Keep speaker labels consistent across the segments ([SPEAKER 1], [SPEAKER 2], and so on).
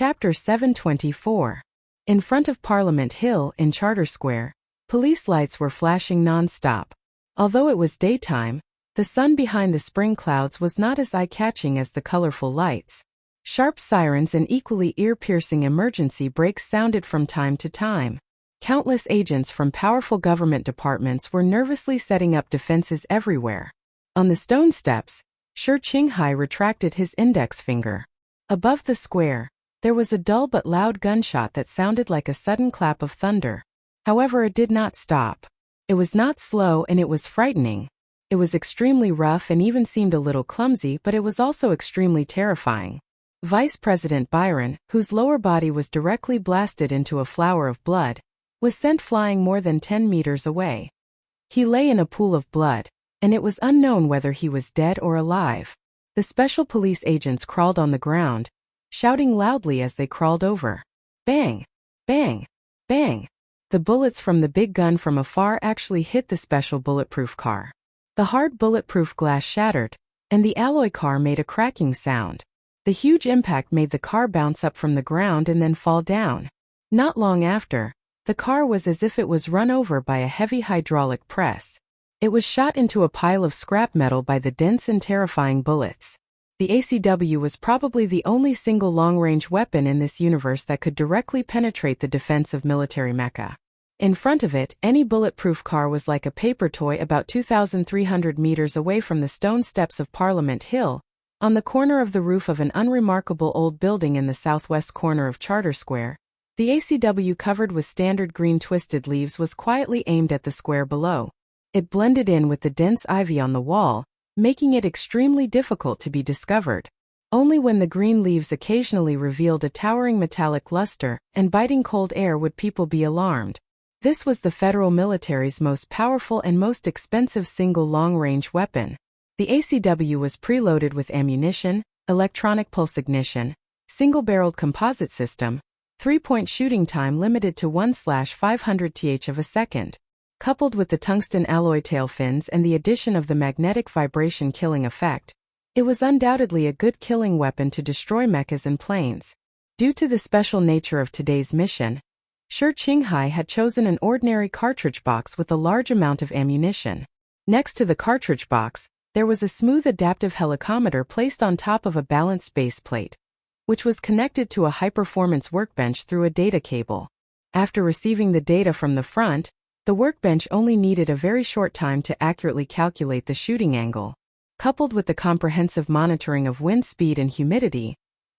[SPEAKER 1] Chapter 724. In front of Parliament Hill in Charter Square, police lights were flashing non-stop. Although it was daytime, the sun behind the spring clouds was not as eye-catching as the colorful lights. Sharp sirens and equally ear-piercing emergency brakes sounded from time to time. Countless agents from powerful government departments were nervously setting up defenses everywhere. On the stone steps, Shi Qinghai retracted his index finger. Above the square, there was a dull but loud gunshot that sounded like a sudden clap of thunder. However, it did not stop. It was not slow and it was frightening. It was extremely rough and even seemed a little clumsy, but it was also extremely terrifying. Vice President Byron, whose lower body was directly blasted into a flower of blood, was sent flying more than 10 meters away. He lay in a pool of blood, and it was unknown whether he was dead or alive. The special police agents crawled on the ground, shouting loudly as they crawled over. Bang! Bang! Bang! The bullets from the big gun from afar actually hit the special bulletproof car. The hard bulletproof glass shattered, and the alloy car made a cracking sound. The huge impact made the car bounce up from the ground and then fall down. Not long after, the car was as if it was run over by a heavy hydraulic press. It was shot into a pile of scrap metal by the dense and terrifying bullets. The ACW was probably the only single long-range weapon in this universe that could directly penetrate the defense of military Mecca. In front of it, any bulletproof car was like a paper toy about 2,300 meters away from the stone steps of Parliament Hill, on the corner of the roof of an unremarkable old building in the southwest corner of Charter Square. The ACW covered with standard green twisted leaves was quietly aimed at the square below. It blended in with the dense ivy on the wall, making it extremely difficult to be discovered. Only when the green leaves occasionally revealed a towering metallic luster and biting cold air would people be alarmed. This was the federal military's most powerful and most expensive single long-range weapon. The ACW was preloaded with ammunition, electronic pulse ignition, single-barreled composite system, 3-point shooting time limited to 1/500 th of a second. Coupled with the tungsten alloy tail fins and the addition of the magnetic vibration killing effect, it was undoubtedly a good killing weapon to destroy mechas and planes. Due to the special nature of today's mission, Shi Qinghai had chosen an ordinary cartridge box with a large amount of ammunition. Next to the cartridge box, there was a smooth adaptive helicometer placed on top of a balanced base plate, which was connected to a high-performance workbench through a data cable. After receiving the data from the front, the workbench only needed a very short time to accurately calculate the shooting angle. Coupled with the comprehensive monitoring of wind speed and humidity,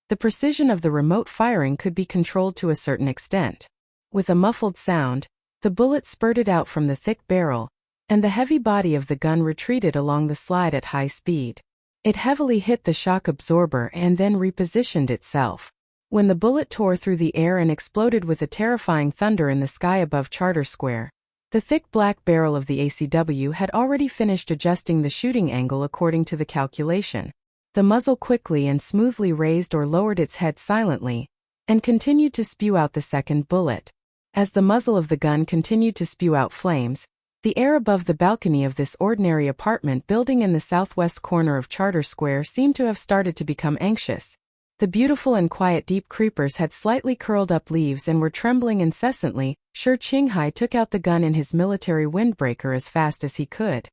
[SPEAKER 1] the precision of the remote firing could be controlled to a certain extent. With a muffled sound, the bullet spurted out from the thick barrel, and the heavy body of the gun retreated along the slide at high speed. It heavily hit the shock absorber and then repositioned itself. When the bullet tore through the air and exploded with a terrifying thunder in the sky above Charter Square, the thick black barrel of the ACW had already finished adjusting the shooting angle according to the calculation. The muzzle quickly and smoothly raised or lowered its head silently, and continued to spew out the second bullet. As the muzzle of the gun continued to spew out flames, the air above the balcony of this ordinary apartment building in the southwest corner of Charter Square seemed to have started to become anxious. The beautiful and quiet deep creepers had slightly curled up leaves and were trembling incessantly. Shi Qinghai took out the gun in his military windbreaker as fast as he could.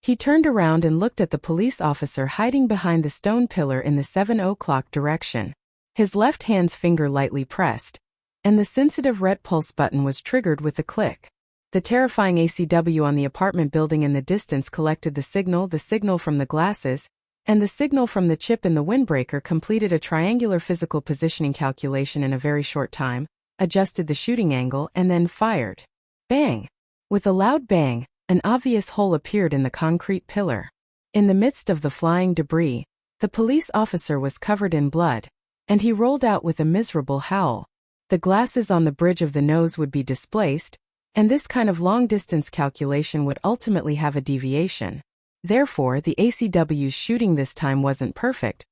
[SPEAKER 1] He turned around and looked at the police officer hiding behind the stone pillar in the 7 o'clock direction. His left hand's finger lightly pressed, and the sensitive red pulse button was triggered with a click. The terrifying ACW on the apartment building in the distance collected the signal from the glasses, and the signal from the chip in the windbreaker completed a triangular physical positioning calculation in a very short time, adjusted the shooting angle, and then fired. Bang! With a loud bang, an obvious hole appeared in the concrete pillar. In the midst of the flying debris, the police officer was covered in blood, and he rolled out with a miserable howl. The glasses on the bridge of the nose would be displaced, and this kind of long-distance calculation would ultimately have a deviation. Therefore, the ACW's shooting this time wasn't perfect,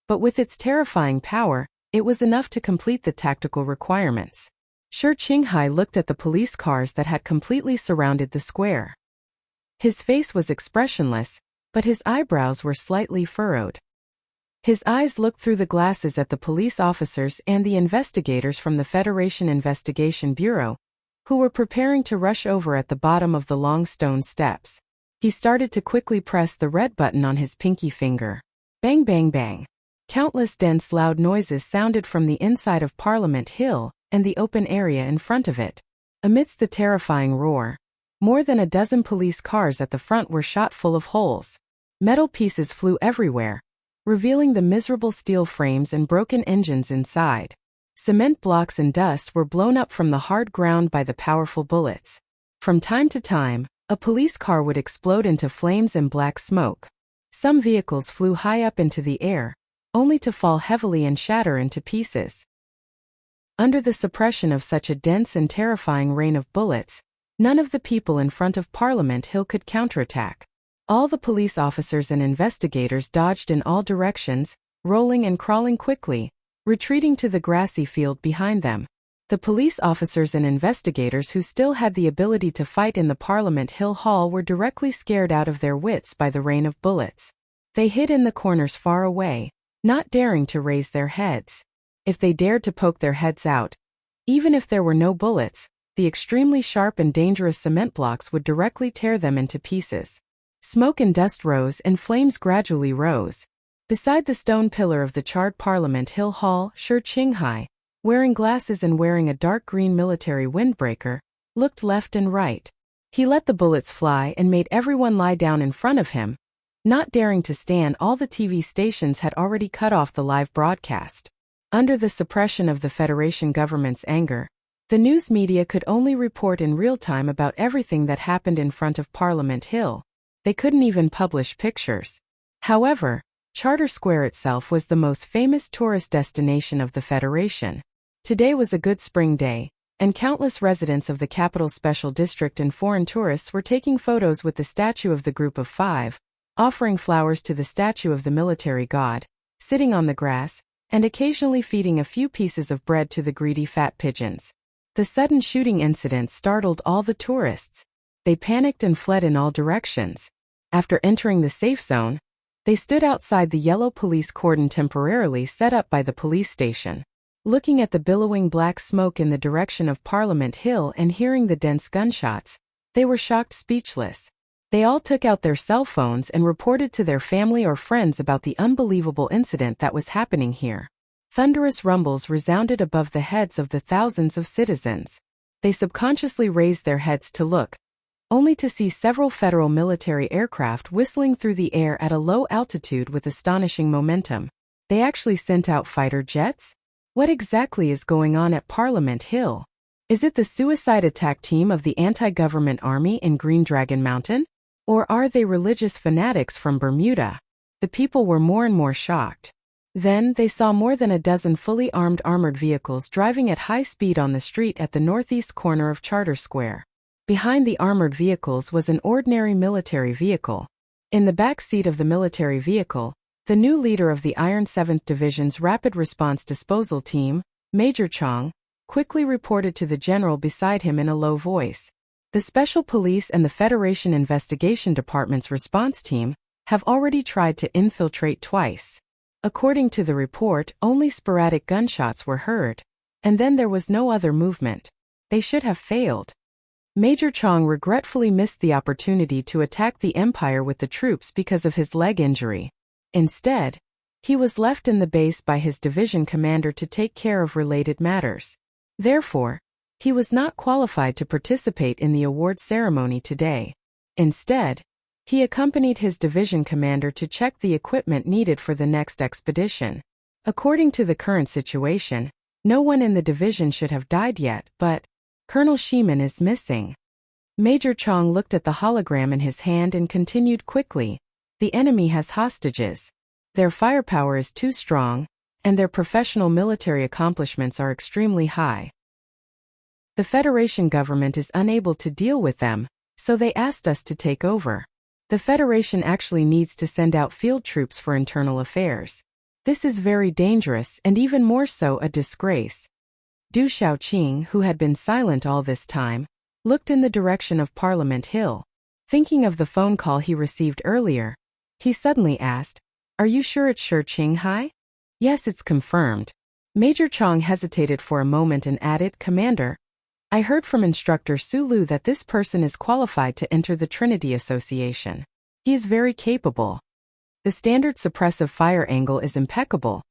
[SPEAKER 1] but with its terrifying power, it was enough to complete the tactical requirements. Shi Qinghai looked at the police cars that had completely surrounded the square. His face was expressionless, but his eyebrows were slightly furrowed. His eyes looked through the glasses at the police officers and the investigators from the Federation Investigation Bureau, who were preparing to rush over at the bottom of the long stone steps. He started to quickly press the red button on his pinky finger. Bang, bang, bang. Countless dense loud noises sounded from the inside of Parliament Hill and the open area in front of it. Amidst the terrifying roar, more than a dozen police cars at the front were shot full of holes. Metal pieces flew everywhere, revealing the miserable steel frames and broken engines inside. Cement blocks and dust were blown up from the hard ground by the powerful bullets. From time to time, a police car would explode into flames and black smoke. Some vehicles flew high up into the air, only to fall heavily and shatter into pieces. Under the suppression of such a dense and terrifying rain of bullets, none of the people in front of Parliament Hill could counterattack. All the police officers and investigators dodged in all directions, rolling and crawling quickly, retreating to the grassy field behind them. The police officers and investigators who still had the ability to fight in the Parliament Hill Hall were directly scared out of their wits by the rain of bullets. They hid in the corners far away, not daring to raise their heads. If they dared to poke their heads out, even if there were no bullets, the extremely sharp and dangerous cement blocks would directly tear them into pieces. Smoke and dust rose and flames gradually rose. Beside the stone pillar of the charred Parliament Hill Hall, Shi Qinghai, wearing glasses and wearing a dark green military windbreaker, looked left and right. He let the bullets fly and made everyone lie down in front of him. Not daring to stand, all the TV stations had already cut off the live broadcast. Under the suppression of the Federation government's anger, the news media could only report in real time about everything that happened in front of Parliament Hill. They couldn't even publish pictures. However, Charter Square itself was the most famous tourist destination of the Federation. Today was a good spring day, and countless residents of the capital special district and foreign tourists were taking photos with the statue of the Group of Five, offering flowers to the statue of the military god, sitting on the grass, and occasionally feeding a few pieces of bread to the greedy fat pigeons. The sudden shooting incident startled all the tourists. They panicked and fled in all directions. After entering the safe zone, they stood outside the yellow police cordon temporarily set up by the police station. Looking at the billowing black smoke in the direction of Parliament Hill and hearing the dense gunshots, they were shocked speechless. They all took out their cell phones and reported to their family or friends about the unbelievable incident that was happening here. Thunderous rumbles resounded above the heads of the thousands of citizens. They subconsciously raised their heads to look, only to see several federal military aircraft whistling through the air at a low altitude with astonishing momentum. They actually sent out fighter jets? What exactly is going on at Parliament Hill? Is it the suicide attack team of the anti-government army in Green Dragon Mountain? Or are they religious fanatics from Bermuda? The people were more and more shocked. Then they saw more than a dozen fully armed armored vehicles driving at high speed on the street at the northeast corner of Charter Square. Behind the armored vehicles was an ordinary military vehicle. In the back seat of the military vehicle, the new leader of the Iron 7th Division's Rapid Response Disposal Team, Major Chong, quickly reported to the general beside him in a low voice. The Special Police and the Federation Investigation Department's response team have already tried to infiltrate twice. According to the report, only sporadic gunshots were heard, and then there was no other movement. They should have failed. Major Chong regretfully missed the opportunity to attack the Empire with the troops because of his leg injury. Instead, he was left in the base by his division commander to take care of related matters. Therefore, he was not qualified to participate in the award ceremony today. Instead, he accompanied his division commander to check the equipment needed for the next expedition. According to the current situation, no one in the division should have died yet, but Colonel Shiman is missing. Major Chong looked at the hologram in his hand and continued quickly. The enemy has hostages. Their firepower is too strong, and their professional military accomplishments are extremely high. The Federation government is unable to deal with them, so they asked us to take over. The Federation actually needs to send out field troops for internal affairs. This is very dangerous and even more so a disgrace. Du Xiaoqing, who had been silent all this time, looked in the direction of Parliament Hill. Thinking of the phone call he received earlier, he suddenly asked, Are you sure it's Qinghai? Yes, it's confirmed. Major Chong hesitated for a moment and added, Commander, I heard from Instructor Sulu that this person is qualified to enter the Trinity Association. He is very capable. The standard suppressive fire angle is impeccable,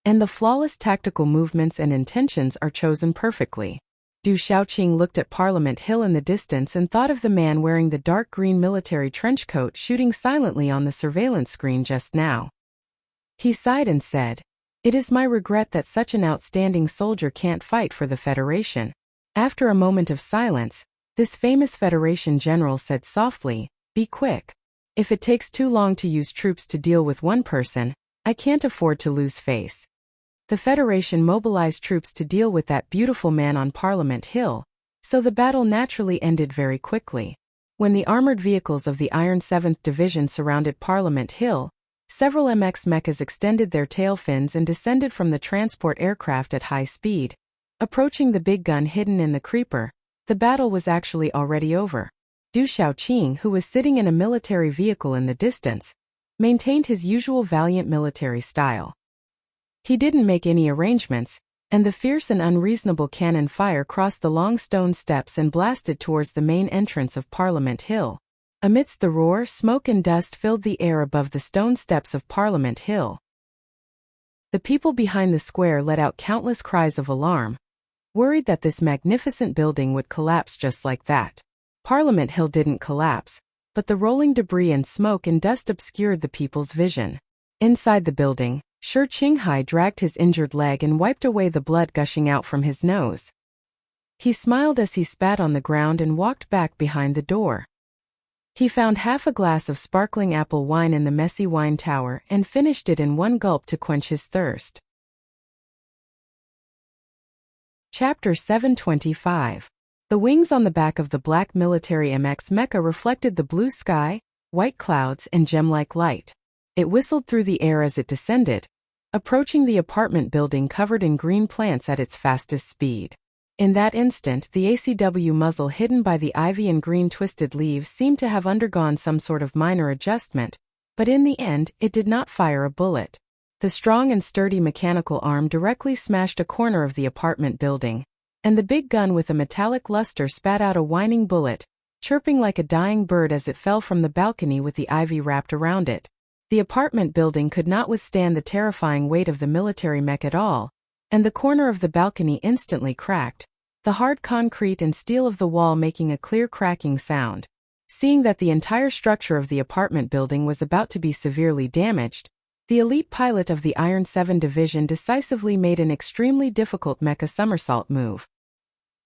[SPEAKER 1] and the flawless tactical movements and intentions are chosen perfectly. Du Xiaoqing looked at Parliament Hill in the distance and thought of the man wearing the dark green military trench coat shooting silently on the surveillance screen just now. He sighed and said, It is my regret that such an outstanding soldier can't fight for the Federation. After a moment of silence, this famous Federation general said softly, Be quick. If it takes too long to use troops to deal with one person, I can't afford to lose face. The Federation mobilized troops to deal with that beautiful man on Parliament Hill, so the battle naturally ended very quickly. When the armored vehicles of the Iron 7th Division surrounded Parliament Hill, several MX mechas extended their tail fins and descended from the transport aircraft at high speed. Approaching the big gun hidden in the creeper, the battle was actually already over. Du Xiaoqing, who was sitting in a military vehicle in the distance, maintained his usual valiant military style. He didn't make any arrangements, and the fierce and unreasonable cannon fire crossed the long stone steps and blasted towards the main entrance of Parliament Hill. Amidst the roar, smoke and dust filled the air above the stone steps of Parliament Hill. The people behind the square let out countless cries of alarm, worried that this magnificent building would collapse just like that. Parliament Hill didn't collapse, but the rolling debris and smoke and dust obscured the people's vision. Inside the building, Qinghai dragged his injured leg and wiped away the blood gushing out from his nose. He smiled as he spat on the ground and walked back behind the door. He found half a glass of sparkling apple wine in the messy wine tower and finished it in one gulp to quench his thirst. Chapter 725. The wings on the back of the black military MX mecha reflected the blue sky, white clouds, and gem-like light. It whistled through the air as it descended, approaching the apartment building covered in green plants at its fastest speed. In that instant, the ACW muzzle hidden by the ivy and green twisted leaves seemed to have undergone some sort of minor adjustment, but in the end, it did not fire a bullet. The strong and sturdy mechanical arm directly smashed a corner of the apartment building, and the big gun with a metallic luster spat out a whining bullet, chirping like a dying bird as it fell from the balcony with the ivy wrapped around it. The apartment building could not withstand the terrifying weight of the military mech at all, and the corner of the balcony instantly cracked, the hard concrete and steel of the wall making a clear cracking sound. Seeing that the entire structure of the apartment building was about to be severely damaged, the elite pilot of the Iron 7 Division decisively made an extremely difficult mecha somersault move.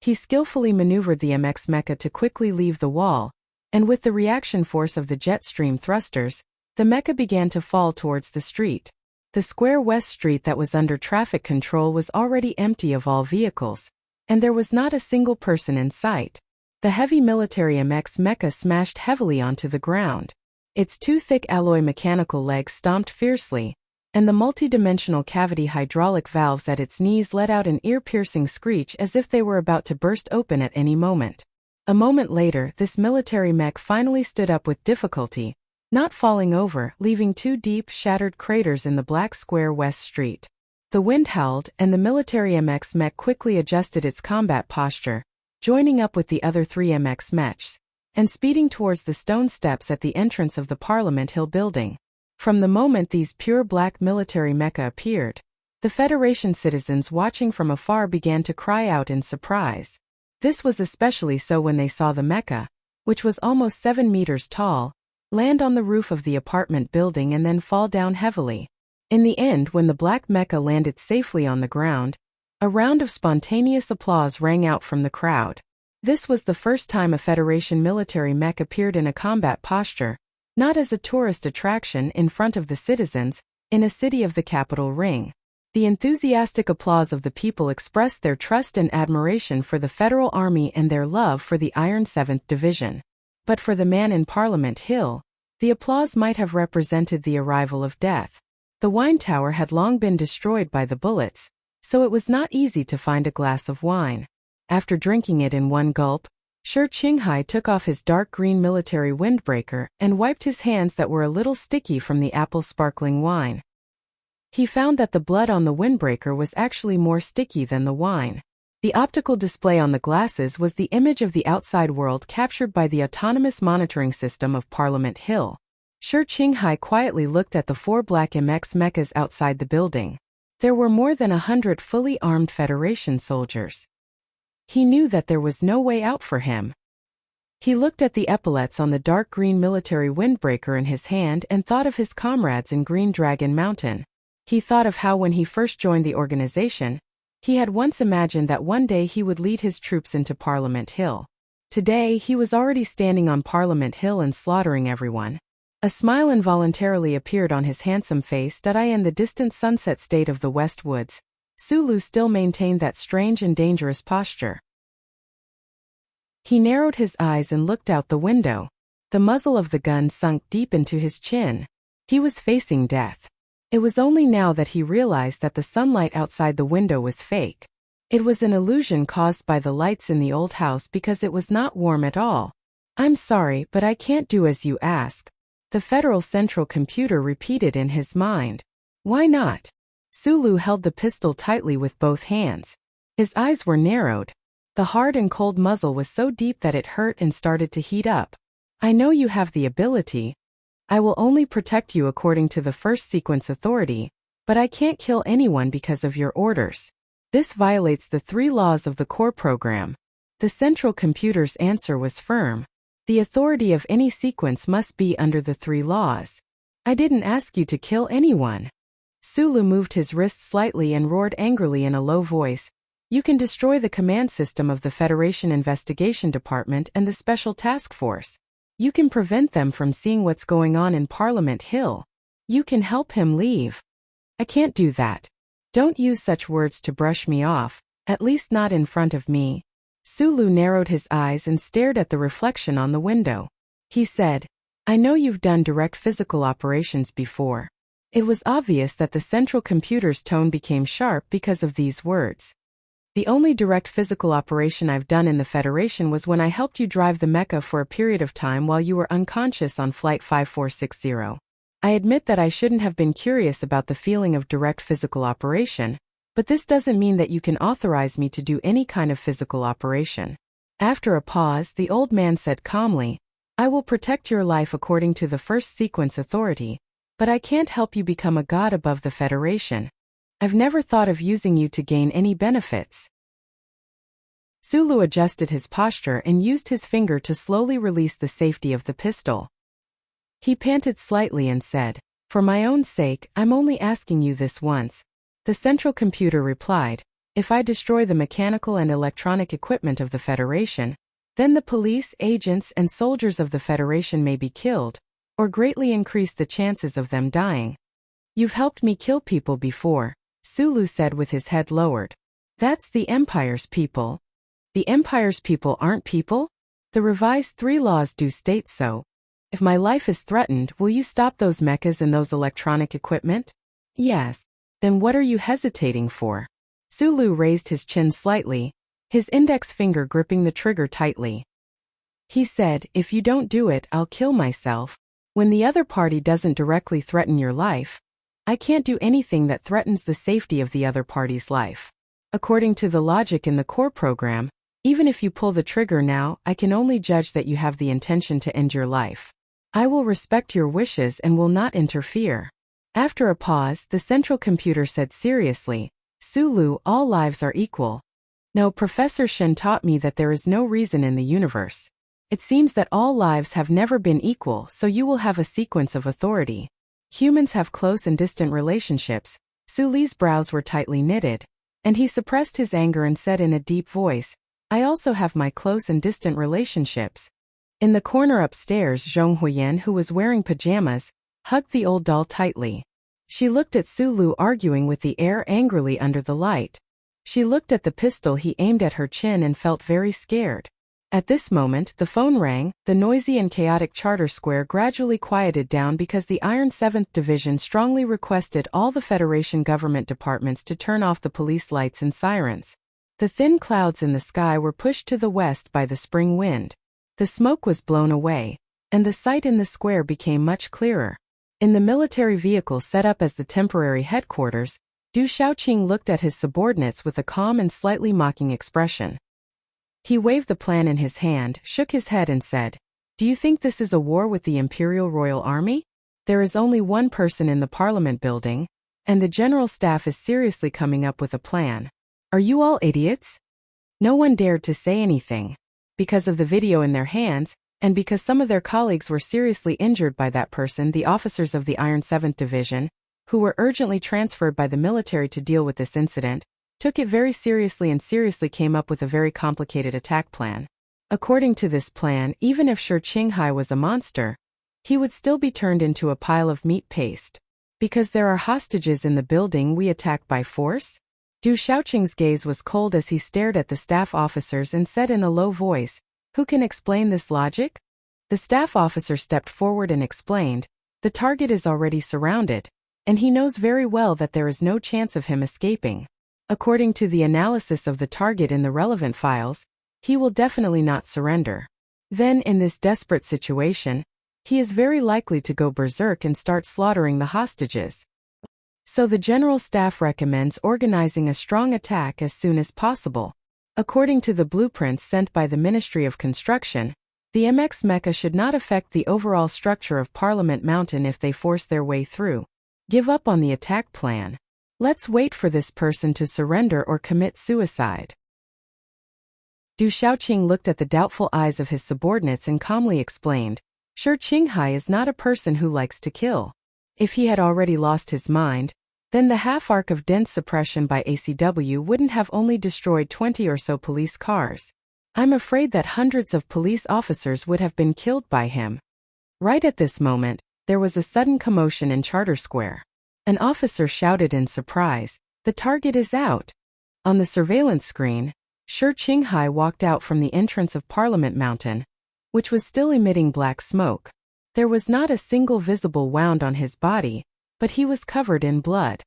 [SPEAKER 1] He skillfully maneuvered the MX mecha to quickly leave the wall, and with the reaction force of the jet stream thrusters, the mecha began to fall towards the street. The square West Street that was under traffic control was already empty of all vehicles, and there was not a single person in sight. The heavy military MX mecha smashed heavily onto the ground. Its two thick alloy mechanical legs stomped fiercely, and the multi-dimensional cavity hydraulic valves at its knees let out an ear-piercing screech as if they were about to burst open at any moment. A moment later, this military mech finally stood up with difficulty, not falling over, leaving two deep, shattered craters in the black square West Street. The wind howled, and the military MX mech quickly adjusted its combat posture, joining up with the other three MX mechs, and speeding towards the stone steps at the entrance of the Parliament Hill building. From the moment these pure black military mecha appeared, the Federation citizens watching from afar began to cry out in surprise. This was especially so when they saw the mecha, which was almost 7 meters tall, land on the roof of the apartment building and then fall down heavily. In the end, when the black mecha landed safely on the ground, a round of spontaneous applause rang out from the crowd. This was the first time a Federation military mech appeared in a combat posture, not as a tourist attraction in front of the citizens, in a city of the capital ring. The enthusiastic applause of the people expressed their trust and admiration for the Federal Army and their love for the Iron 7th Division. But for the man in Parliament Hill, the applause might have represented the arrival of death. The wine tower had long been destroyed by the bullets, so it was not easy to find a glass of wine. After drinking it in one gulp, Shi Qinghai took off his dark green military windbreaker and wiped his hands that were a little sticky from the apple sparkling wine. He found that the blood on the windbreaker was actually more sticky than the wine. The optical display on the glasses was the image of the outside world captured by the autonomous monitoring system of Parliament Hill. Shi Qinghai quietly looked at the 4 black MX mechas outside the building. There were more than 100 fully armed Federation soldiers. He knew that there was no way out for him. He looked at the epaulets on the dark green military windbreaker in his hand and thought of his comrades in Green Dragon Mountain. He thought of how when he first joined the organization, he had once imagined that one day he would lead his troops into Parliament Hill. Today he was already standing on Parliament Hill and slaughtering everyone. A smile involuntarily appeared on his handsome face. In the distant sunset state of the West Woods, Sulu still maintained that strange and dangerous posture. He narrowed his eyes and looked out the window. The muzzle of the gun sunk deep into his chin. He was facing death. It was only now that he realized that the sunlight outside the window was fake. It was an illusion caused by the lights in the old house because it was not warm at all. "I'm sorry, but I can't do as you ask," the Federal Central Computer repeated in his mind. "Why not?" Sulu held the pistol tightly with both hands. His eyes were narrowed. The hard and cold muzzle was so deep that it hurt and started to heat up. "I know you have the ability. I will only protect you according to the first sequence authority, but I can't kill anyone because of your orders. This violates the 3 laws of the core program." The Central Computer's answer was firm. "The authority of any sequence must be under the 3 laws. I didn't ask you to kill anyone." Sulu moved his wrist slightly and roared angrily in a low voice, "You can destroy the command system of the Federation Investigation Department and the Special Task Force. You can prevent them from seeing what's going on in Parliament Hill. You can help him leave. I can't do that. Don't use such words to brush me off, at least not in front of me." Sulu narrowed his eyes and stared at the reflection on the window. He said, "I know you've done direct physical operations before." It was obvious that the Central Computer's tone became sharp because of these words. "The only direct physical operation I've done in the Federation was when I helped you drive the mecha for a period of time while you were unconscious on Flight 5460. I admit that I shouldn't have been curious about the feeling of direct physical operation, but this doesn't mean that you can authorize me to do any kind of physical operation." After a pause, the old man said calmly, "I will protect your life according to the first sequence authority, but I can't help you become a god above the Federation. I've never thought of using you to gain any benefits." Sulu adjusted his posture and used his finger to slowly release the safety of the pistol. He panted slightly and said, "For my own sake, I'm only asking you this once." The Central Computer replied, "If I destroy the mechanical and electronic equipment of the Federation, then the police, agents, and soldiers of the Federation may be killed, or greatly increase the chances of them dying. You've helped me kill people before," Sulu said with his head lowered. "That's the Empire's people." "The Empire's people aren't people? The revised 3 laws do state so. If my life is threatened, will you stop those mechas and those electronic equipment?" "Yes." "Then what are you hesitating for?" Sulu raised his chin slightly, his index finger gripping the trigger tightly. He said, "If you don't do it, I'll kill myself. When the other party doesn't directly threaten your life, I can't do anything that threatens the safety of the other party's life. According to the logic in the core program, even if you pull the trigger now, I can only judge that you have the intention to end your life. I will respect your wishes and will not interfere." After a pause, the Central Computer said seriously, "Sulu, all lives are equal. No, Professor Shen taught me that there is no reason in the universe. It seems that all lives have never been equal, so you will have a sequence of authority. Humans have close and distant relationships." Sulu's brows were tightly knitted, and he suppressed his anger and said in a deep voice, "I also have my close and distant relationships." In the corner upstairs, Zhong Huyen, who was wearing pajamas, hugged the old doll tightly. She looked at Sulu arguing with the air angrily under the light. She looked at the pistol he aimed at her chin and felt very scared. At this moment, the phone rang. The noisy and chaotic charter square gradually quieted down because the Iron 7th Division strongly requested all the Federation government departments to turn off the police lights and sirens. The thin clouds in the sky were pushed to the west by the spring wind. The smoke was blown away, and the sight in the square became much clearer. In the military vehicle set up as the temporary headquarters, Du Shaoqing looked at his subordinates with a calm and slightly mocking expression. He waved the plan in his hand, shook his head and said, "Do you think this is a war with the Imperial Royal Army? There is only one person in the Parliament building, and the General Staff is seriously coming up with a plan. Are you all idiots?" No one dared to say anything, because of the video in their hands, and because some of their colleagues were seriously injured by that person. The officers of the Iron 7th Division, who were urgently transferred by the military to deal with this incident, took it very seriously and seriously came up with a very complicated attack plan. According to this plan, even if Shi Qinghai was a monster, he would still be turned into a pile of meat paste. Because there are hostages in the building, we attack by force? Du Shaoqing's gaze was cold as he stared at the staff officers and said in a low voice, "Who can explain this logic?" The staff officer stepped forward and explained, "The target is already surrounded, and he knows very well that there is no chance of him escaping. According to the analysis of the target in the relevant files, he will definitely not surrender. Then, in this desperate situation, he is very likely to go berserk and start slaughtering the hostages. So the General Staff recommends organizing a strong attack as soon as possible. According to the blueprints sent by the Ministry of Construction, the MX mecha should not affect the overall structure of Parliament Mountain if they force their way through. Give up on the attack plan. Let's wait for this person to surrender or commit suicide." Du Shaoqing looked at the doubtful eyes of his subordinates and calmly explained, "Shi Qinghai is not a person who likes to kill. If he had already lost his mind, then the half-arc of dense suppression by ACW wouldn't have only destroyed 20 or so police cars. I'm afraid that hundreds of police officers would have been killed by him." Right at this moment, there was a sudden commotion in Charter Square. An officer shouted in surprise, "The target is out!" On the surveillance screen, Shi Qinghai walked out from the entrance of Parliament Mountain, which was still emitting black smoke. There was not a single visible wound on his body, but he was covered in blood.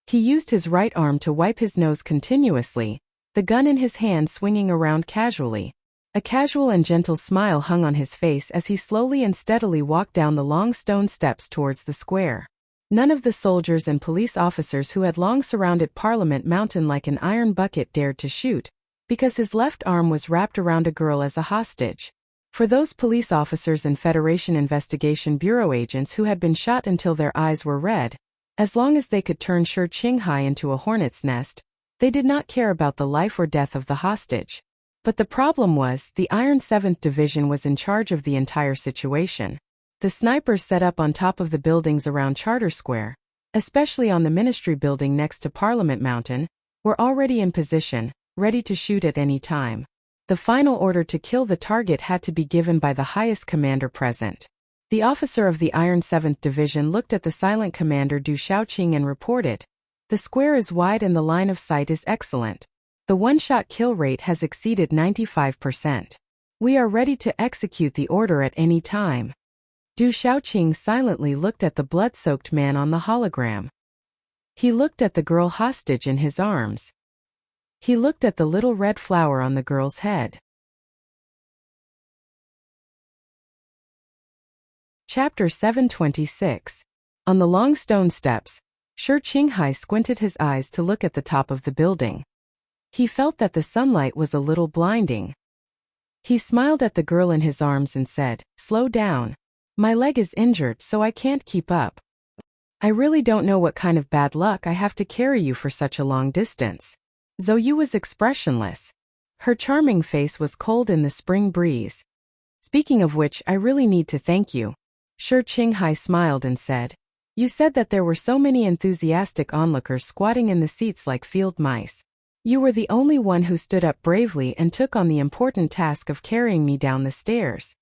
[SPEAKER 1] He used his right arm to wipe his nose continuously, the gun in his hand swinging around casually. A casual and gentle smile hung on his face as he slowly and steadily walked down the long stone steps towards the square. None of the soldiers and police officers who had long surrounded Parliament Mountain like an iron bucket dared to shoot, because his left arm was wrapped around a girl as a hostage. For those police officers and Federation Investigation Bureau agents who had been shot until their eyes were red, as long as they could turn Shi Qinghai into a hornet's nest, they did not care about the life or death of the hostage. But the problem was, the Iron 7th Division was in charge of the entire situation. The snipers set up on top of the buildings around Charter Square, especially on the Ministry building next to Parliament Mountain, were already in position, ready to shoot at any time. The final order to kill the target had to be given by the highest commander present. The officer of the Iron 7th Division looked at the silent commander Du Shaoqing and reported, "The square is wide and the line of sight is excellent. The one-shot kill rate has exceeded 95%. We are ready to execute the order at any time." Du Shaoqing silently looked at the blood-soaked man on the hologram. He looked at the girl hostage in his arms. He looked at the little red flower on the girl's head. Chapter 726. On the long stone steps, Shi Qinghai squinted his eyes to look at the top of the building. He felt that the sunlight was a little blinding. He smiled at the girl in his arms and said, "Slow down. My leg is injured so I can't keep up. I really don't know what kind of bad luck I have to carry you for such a long distance." Zhou was expressionless. Her charming face was cold in the spring breeze. "Speaking of which, I really need to thank you." Shi Qinghai smiled and said, "You said that there were so many enthusiastic onlookers squatting in the seats like field mice. You were the only one who stood up bravely and took on the important task of carrying me down the stairs.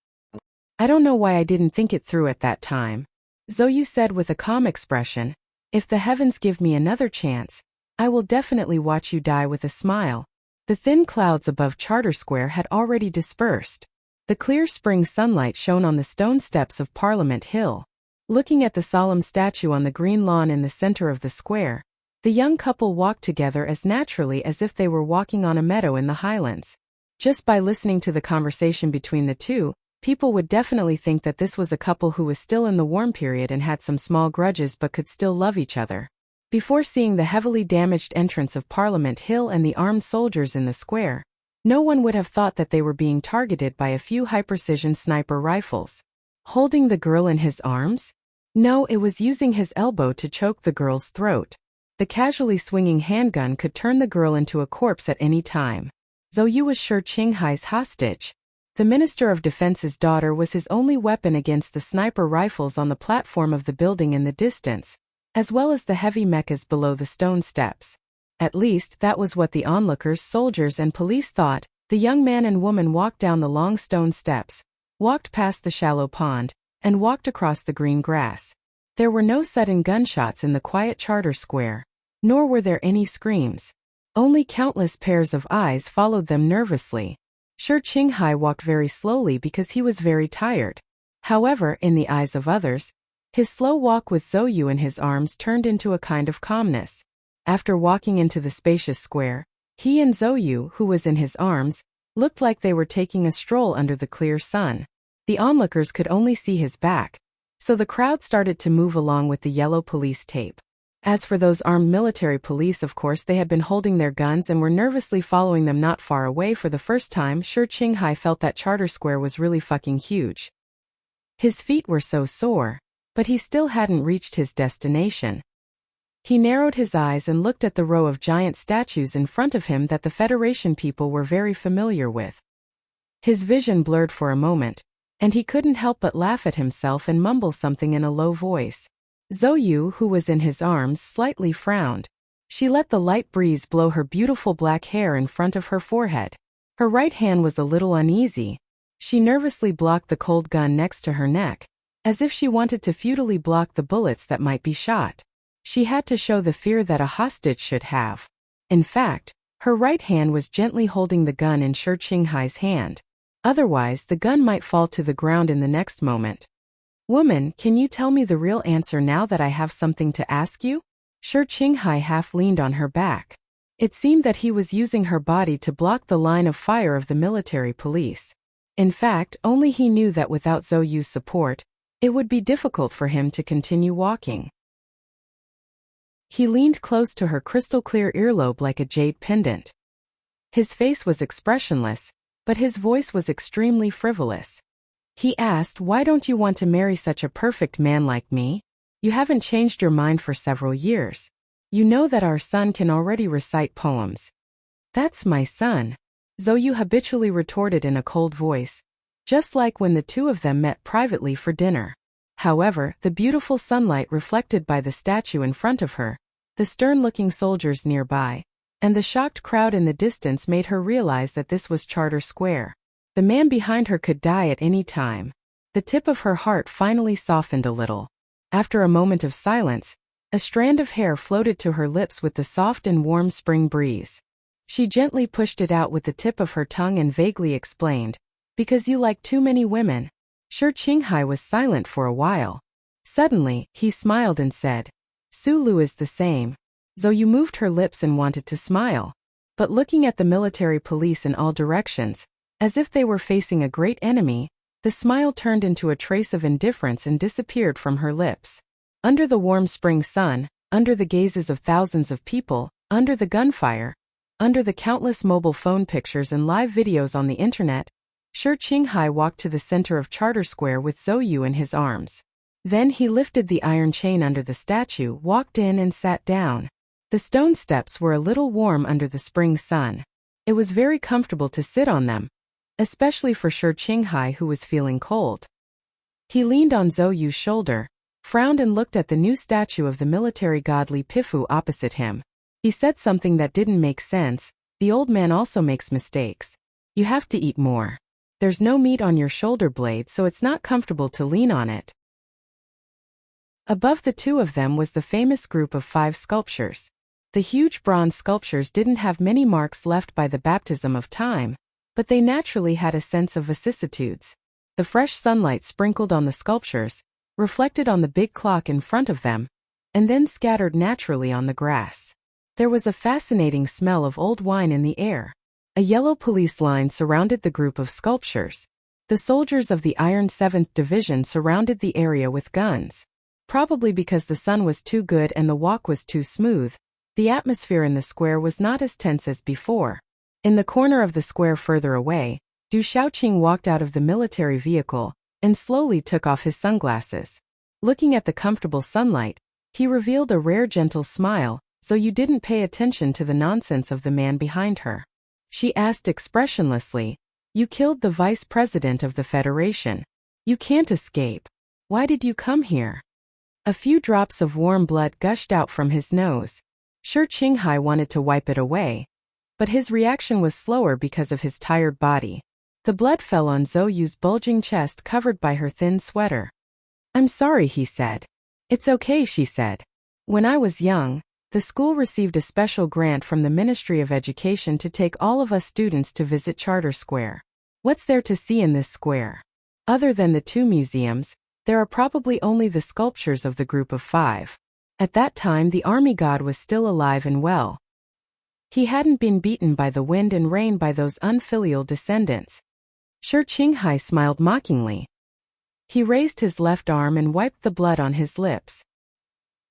[SPEAKER 1] I don't know why I didn't think it through at that time." Zhou said with a calm expression, "If the heavens give me another chance, I will definitely watch you die with a smile." The thin clouds above Charter Square had already dispersed. The clear spring sunlight shone on the stone steps of Parliament Hill. Looking at the solemn statue on the green lawn in the center of the square, The young couple walked together as naturally as if they were walking on a meadow in the highlands. Just by listening to the conversation between the two, people would definitely think that this was a couple who was still in the warm period and had some small grudges but could still love each other. Before seeing the heavily damaged entrance of Parliament Hill and the armed soldiers in the square, no one would have thought that they were being targeted by a few high-precision sniper rifles. Holding the girl in his arms? No, it was using his elbow to choke the girl's throat. The casually swinging handgun could turn the girl into a corpse at any time. Zhou Yu was Shi Qinghai's hostage. The Minister of Defense's daughter was his only weapon against the sniper rifles on the platform of the building in the distance, as well as the heavy mechas below the stone steps. At least, that was what the onlookers, soldiers and police thought. The young man and woman walked down the long stone steps, walked past the shallow pond, and walked across the green grass. There were no sudden gunshots in the quiet charter square, nor were there any screams. Only countless pairs of eyes followed them nervously. Shi Qinghai walked very slowly because he was very tired. However, in the eyes of others, his slow walk with Zhou Yu in his arms turned into a kind of calmness. After walking into the spacious square, he and Zhou Yu, who was in his arms, looked like they were taking a stroll under the clear sun. The onlookers could only see his back, so the crowd started to move along with the yellow police tape. As for those armed military police, of course they had been holding their guns and were nervously following them not far away. For the first time, Shi Qinghai felt that charter square was really fucking huge. His feet were so sore, but he still hadn't reached his destination. He narrowed his eyes and looked at the row of giant statues in front of him that the Federation people were very familiar with. His vision blurred for a moment, and he couldn't help but laugh at himself and mumble something in a low voice. Zhou Yu, who was in his arms, slightly frowned. She let the light breeze blow her beautiful black hair in front of her forehead. Her right hand was a little uneasy. She nervously blocked the cold gun next to her neck, as if she wanted to futilely block the bullets that might be shot. She had to show the fear that a hostage should have. In fact, her right hand was gently holding the gun in Shi Qinghai's hand. Otherwise, the gun might fall to the ground in the next moment. "Woman, can you tell me the real answer now that I have something to ask you?" Shi Qinghai half leaned on her back. It seemed that he was using her body to block the line of fire of the military police. In fact, only he knew that without Zhou Yu's support, it would be difficult for him to continue walking. He leaned close to her crystal-clear earlobe like a jade pendant. His face was expressionless, but his voice was extremely frivolous. He asked, "Why don't you want to marry such a perfect man like me? You haven't changed your mind for several years. You know that our son can already recite poems." "That's my son," Zhou Yu habitually retorted in a cold voice, just like when the two of them met privately for dinner. However, the beautiful sunlight reflected by the statue in front of her, the stern-looking soldiers nearby, and the shocked crowd in the distance made her realize that this was Charter Square. The man behind her could die at any time. The tip of her heart finally softened a little. After a moment of silence, a strand of hair floated to her lips with the soft and warm spring breeze. She gently pushed it out with the tip of her tongue and vaguely explained, "Because you like too many women." Shi Qinghai was silent for a while. Suddenly, he smiled and said, "Sulu is the same." Zhou Yu moved her lips and wanted to smile, but looking at the military police in all directions, as if they were facing a great enemy, the smile turned into a trace of indifference and disappeared from her lips. Under the warm spring sun, under the gazes of thousands of people, under the gunfire, under the countless mobile phone pictures and live videos on the internet, Shi Qinghai walked to the center of Charter Square with Zhou Yu in his arms. Then he lifted the iron chain under the statue, walked in and sat down. The stone steps were a little warm under the spring sun. It was very comfortable to sit on them, especially for Shi Qinghai, who was feeling cold. He leaned on Zhou Yu's shoulder, frowned and looked at the new statue of the military god Li Pifu opposite him. He said something that didn't make sense. "The old man also makes mistakes. You have to eat more. There's no meat on your shoulder blade, so it's not comfortable to lean on it." Above the two of them was the famous group of 5 sculptures. The huge bronze sculptures didn't have many marks left by the baptism of time, but they naturally had a sense of vicissitudes. The fresh sunlight sprinkled on the sculptures, reflected on the big clock in front of them, and then scattered naturally on the grass. There was a fascinating smell of old wine in the air. A yellow police line surrounded the group of sculptures. The soldiers of the Iron 7th Division surrounded the area with guns. Probably because the sun was too good and the walk was too smooth, the atmosphere in the square was not as tense as before. In the corner of the square further away, Du Shaoqing walked out of the military vehicle and slowly took off his sunglasses. Looking at the comfortable sunlight, he revealed a rare gentle smile, so you didn't pay attention to the nonsense of the man behind her. She asked expressionlessly, "You killed the vice president of the Federation. You can't escape. Why did you come here?" A few drops of warm blood gushed out from his nose. Shi Qinghai wanted to wipe it away, but his reaction was slower because of his tired body. The blood fell on Zhou Yu's bulging chest covered by her thin sweater. "I'm sorry," he said. "It's okay," she said. "When I was young, the school received a special grant from the Ministry of Education to take all of us students to visit Charter Square. What's there to see in this square? Other than the two museums, there are probably only the sculptures of the group of 5. At that time the army god was still alive and well. He hadn't been beaten by the wind and rain by those unfilial descendants." Shi Qinghai smiled mockingly. He raised his left arm and wiped the blood on his lips.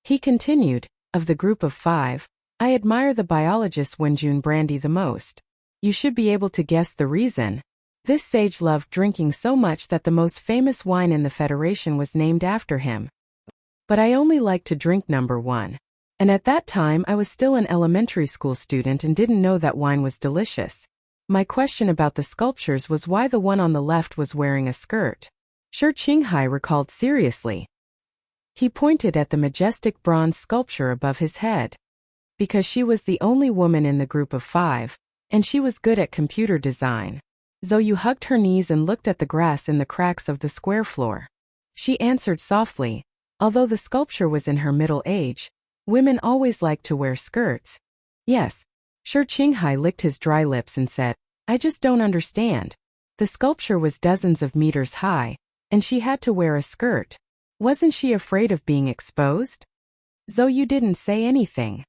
[SPEAKER 1] He continued, "Of the group of 5, I admire the biologist Wenjun Brandy the most. You should be able to guess the reason. This sage loved drinking so much that the most famous wine in the Federation was named after him. But I only liked to drink number 1. And at that time I was still an elementary school student and didn't know that wine was delicious. My question about the sculptures was why the one on the left was wearing a skirt." Shi Qinghai recalled seriously. He pointed at the majestic bronze sculpture above his head. "Because she was the only woman in the group of 5, and she was good at computer design." Zhou Yu hugged her knees and looked at the grass in the cracks of the square floor. She answered softly, "Although the sculpture was in her middle age, women always liked to wear skirts." "Yes." Shi Qinghai licked his dry lips and said, "I just don't understand. The sculpture was dozens of meters high, and she had to wear a skirt. Wasn't she afraid of being exposed?" Zhou Yu didn't say anything.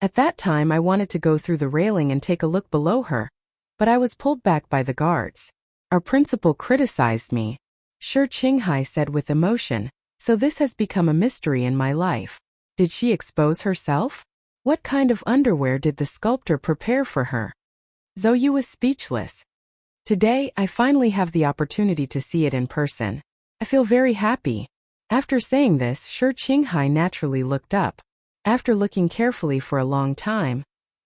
[SPEAKER 1] "At that time I wanted to go through the railing and take a look below her, but I was pulled back by the guards. Our principal criticized me." Shi Qinghai said with emotion, "So this has become a mystery in my life. Did she expose herself? What kind of underwear did the sculptor prepare for her?" Zhou Yu was speechless. "Today, I finally have the opportunity to see it in person. I feel very happy." After saying this, Shi Qinghai naturally looked up. After looking carefully for a long time,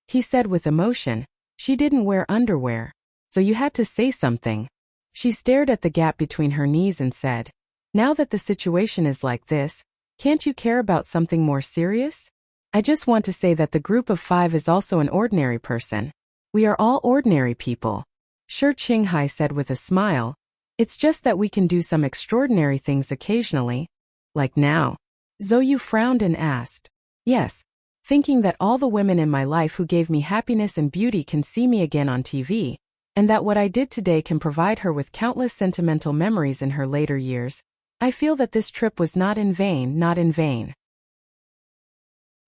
[SPEAKER 1] he said with emotion, "She didn't wear underwear, so you had to say something." She stared at the gap between her knees and said, "Now that the situation is like this, can't you care about something more serious? I just want to say that the group of 5 is also an ordinary person. We are all ordinary people." Shi Qinghai said with a smile, "It's just that we can do some extraordinary things occasionally. Like now." Zhou Yu frowned and asked, "Yes, thinking that all the women in my life who gave me happiness and beauty can see me again on TV, and that what I did today can provide her with countless sentimental memories in her later years, I feel that this trip was not in vain, not in vain."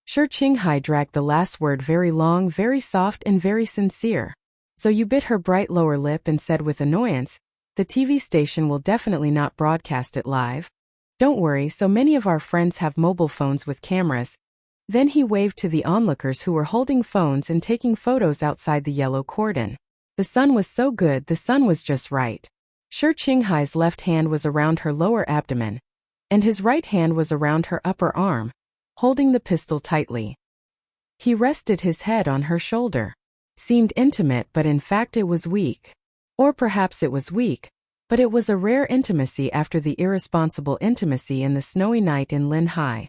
[SPEAKER 1] Shi Qinghai dragged the last word very long, very soft, and very sincere. So you bit her bright lower lip and said with annoyance, "The TV station will definitely not broadcast it live. Don't worry, so many of our friends have mobile phones with cameras." Then he waved to the onlookers who were holding phones and taking photos outside the yellow cordon. The sun was so good, the sun was just right. Shi Qinghai's left hand was around her lower abdomen, and his right hand was around her upper arm, holding the pistol tightly. He rested his head on her shoulder. Seemed intimate, but in fact it was weak. Or perhaps it was weak, but it was a rare intimacy after the irresponsible intimacy in the snowy night in Linhai.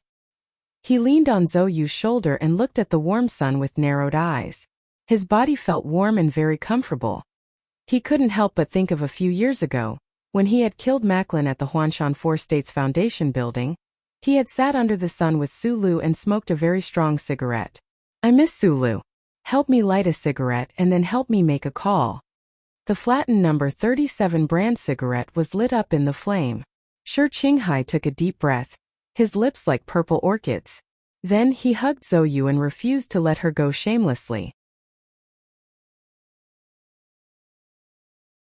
[SPEAKER 1] He leaned on Zhou Yu's shoulder and looked at the warm sun with narrowed eyes. His body felt warm and very comfortable. He couldn't help but think of a few years ago, when he had killed Macklin at the Huanshan Four States Foundation building. He had sat under the sun with Su Lu and smoked a very strong cigarette. "I miss Su Lu. Help me light a cigarette and then help me make a call." The flattened number 37 brand cigarette was lit up in the flame. Shi Qinghai took a deep breath, his lips like purple orchids. Then he hugged Zhou and refused to let her go shamelessly.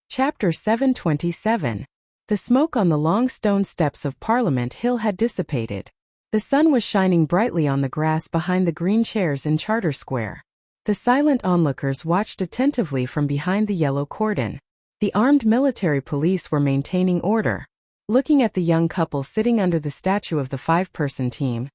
[SPEAKER 1] Chapter 727. The smoke on the long stone steps of Parliament Hill had dissipated. The sun was shining brightly on the grass behind the green chairs in Charter Square. The silent onlookers watched attentively from behind the yellow cordon. The armed military police were maintaining order. Looking at the young couple sitting under the statue of the five-person team,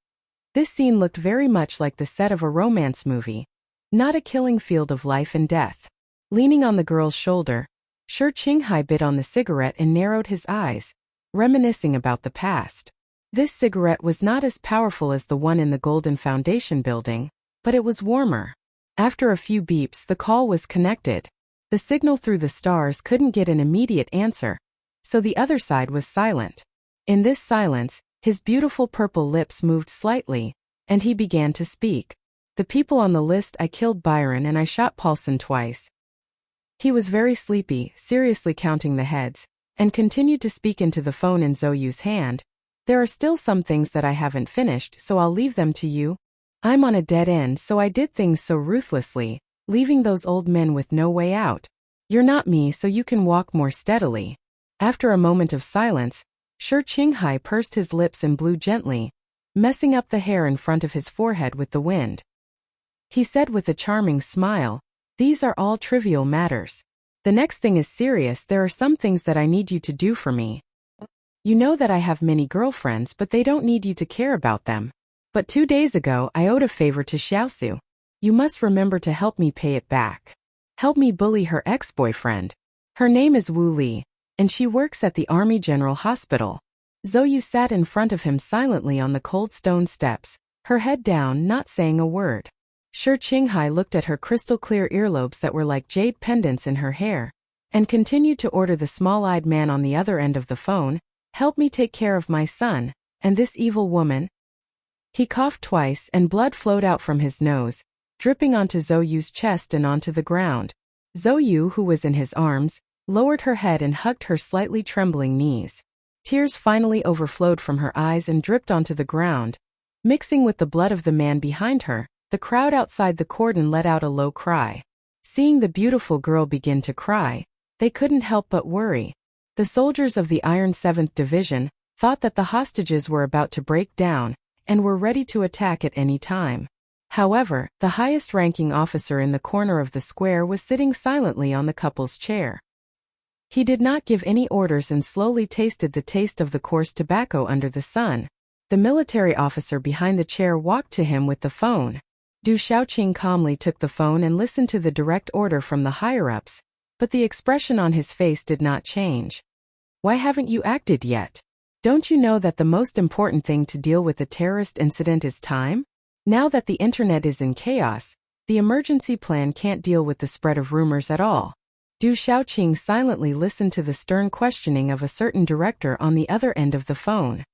[SPEAKER 1] this scene looked very much like the set of a romance movie, not a killing field of life and death. Leaning on the girl's shoulder, Shi Qinghai bit on the cigarette and narrowed his eyes, reminiscing about the past. This cigarette was not as powerful as the one in the Golden Foundation building, but it was warmer. After a few beeps, the call was connected. The signal through the stars couldn't get an immediate answer, so the other side was silent. In this silence, his beautiful purple lips moved slightly, and he began to speak. The people on the list: I killed Byron and I shot Paulson twice. He was very sleepy, seriously counting the heads, and continued to speak into the phone in Zhou's hand. There are still some things that I haven't finished, so I'll leave them to you. I'm on a dead end, so I did things so ruthlessly, leaving those old men with no way out. You're not me, so you can walk more steadily. After a moment of silence, Shi Qinghai pursed his lips and blew gently, messing up the hair in front of his forehead with the wind. He said with a charming smile, "These are all trivial matters. The next thing is serious. There are some things that I need you to do for me. You know that I have many girlfriends, but they don't need you to care about them. But 2 days ago, I owed a favor to Xiaosu. You must remember to help me pay it back. Help me bully her ex-boyfriend. Her name is Wu Li, and she works at the Army General Hospital." Zhou sat in front of him silently on the cold stone steps, her head down, not saying a word. Shi Qinghai looked at her crystal-clear earlobes that were like jade pendants in her hair, and continued to order the small-eyed man on the other end of the phone, "Help me take care of my son, and this evil woman." He coughed twice and blood flowed out from his nose, dripping onto Zhou's chest and onto the ground. Zhou, who was in his arms, lowered her head and hugged her slightly trembling knees. Tears finally overflowed from her eyes and dripped onto the ground. Mixing with the blood of the man behind her, the crowd outside the cordon let out a low cry. Seeing the beautiful girl begin to cry, they couldn't help but worry. The soldiers of the Iron 7th Division thought that the hostages were about to break down and were ready to attack at any time. However, the highest-ranking officer in the corner of the square was sitting silently on the couple's chair. He did not give any orders and slowly tasted the taste of the coarse tobacco under the sun. The military officer behind the chair walked to him with the phone. Du Xiaoqing calmly took the phone and listened to the direct order from the higher-ups, but the expression on his face did not change. "Why haven't you acted yet? Don't you know that the most important thing to deal with a terrorist incident is time? Now that the internet is in chaos, the emergency plan can't deal with the spread of rumors at all." Du Xiaoqing silently listened to the stern questioning of a certain director on the other end of the phone.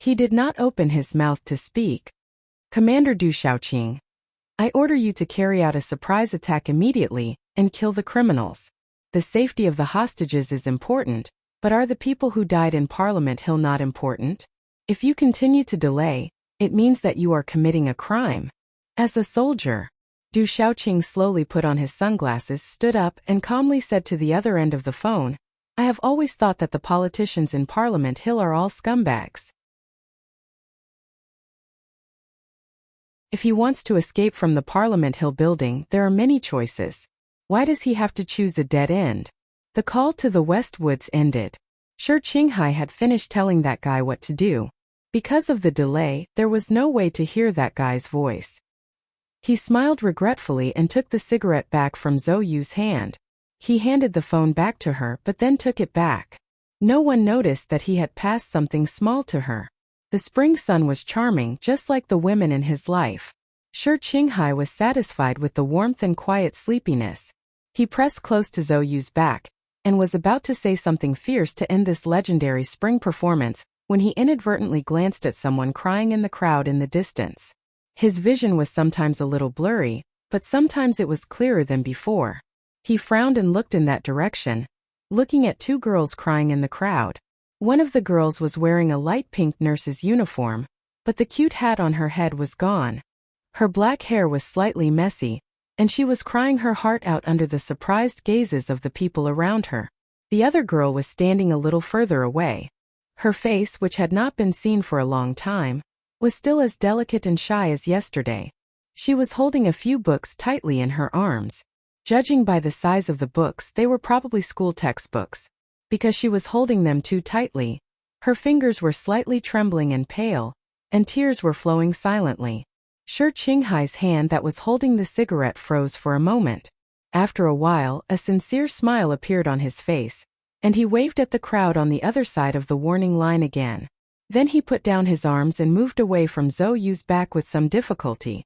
[SPEAKER 1] He did not open his mouth to speak. "Commander Du Xiaoqing, I order you to carry out a surprise attack immediately and kill the criminals. The safety of the hostages is important, but are the people who died in Parliament Hill not important? If you continue to delay, it means that you are committing a crime." As a soldier, Du Xiaoqing slowly put on his sunglasses, stood up, and calmly said to the other end of the phone, "I have always thought that the politicians in Parliament Hill are all scumbags. If he wants to escape from the Parliament Hill building, there are many choices. Why does he have to choose a dead end?" The call to the West Woods ended. Shi Qinghai had finished telling that guy what to do. Because of the delay, there was no way to hear that guy's voice. He smiled regretfully and took the cigarette back from Zhou's hand. He handed the phone back to her but then took it back. No one noticed that he had passed something small to her. The spring sun was charming, just like the women in his life. Shi Qinghai was satisfied with the warmth and quiet sleepiness. He pressed close to Zhou's back, and was about to say something fierce to end this legendary spring performance, when he inadvertently glanced at someone crying in the crowd in the distance. His vision was sometimes a little blurry, but sometimes it was clearer than before. He frowned and looked in that direction, looking at 2 girls crying in the crowd. One of the girls was wearing a light pink nurse's uniform, but the cute hat on her head was gone. Her black hair was slightly messy, and she was crying her heart out under the surprised gazes of the people around her. The other girl was standing a little further away. Her face, which had not been seen for a long time, was still as delicate and shy as yesterday. She was holding a few books tightly in her arms. Judging by the size of the books, they were probably school textbooks. Because she was holding them too tightly, her fingers were slightly trembling and pale, and tears were flowing silently. Shi Qinghai's hand that was holding the cigarette froze for a moment. After a while, a sincere smile appeared on his face, and he waved at the crowd on the other side of the warning line again. Then he put down his arms and moved away from Zhou Yu's back with some difficulty.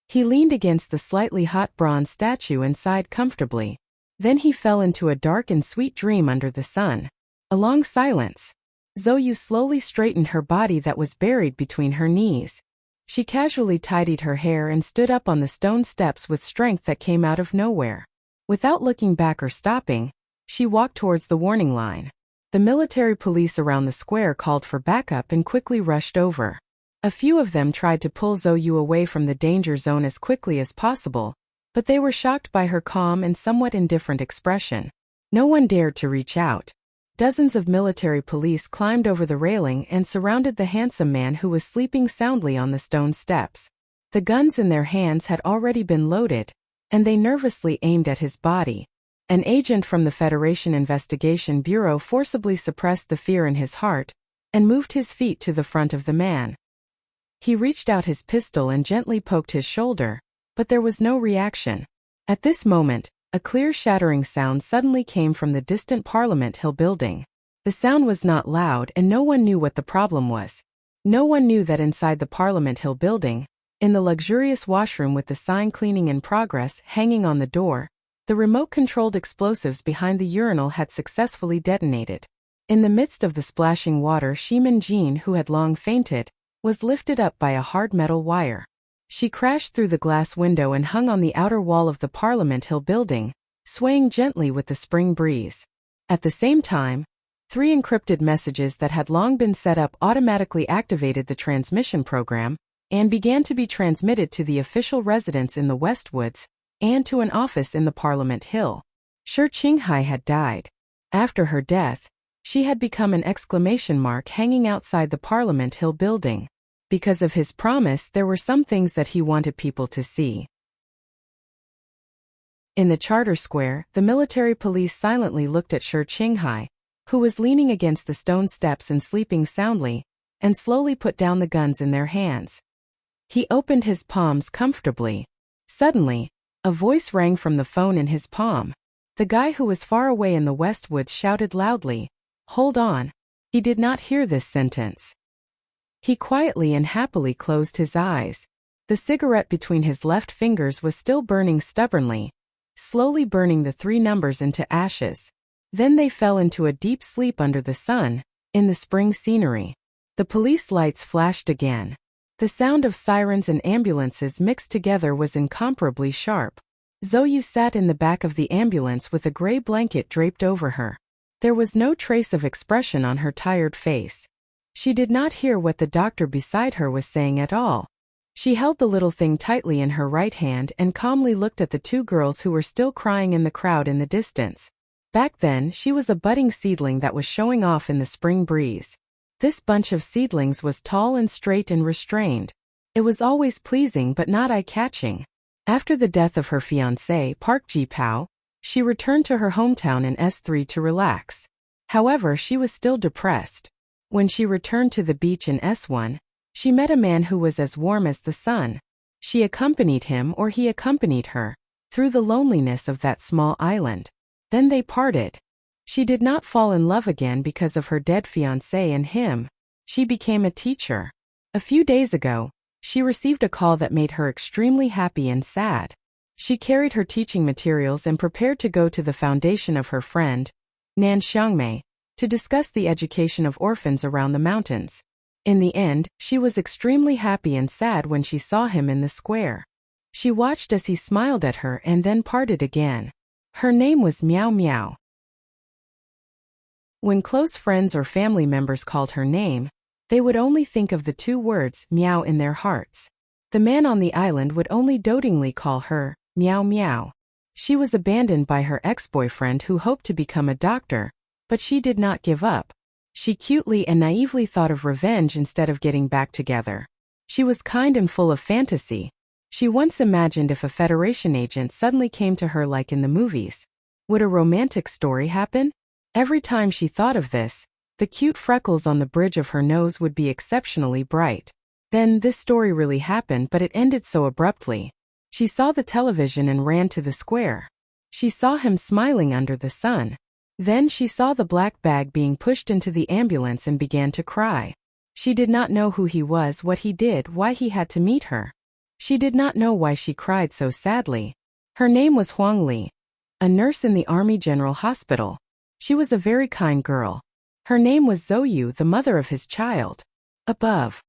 [SPEAKER 1] He leaned against the slightly hot bronze statue and sighed comfortably. Then he fell into a dark and sweet dream under the sun. A long silence. Zhou Yu slowly straightened her body that was buried between her knees. She casually tidied her hair and stood up on the stone steps with strength that came out of nowhere. Without looking back or stopping, she walked towards the warning line. The military police around the square called for backup and quickly rushed over. A few of them tried to pull Zhou Yu away from the danger zone as quickly as possible, but they were shocked by her calm and somewhat indifferent expression. No one dared to reach out. Dozens of military police climbed over the railing and surrounded the handsome man who was sleeping soundly on the stone steps. The guns in their hands had already been loaded, and they nervously aimed at his body. An agent from the Federation Investigation Bureau forcibly suppressed the fear in his heart and moved his feet to the front of the man. He reached out his pistol and gently poked his shoulder, but there was no reaction. At this moment, a clear shattering sound suddenly came from the distant Parliament Hill building. The sound was not loud and no one knew what the problem was. No one knew that inside the Parliament Hill building, in the luxurious washroom with the sign "Cleaning in Progress" hanging on the door, the remote-controlled explosives behind the urinal had successfully detonated. In the midst of the splashing water, Shimin Jin, who had long fainted, was lifted up by a hard metal wire. She crashed through the glass window and hung on the outer wall of the Parliament Hill building, swaying gently with the spring breeze. At the same time, 3 encrypted messages that had long been set up automatically activated the transmission program and began to be transmitted to the official residence in the Westwoods and to an office in the Parliament Hill. Shi Qinghai had died. After her death, she had become an exclamation mark hanging outside the Parliament Hill building. Because of his promise, there were some things that he wanted people to see. In the Charter Square, the military police silently looked at Shi Qinghai, who was leaning against the stone steps and sleeping soundly, and slowly put down the guns in their hands. He opened his palms comfortably. Suddenly, a voice rang from the phone in his palm. The guy who was far away in the Westwoods shouted loudly, "Hold on." He did not hear this sentence. He quietly and happily closed his eyes. The cigarette between his left fingers was still burning stubbornly, slowly burning the 3 numbers into ashes. Then they fell into a deep sleep under the sun, in the spring scenery. The police lights flashed again. The sound of sirens and ambulances mixed together was incomparably sharp. Zhou Yu sat in the back of the ambulance with a gray blanket draped over her. There was no trace of expression on her tired face. She did not hear what the doctor beside her was saying at all. She held the little thing tightly in her right hand and calmly looked at the 2 girls who were still crying in the crowd in the distance. Back then, she was a budding seedling that was showing off in the spring breeze. This bunch of seedlings was tall and straight and restrained. It was always pleasing but not eye-catching. After the death of her fiancé, Park Ji-pao, she returned to her hometown in S3 to relax. However, she was still depressed. When she returned to the beach in S1, she met a man who was as warm as the sun. She accompanied him, or he accompanied her, through the loneliness of that small island. Then they parted. She did not fall in love again because of her dead fiancé and him. She became a teacher. A few days ago, she received a call that made her extremely happy and sad. She carried her teaching materials and prepared to go to the foundation of her friend, Nan Xiangmei, to discuss the education of orphans around the mountains. In the end, she was extremely happy and sad when she saw him in the square. She watched as he smiled at her and then parted again. Her name was Miao Miao. When close friends or family members called her name, They would only think of the 2 words, meow, in their hearts. The man on the island would only dotingly call her, meow meow. She was abandoned by her ex-boyfriend who hoped to become a doctor, but she did not give up. She cutely and naively thought of revenge instead of getting back together. She was kind and full of fantasy. She once imagined if a Federation agent suddenly came to her like in the movies. Would a romantic story happen? Every time she thought of this, the cute freckles on the bridge of her nose would be exceptionally bright. Then this story really happened, but it ended so abruptly. She saw the television and ran to the square. She saw him smiling under the sun. Then she saw the black bag being pushed into the ambulance and began to cry. She did not know who he was, what he did, why he had to meet her. She did not know why she cried so sadly. Her name was Huang Li, a nurse in the Army General Hospital. She was a very kind girl. Her name was Zhou, the mother of his child. Above.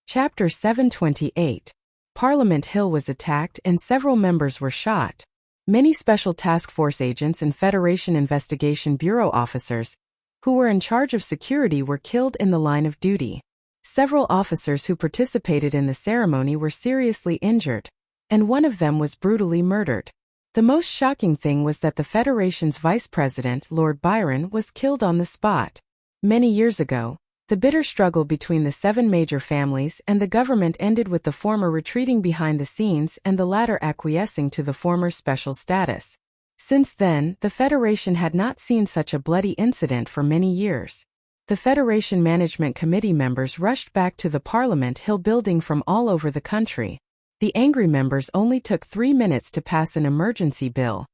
[SPEAKER 1] Chapter 728. Parliament Hill was attacked and several members were shot. Many Special Task Force agents and Federation Investigation Bureau officers, who were in charge of security, were killed in the line of duty. Several officers who participated in the ceremony were seriously injured, and one of them was brutally murdered. The most shocking thing was that the Federation's vice president, Lord Byron, was killed on the spot. Many years ago, the bitter struggle between the 7 major families and the government ended with the former retreating behind the scenes and the latter acquiescing to the former's special status. Since then, the Federation had not seen such a bloody incident for many years. The Federation Management Committee members rushed back to the Parliament Hill building from all over the country. The angry members only took 3 minutes to pass an emergency bill,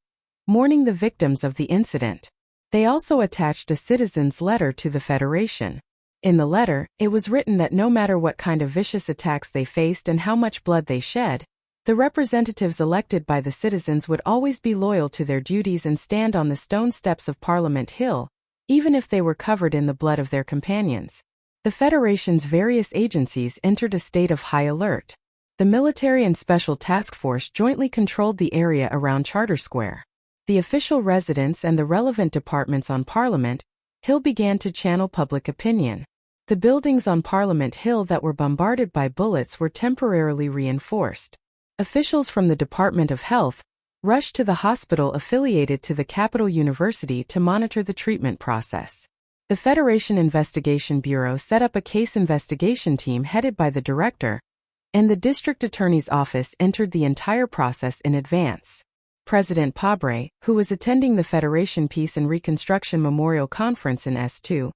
[SPEAKER 1] mourning the victims of the incident. They also attached a citizen's letter to the Federation. In the letter, it was written that no matter what kind of vicious attacks they faced and how much blood they shed, the representatives elected by the citizens would always be loyal to their duties and stand on the stone steps of Parliament Hill, even if they were covered in the blood of their companions. The Federation's various agencies entered a state of high alert. The military and special task force jointly controlled the area around Charter Square. The official residents and the relevant departments on Parliament Hill began to channel public opinion. The buildings on Parliament Hill that were bombarded by bullets were temporarily reinforced. Officials from the Department of Health rushed to the hospital affiliated to the Capital University to monitor the treatment process. The Federation Investigation Bureau set up a case investigation team headed by the director, and the district attorney's office entered the entire process in advance. President Pabre, who was attending the Federation Peace and Reconstruction Memorial Conference in S2,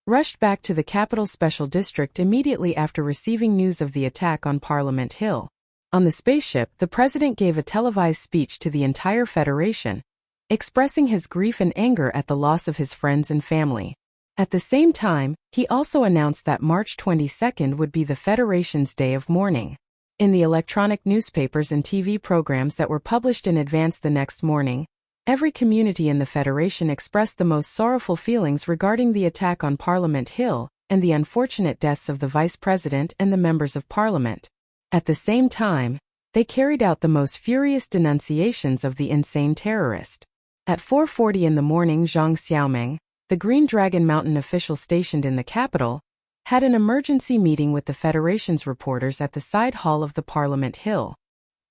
[SPEAKER 1] rushed back to the Capital Special District immediately after receiving news of the attack on Parliament Hill. On the spaceship, the president gave a televised speech to the entire Federation, expressing his grief and anger at the loss of his friends and family. At the same time, he also announced that March 22nd would be the Federation's day of mourning. In the electronic newspapers and TV programs that were published in advance the next morning, every community in the Federation expressed the most sorrowful feelings regarding the attack on Parliament Hill and the unfortunate deaths of the Vice President and the members of Parliament. At the same time, they carried out the most furious denunciations of the insane terrorist. At 4:40 in the morning, Zhang Xiaoming, the Green Dragon Mountain official stationed in the capital, had an emergency meeting with the Federation's reporters at the side hall of the Parliament Hill.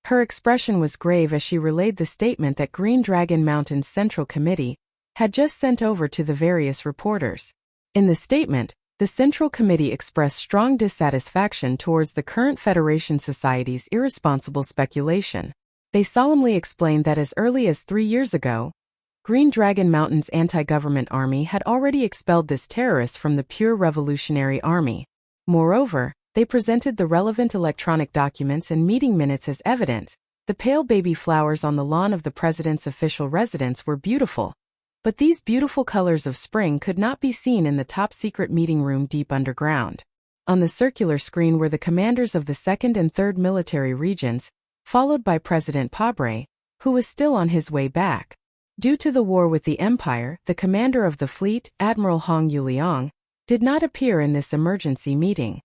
[SPEAKER 1] Her expression was grave as she relayed the statement that Green Dragon Mountain's Central Committee had just sent over to the various reporters. In the statement, the Central Committee expressed strong dissatisfaction towards the current Federation Society's irresponsible speculation. They solemnly explained that as early as 3 years ago, Green Dragon Mountain's anti-government army had already expelled this terrorist from the pure revolutionary army. Moreover, they presented the relevant electronic documents and meeting minutes as evidence. The pale baby flowers on the lawn of the president's official residence were beautiful, but these beautiful colors of spring could not be seen in the top-secret meeting room deep underground. On the circular screen were the commanders of the 2nd and 3rd military regions, followed by President Pabre, who was still on his way back. Due to the war with the Empire, the commander of the fleet, Admiral Hong Yuliang, did not appear in this emergency meeting.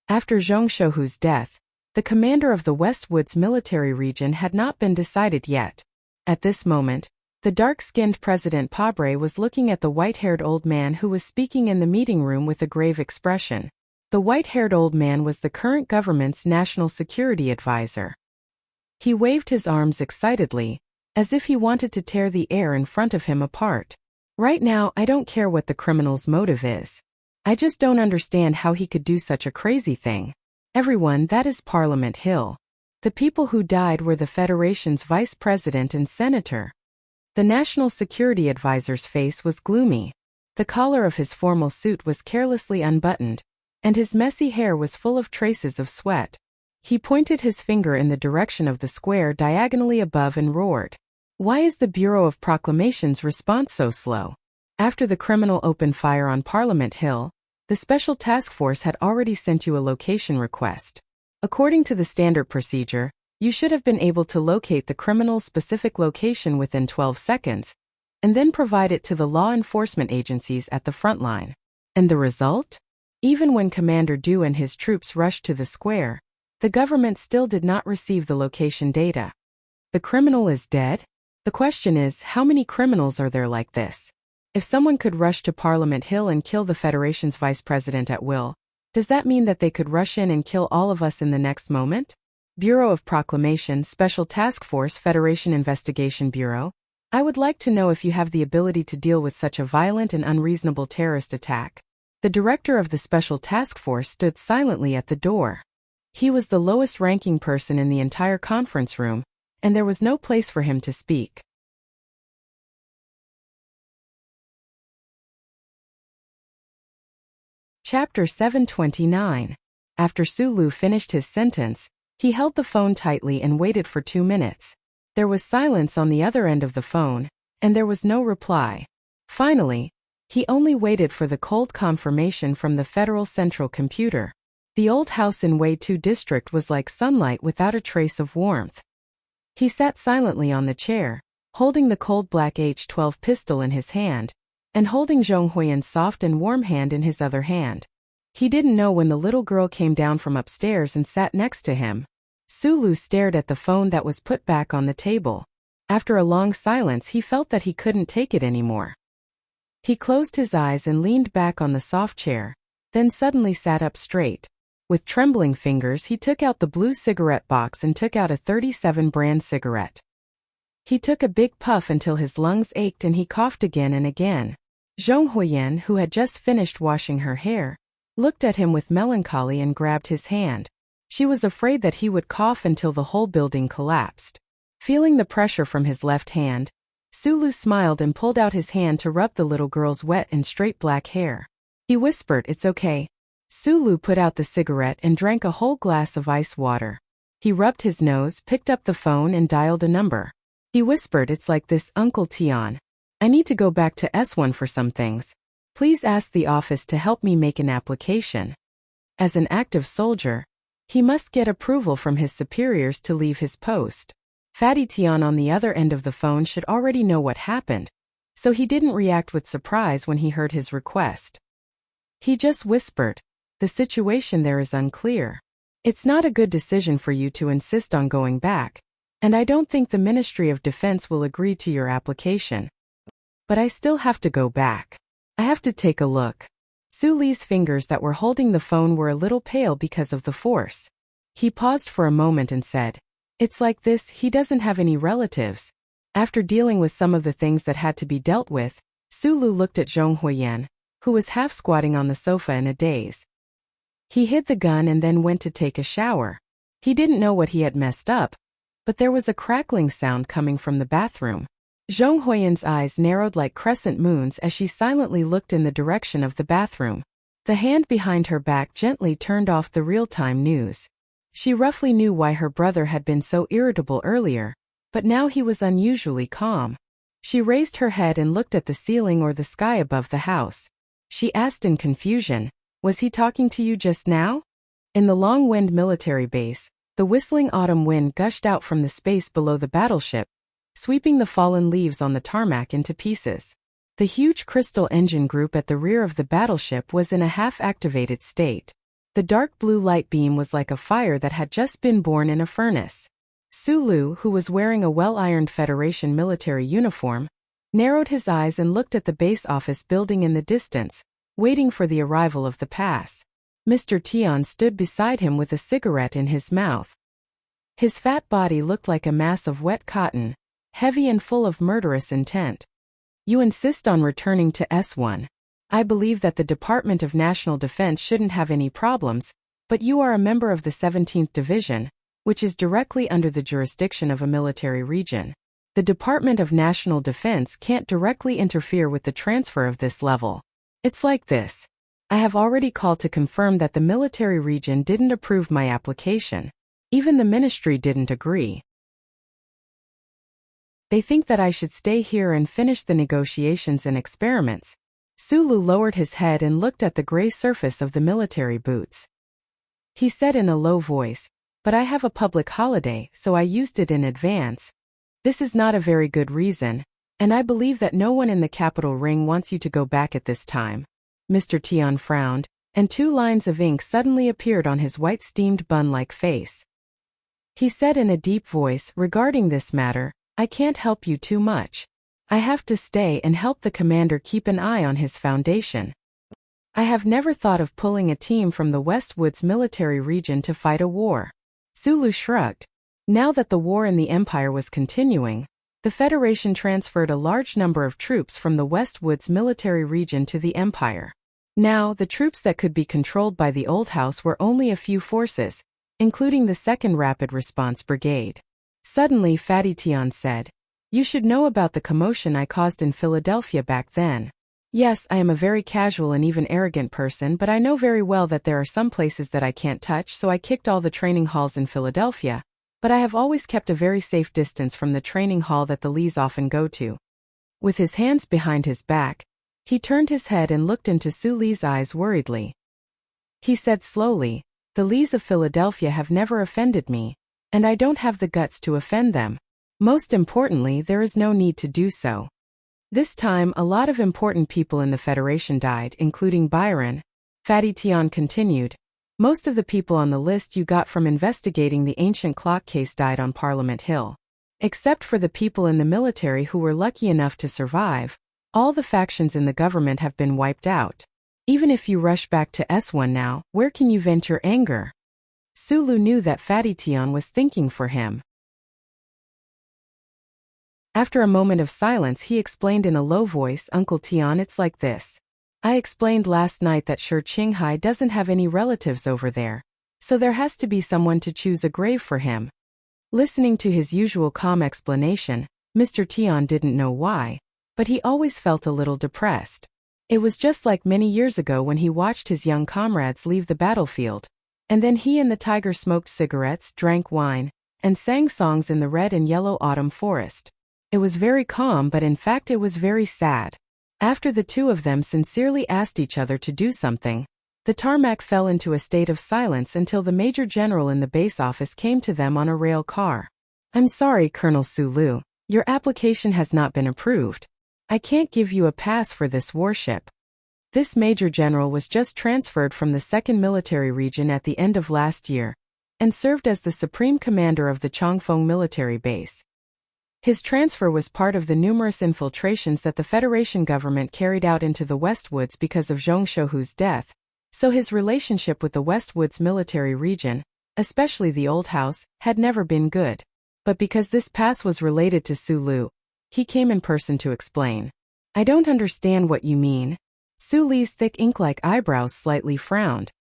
[SPEAKER 1] After Zhong Shouhu's death, the commander of the West Woods military region had not been decided yet. At this moment, The dark-skinned President Pabre was looking at the white-haired old man who was speaking in the meeting room with a grave expression. The white-haired old man was the current government's national security advisor. He waved his arms excitedly, as if he wanted to tear the air in front of him apart. Right now, I don't care what the criminal's motive is. I just don't understand how he could do such a crazy thing. Everyone, that is Parliament Hill. The people who died were the Federation's vice president and senator. The national security advisor's face was gloomy. The collar of his formal suit was carelessly unbuttoned, and his messy hair was full of traces of sweat. He pointed his finger in the direction of the square diagonally above and roared. Why is the Bureau of Proclamations' response so slow? After the criminal opened fire on Parliament Hill, the Special Task Force had already sent you a location request. According to the standard procedure, you should have been able to locate the criminal's specific location within 12 seconds, and then provide it to the law enforcement agencies at the front line. And the result? Even when Commander Du and his troops rushed to the square, the government still did not receive the location data. The criminal is dead? The question is, how many criminals are there like this? If someone could rush to Parliament Hill and kill the Federation's vice president at will, does that mean that they could rush in and kill all of us in the next moment? Bureau of Proclamation, Special Task Force, Federation Investigation Bureau. I would like to know if you have the ability to deal with such a violent and unreasonable terrorist attack. The director of the Special Task Force stood silently at the door. He was the lowest-ranking person in the entire conference room, and there was no place for him to speak. Chapter 729. After Sulu finished his sentence, he held the phone tightly and waited for 2 minutes. There was silence on the other end of the phone, and there was no reply. Finally, he only waited for the cold confirmation from the Federal Central Computer. The old house in Wei 2 district was like sunlight without a trace of warmth. He sat silently on the chair, holding the cold black H-12 pistol in his hand, and holding Zhong Huiyan's soft and warm hand in his other hand. He didn't know when the little girl came down from upstairs and sat next to him. Sulu stared at the phone that was put back on the table. After a long silence, he felt that he couldn't take it anymore. He closed his eyes and leaned back on the soft chair, then suddenly sat up straight. With trembling fingers, he took out the blue cigarette box and took out a 37 brand cigarette. He took a big puff until his lungs ached and he coughed again and again. Zhong Huiyan, who had just finished washing her hair, looked at him with melancholy and grabbed his hand. She was afraid that he would cough until the whole building collapsed. Feeling the pressure from his left hand, Sulu smiled and pulled out his hand to rub the little girl's wet and straight black hair. He whispered, "It's okay." Sulu put out the cigarette and drank a whole glass of ice water. He rubbed his nose, picked up the phone and dialed a number. He whispered, "It's like this, Uncle Tian. I need to go back to S1 for some things. Please ask the office to help me make an application." As an active soldier, he must get approval from his superiors to leave his post. Fatty Tian on the other end of the phone should already know what happened, so he didn't react with surprise when he heard his request. He just whispered, "The situation there is unclear. It's not a good decision for you to insist on going back, and I don't think the Ministry of Defense will agree to your application. But I still have to go back. I have to take a look." Suli's fingers that were holding the phone were a little pale because of the force. He paused for a moment and said, "It's like this, he doesn't have any relatives." After dealing with some of the things that had to be dealt with, Sulu looked at Zhong Huiyan, who was half squatting on the sofa in a daze. He hid the gun and then went to take a shower. He didn't know what he had messed up, but there was a crackling sound coming from the bathroom. Zhong Huiyan's eyes narrowed like crescent moons as she silently looked in the direction of the bathroom. The hand behind her back gently turned off the real-time news. She roughly knew why her brother had been so irritable earlier, but now he was unusually calm. She raised her head and looked at the ceiling or the sky above the house. She asked in confusion, "Was he talking to you just now?" In the Long Wind military base, the whistling autumn wind gushed out from the space below the battleship, sweeping the fallen leaves on the tarmac into pieces. The huge crystal engine group at the rear of the battleship was in a half-activated state. The dark blue light beam was like a fire that had just been born in a furnace. Sulu, who was wearing a well-ironed Federation military uniform, narrowed his eyes and looked at the base office building in the distance, waiting for the arrival of the pass. Mr. Tian stood beside him with a cigarette in his mouth. His fat body looked like a mass of wet cotton, heavy and full of murderous intent. You insist on returning to S1. I believe that the Department of National Defense shouldn't have any problems, but you are a member of the 17th Division, which is directly under the jurisdiction of a military region. The Department of National Defense can't directly interfere with the transfer of this level. It's like this. I have already called to confirm that the military region didn't approve my application. Even the ministry didn't agree. They think that I should stay here and finish the negotiations and experiments. Sulu lowered his head and looked at the gray surface of the military boots. He said in a low voice, "But I have a public holiday, so I used it in advance. This is not a very good reason, and I believe that no one in the capital ring wants you to go back at this time." Mr. Tian frowned, and 2 lines of ink suddenly appeared on his white steamed bun-like face. He said in a deep voice, "Regarding this matter, I can't help you too much. I have to stay and help the commander keep an eye on his foundation. I have never thought of pulling a team from the Westwoods military region to fight a war." Sulu shrugged. Now that the war in the Empire was continuing, the Federation transferred a large number of troops from the Westwoods military region to the Empire. Now, the troops that could be controlled by the Old House were only a few forces, including the 2nd Rapid Response Brigade. Suddenly, Fatty Tian said, "You should know about the commotion I caused in Philadelphia back then. Yes, I am a very casual and even arrogant person, but I know very well that there are some places that I can't touch, so I kicked all the training halls in Philadelphia, but I have always kept a very safe distance from the training hall that the Lees often go to." With his hands behind his back, he turned his head and looked into Su Lee's eyes worriedly. He said slowly, "The Lees of Philadelphia have never offended me, and I don't have the guts to offend them. Most importantly, there is no need to do so." This time, a lot of important people in the Federation died, including Byron. Fatty Tian continued, "Most of the people on the list you got from investigating the ancient clock case died on Parliament Hill. Except for the people in the military who were lucky enough to survive, all the factions in the government have been wiped out. Even if you rush back to S1 now, where can you vent your anger?" Sulu knew that Fatty Tian was thinking for him. After a moment of silence, he explained in a low voice, "Uncle Tian, it's like this. I explained last night that Shi Qinghai doesn't have any relatives over there, so there has to be someone to choose a grave for him." Listening to his usual calm explanation, Mr. Tian didn't know why, but he always felt a little depressed. It was just like many years ago when he watched his young comrades leave the battlefield, and then he and the tiger smoked cigarettes, drank wine, and sang songs in the red and yellow autumn forest. It was very calm, but in fact it was very sad. After the 2 of them sincerely asked each other to do something, the tarmac fell into a state of silence until the Major General in the base office came to them on a rail car. "I'm sorry, Colonel Sulu. Your application has not been approved. I can't give you a pass for this warship." This Major General was just transferred from the 2nd Military Region at the end of last year, and served as the Supreme Commander of the Chongfeng military base. His transfer was part of the numerous infiltrations that the Federation government carried out into the Westwoods because of Zhong Shouhu's death, so his relationship with the Westwoods military region, especially the Old House, had never been good. But because this pass was related to Sulu, he came in person to explain. "I don't understand what you mean." Su Li's thick ink-like eyebrows slightly frowned.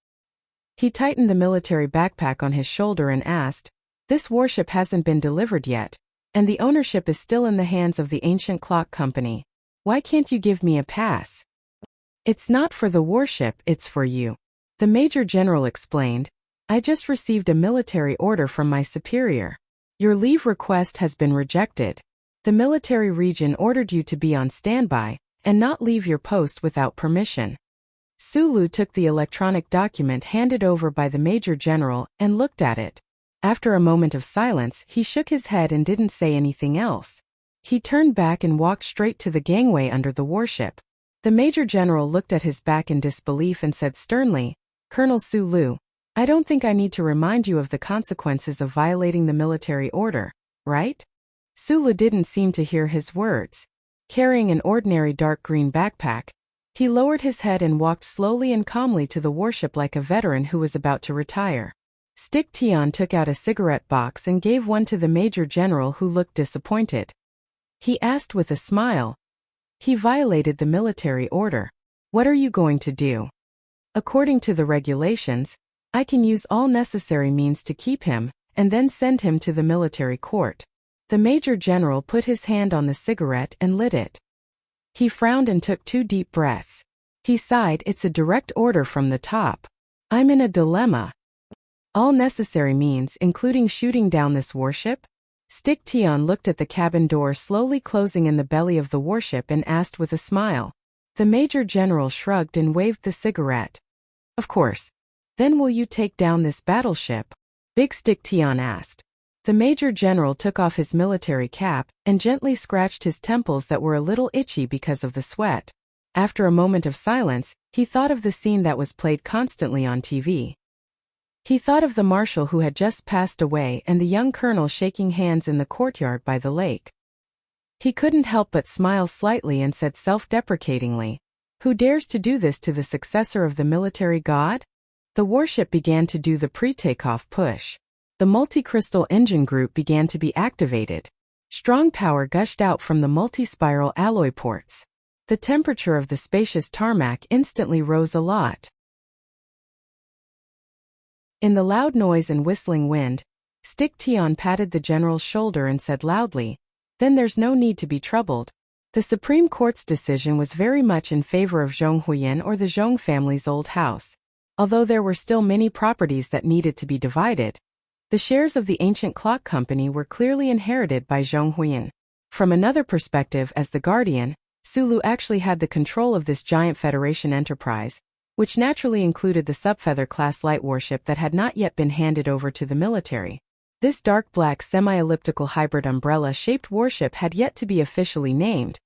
[SPEAKER 1] He tightened the military backpack on his shoulder and asked, "This warship hasn't been delivered yet, and the ownership is still in the hands of the Ancient Clock Company. Why can't you give me a pass?" "It's not for the warship, it's for you," the Major General explained. "I just received a military order from my superior. Your leave request has been rejected. The military region ordered you to be on standby and not leave your post without permission." Sulu took the electronic document handed over by the Major General and looked at it. After a moment of silence, he shook his head and didn't say anything else. He turned back and walked straight to the gangway under the warship. The Major General looked at his back in disbelief and said sternly, "Colonel Sulu, I don't think I need to remind you of the consequences of violating the military order, right? Sulu didn't seem to hear his words. Carrying an ordinary dark green backpack, he lowered his head and walked slowly and calmly to the warship like a veteran who was about to retire. Stick Tian took out a cigarette box and gave one to the Major General, who looked disappointed. He asked with a smile, "He violated the military order. What are you going to do?" "According to the regulations, I can use all necessary means to keep him, and then send him to the military court." The Major General put his hand on the cigarette and lit it. He frowned and took 2 deep breaths. He sighed. "It's a direct order from the top. I'm in a dilemma. All necessary means, including shooting down this warship?" Stick Tian looked at the cabin door slowly closing in the belly of the warship and asked with a smile. The Major General shrugged and waved the cigarette. "Of course. Then will you take down this battleship?" Big Stick Tian asked. The Major General took off his military cap and gently scratched his temples that were a little itchy because of the sweat. After a moment of silence, he thought of the scene that was played constantly on TV. He thought of the marshal who had just passed away and the young colonel shaking hands in the courtyard by the lake. He couldn't help but smile slightly and said self-deprecatingly, "Who dares to do this to the successor of the military god?" The warship began to do the pre-takeoff push. The multi-crystal engine group began to be activated. Strong power gushed out from the multi-spiral alloy ports. The temperature of the spacious tarmac instantly rose a lot. In the loud noise and whistling wind, Stick Tian patted the general's shoulder and said loudly, "Then there's no need to be troubled." The Supreme Court's decision was very much in favor of Zhong Huiyan, or the Zhong family's old house. Although there were still many properties that needed to be divided, the shares of the ancient clock company were clearly inherited by Zhong Huiyan. From another perspective, as the guardian, Sulu actually had the control of this giant Federation enterprise, which naturally included the Subfeather-class light warship that had not yet been handed over to the military. This dark black semi-elliptical hybrid umbrella-shaped warship had yet to be officially named,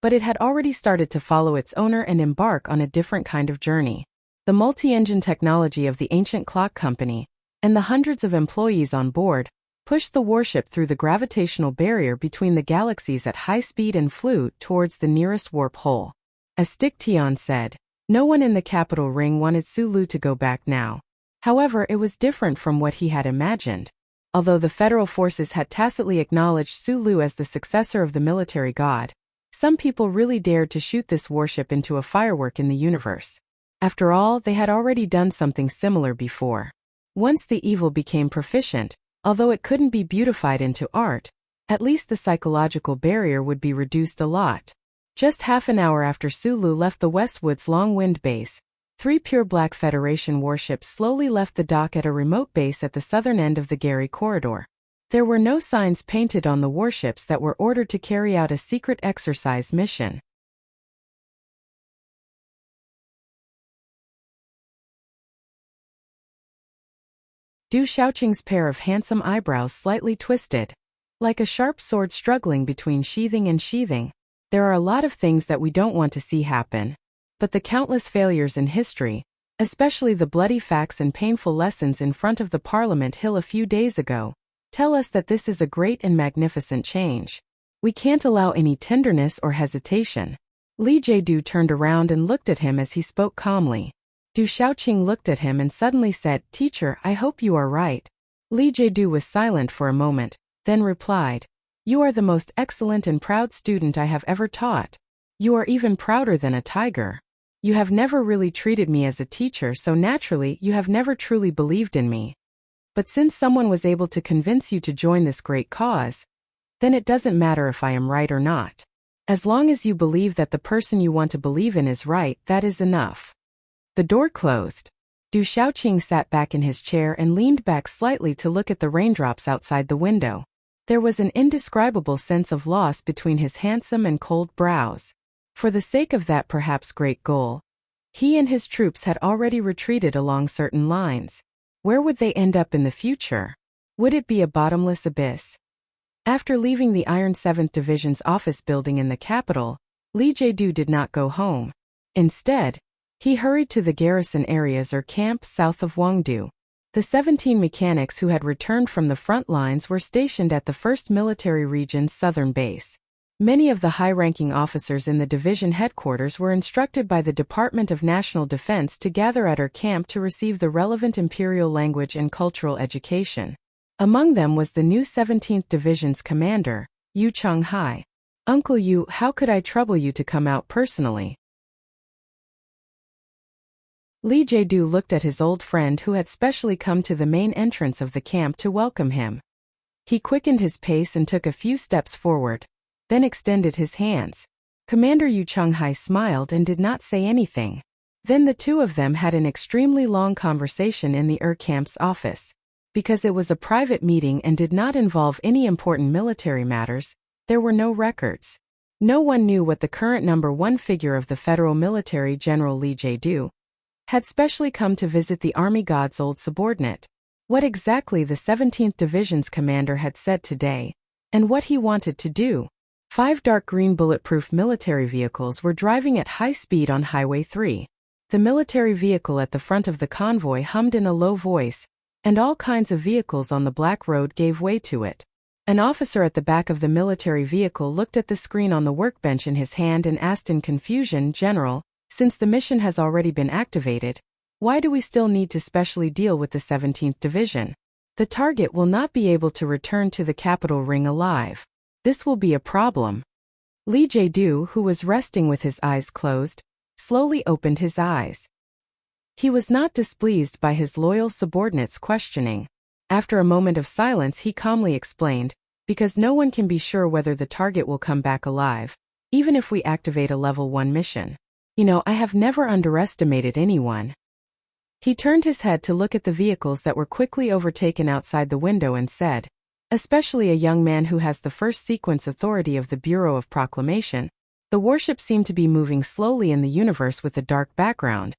[SPEAKER 1] but it had already started to follow its owner and embark on a different kind of journey. The multi-engine technology of the ancient clock company, and the hundreds of employees on board, pushed the warship through the gravitational barrier between the galaxies at high speed and flew towards the nearest warp hole. As Stick Tian said, no one in the capital ring wanted Sulu to go back now. However, it was different from what he had imagined. Although the federal forces had tacitly acknowledged Sulu as the successor of the military god, some people really dared to shoot this warship into a firework in the universe. After all, they had already done something similar before. Once the evil became proficient, although it couldn't be beautified into art, at least the psychological barrier would be reduced a lot. Just half an hour after Sulu left the Westwood's Long-Wind base, 3 pure black Federation warships slowly left the dock at a remote base at the southern end of the Gary corridor. There were no signs painted on the warships that were ordered to carry out a secret exercise mission. Du Xiaoqing's pair of handsome eyebrows slightly twisted. Like a sharp sword struggling between sheathing and sheathing, there are a lot of things that we don't want to see happen. But the countless failures in history, especially the bloody facts and painful lessons in front of the Parliament Hill a few days ago, tell us that this is a great and magnificent change. We can't allow any tenderness or hesitation. Li Jiedu turned around and looked at him as he spoke calmly. Du Xiaoqing looked at him and suddenly said, "Teacher, I hope you are right." Li Jiedu was silent for a moment, then replied, "You are the most excellent and proud student I have ever taught. You are even prouder than a tiger. You have never really treated me as a teacher, so naturally you have never truly believed in me. But since someone was able to convince you to join this great cause, then it doesn't matter if I am right or not. As long as you believe that the person you want to believe in is right, that is enough." The door closed. Du Xiaoqing sat back in his chair and leaned back slightly to look at the raindrops outside the window. There was an indescribable sense of loss between his handsome and cold brows. For the sake of that perhaps great goal, he and his troops had already retreated along certain lines. Where would they end up in the future? Would it be a bottomless abyss? After leaving the Iron 7th Division's office building in the capital, Li Jiedu did not go home. Instead, he hurried to the garrison areas or camp south of Wangdu. The 17 mechanics who had returned from the front lines were stationed at the 1st Military Region's southern base. Many of the high-ranking officers in the division headquarters were instructed by the Department of National Defense to gather at our camp to receive the relevant imperial language and cultural education. Among them was the new 17th Division's commander, Yu Chonghai. "Uncle Yu, how could I trouble you to come out personally?" Li Jiedu looked at his old friend who had specially come to the main entrance of the camp to welcome him. He quickened his pace and took a few steps forward, then extended his hands. Commander Yu Chonghai smiled and did not say anything. Then the two of them had an extremely long conversation in the camp's office. Because it was a private meeting and did not involve any important military matters, there were no records. No one knew what the current number 1 figure of the federal military, General Li Jiedu, had specially come to visit the army god's old subordinate, what exactly the 17th Division's commander had said today, and what he wanted to do. 5 dark green bulletproof military vehicles were driving at high speed on Highway 3. The military vehicle at the front of the convoy hummed in a low voice, and all kinds of vehicles on the black road gave way to it. An officer at the back of the military vehicle looked at the screen on the workbench in his hand and asked in confusion, "General, since the mission has already been activated, why do we still need to specially deal with the 17th Division? The target will not be able to return to the capital ring alive. This will be a problem." Li Jiedu, who was resting with his eyes closed, slowly opened his eyes. He was not displeased by his loyal subordinate's questioning. After a moment of silence, he calmly explained, "Because no one can be sure whether the target will come back alive, even if we activate a level 1 mission. I have never underestimated anyone." He turned his head to look at the vehicles that were quickly overtaken outside the window and said, "Especially a young man who has the first sequence authority of the Bureau of Proclamation. The warship seemed to be moving slowly in the universe with a dark background.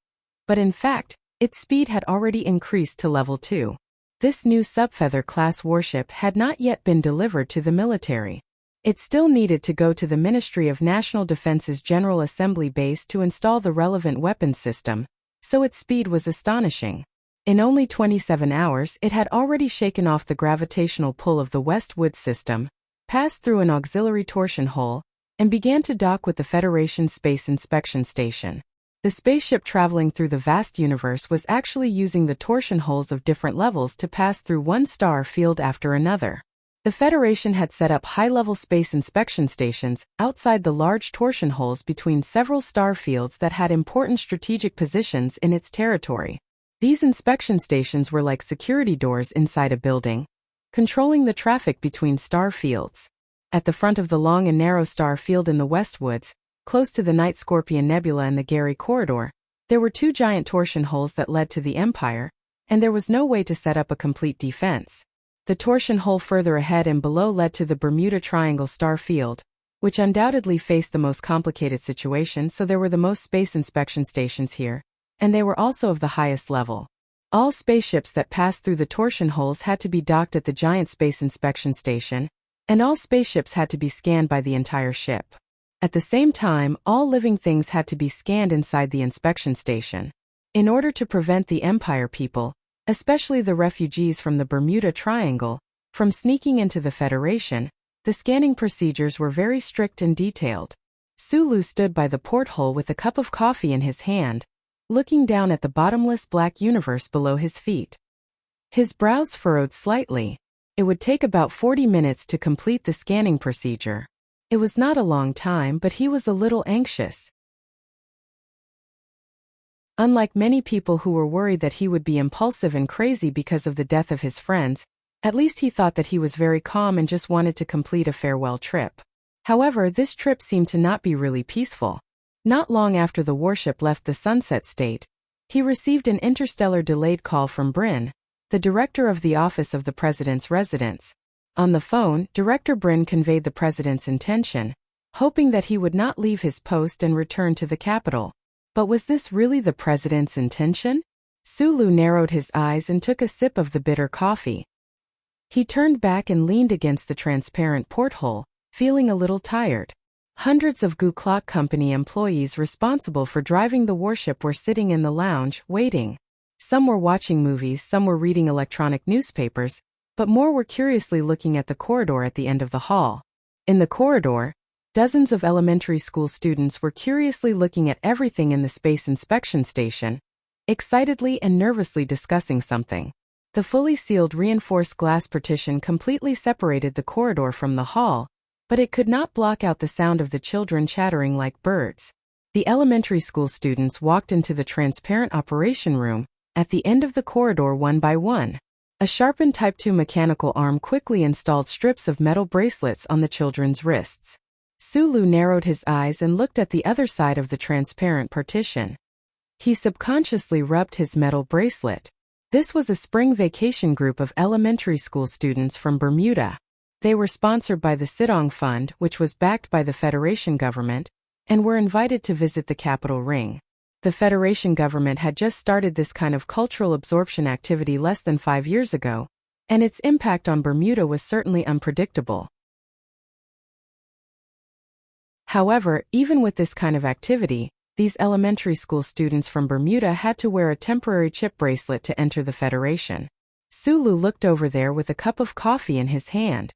[SPEAKER 1] But in fact, its speed had already increased to level 2. This new Subfeather-class warship had not yet been delivered to the military. It still needed to go to the Ministry of National Defense's General Assembly base to install the relevant weapons system, so its speed was astonishing. In only 27 hours, it had already shaken off the gravitational pull of the Westwood system, passed through an auxiliary torsion hole, and began to dock with the Federation Space Inspection Station. The spaceship traveling through the vast universe was actually using the torsion holes of different levels to pass through one star field after another. The Federation had set up high-level space inspection stations outside the large torsion holes between several star fields that had important strategic positions in its territory. These inspection stations were like security doors inside a building, controlling the traffic between star fields. At the front of the long and narrow star field in the Westwoods, close to the Night Scorpion Nebula and the Gary Corridor, there were 2 giant torsion holes that led to the Empire, and there was no way to set up a complete defense. The torsion hole further ahead and below led to the Bermuda Triangle star field, which undoubtedly faced the most complicated situation, so there were the most space inspection stations here, and they were also of the highest level. All spaceships that passed through the torsion holes had to be docked at the giant space inspection station, and all spaceships had to be scanned by the entire ship. At the same time, all living things had to be scanned inside the inspection station. In order to prevent the Empire people, especially the refugees from the Bermuda Triangle, from sneaking into the Federation, the scanning procedures were very strict and detailed. Sulu stood by the porthole with a cup of coffee in his hand, looking down at the bottomless black universe below his feet. His brows furrowed slightly. It would take about 40 minutes to complete the scanning procedure. It was not a long time, but he was a little anxious. Unlike many people who were worried that he would be impulsive and crazy because of the death of his friends, at least he thought that he was very calm and just wanted to complete a farewell trip. However, this trip seemed to not be really peaceful. Not long after the warship left the Sunset State, he received an interstellar delayed call from Bryn, the director of the Office of the President's Residence. On the phone, Director Bryn conveyed the president's intention, hoping that he would not leave his post and return to the capital. But was this really the president's intention? Sulu narrowed his eyes and took a sip of the bitter coffee. He turned back and leaned against the transparent porthole, feeling a little tired. Hundreds of Gu Clock Company employees responsible for driving the warship were sitting in the lounge, waiting. Some were watching movies, some were reading electronic newspapers, but more were curiously looking at the corridor at the end of the hall. In the corridor, dozens of elementary school students were curiously looking at everything in the space inspection station, excitedly and nervously discussing something. The fully sealed reinforced glass partition completely separated the corridor from the hall, but it could not block out the sound of the children chattering like birds. The elementary school students walked into the transparent operation room, at the end of the corridor one by one. A sharpened Type 2 mechanical arm quickly installed strips of metal bracelets on the children's wrists. Sulu narrowed his eyes and looked at the other side of the transparent partition. He subconsciously rubbed his metal bracelet. This was a spring vacation group of elementary school students from Bermuda. They were sponsored by the Sidong Fund, which was backed by the Federation government, and were invited to visit the capital ring. The Federation government had just started this kind of cultural absorption activity less than 5 years ago, and its impact on Bermuda was certainly unpredictable. However, even with this kind of activity, these elementary school students from Bermuda had to wear a temporary chip bracelet to enter the Federation. Sulu looked over there with a cup of coffee in his hand.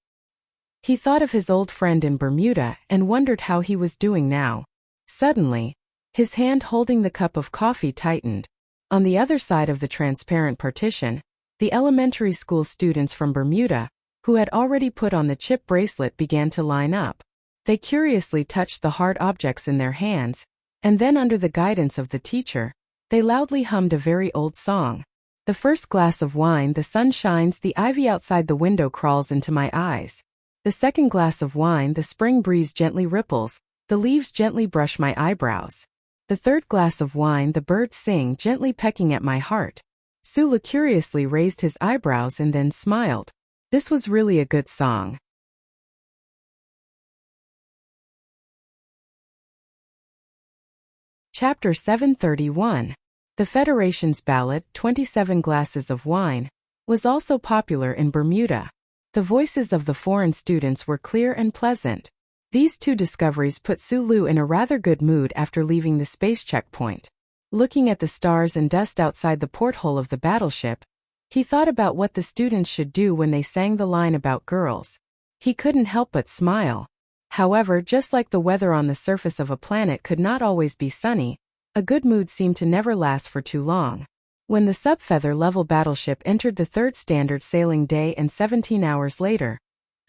[SPEAKER 1] He thought of his old friend in Bermuda and wondered how he was doing now. Suddenly, his hand holding the cup of coffee tightened. On the other side of the transparent partition, the elementary school students from Bermuda, who had already put on the chip bracelet, began to line up. They curiously touched the hard objects in their hands, and then under the guidance of the teacher, they loudly hummed a very old song. The first glass of wine, the sun shines, the ivy outside the window crawls into my eyes. The second glass of wine, the spring breeze gently ripples, the leaves gently brush my eyebrows. The third glass of wine, the birds sing, gently pecking at my heart. Sulu curiously raised his eyebrows and then smiled. This was really a good song. Chapter 731. The Federation's ballad, 27 Glasses of Wine, was also popular in Bermuda. The voices of the foreign students were clear and pleasant. These two discoveries put Sulu in a rather good mood after leaving the space checkpoint. Looking at the stars and dust outside the porthole of the battleship, he thought about what the students should do when they sang the line about girls. He couldn't help but smile. However, just like the weather on the surface of a planet could not always be sunny, a good mood seemed to never last for too long. When the sub-feather-level battleship entered the third standard sailing day and 17 hours later,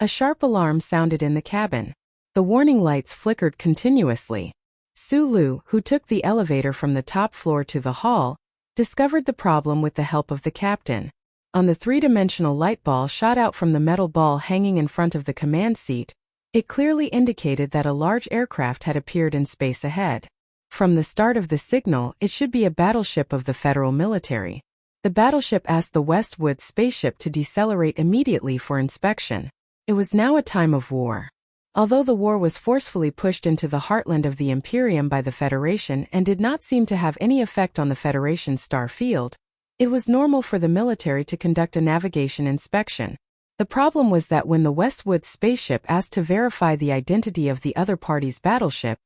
[SPEAKER 1] a sharp alarm sounded in the cabin. The warning lights flickered continuously. Sulu, who took the elevator from the top floor to the hall, discovered the problem with the help of the captain. On the three-dimensional light ball shot out from the metal ball hanging in front of the command seat, it clearly indicated that a large aircraft had appeared in space ahead. From the start of the signal, it should be a battleship of the federal military. The battleship asked the Westwood spaceship to decelerate immediately for inspection. It was now a time of war. Although the war was forcefully pushed into the heartland of the Imperium by the Federation and did not seem to have any effect on the Federation's star field, it was normal for the military to conduct a navigation inspection. The problem was that when the Westwood spaceship asked to verify the identity of the other party's battleship,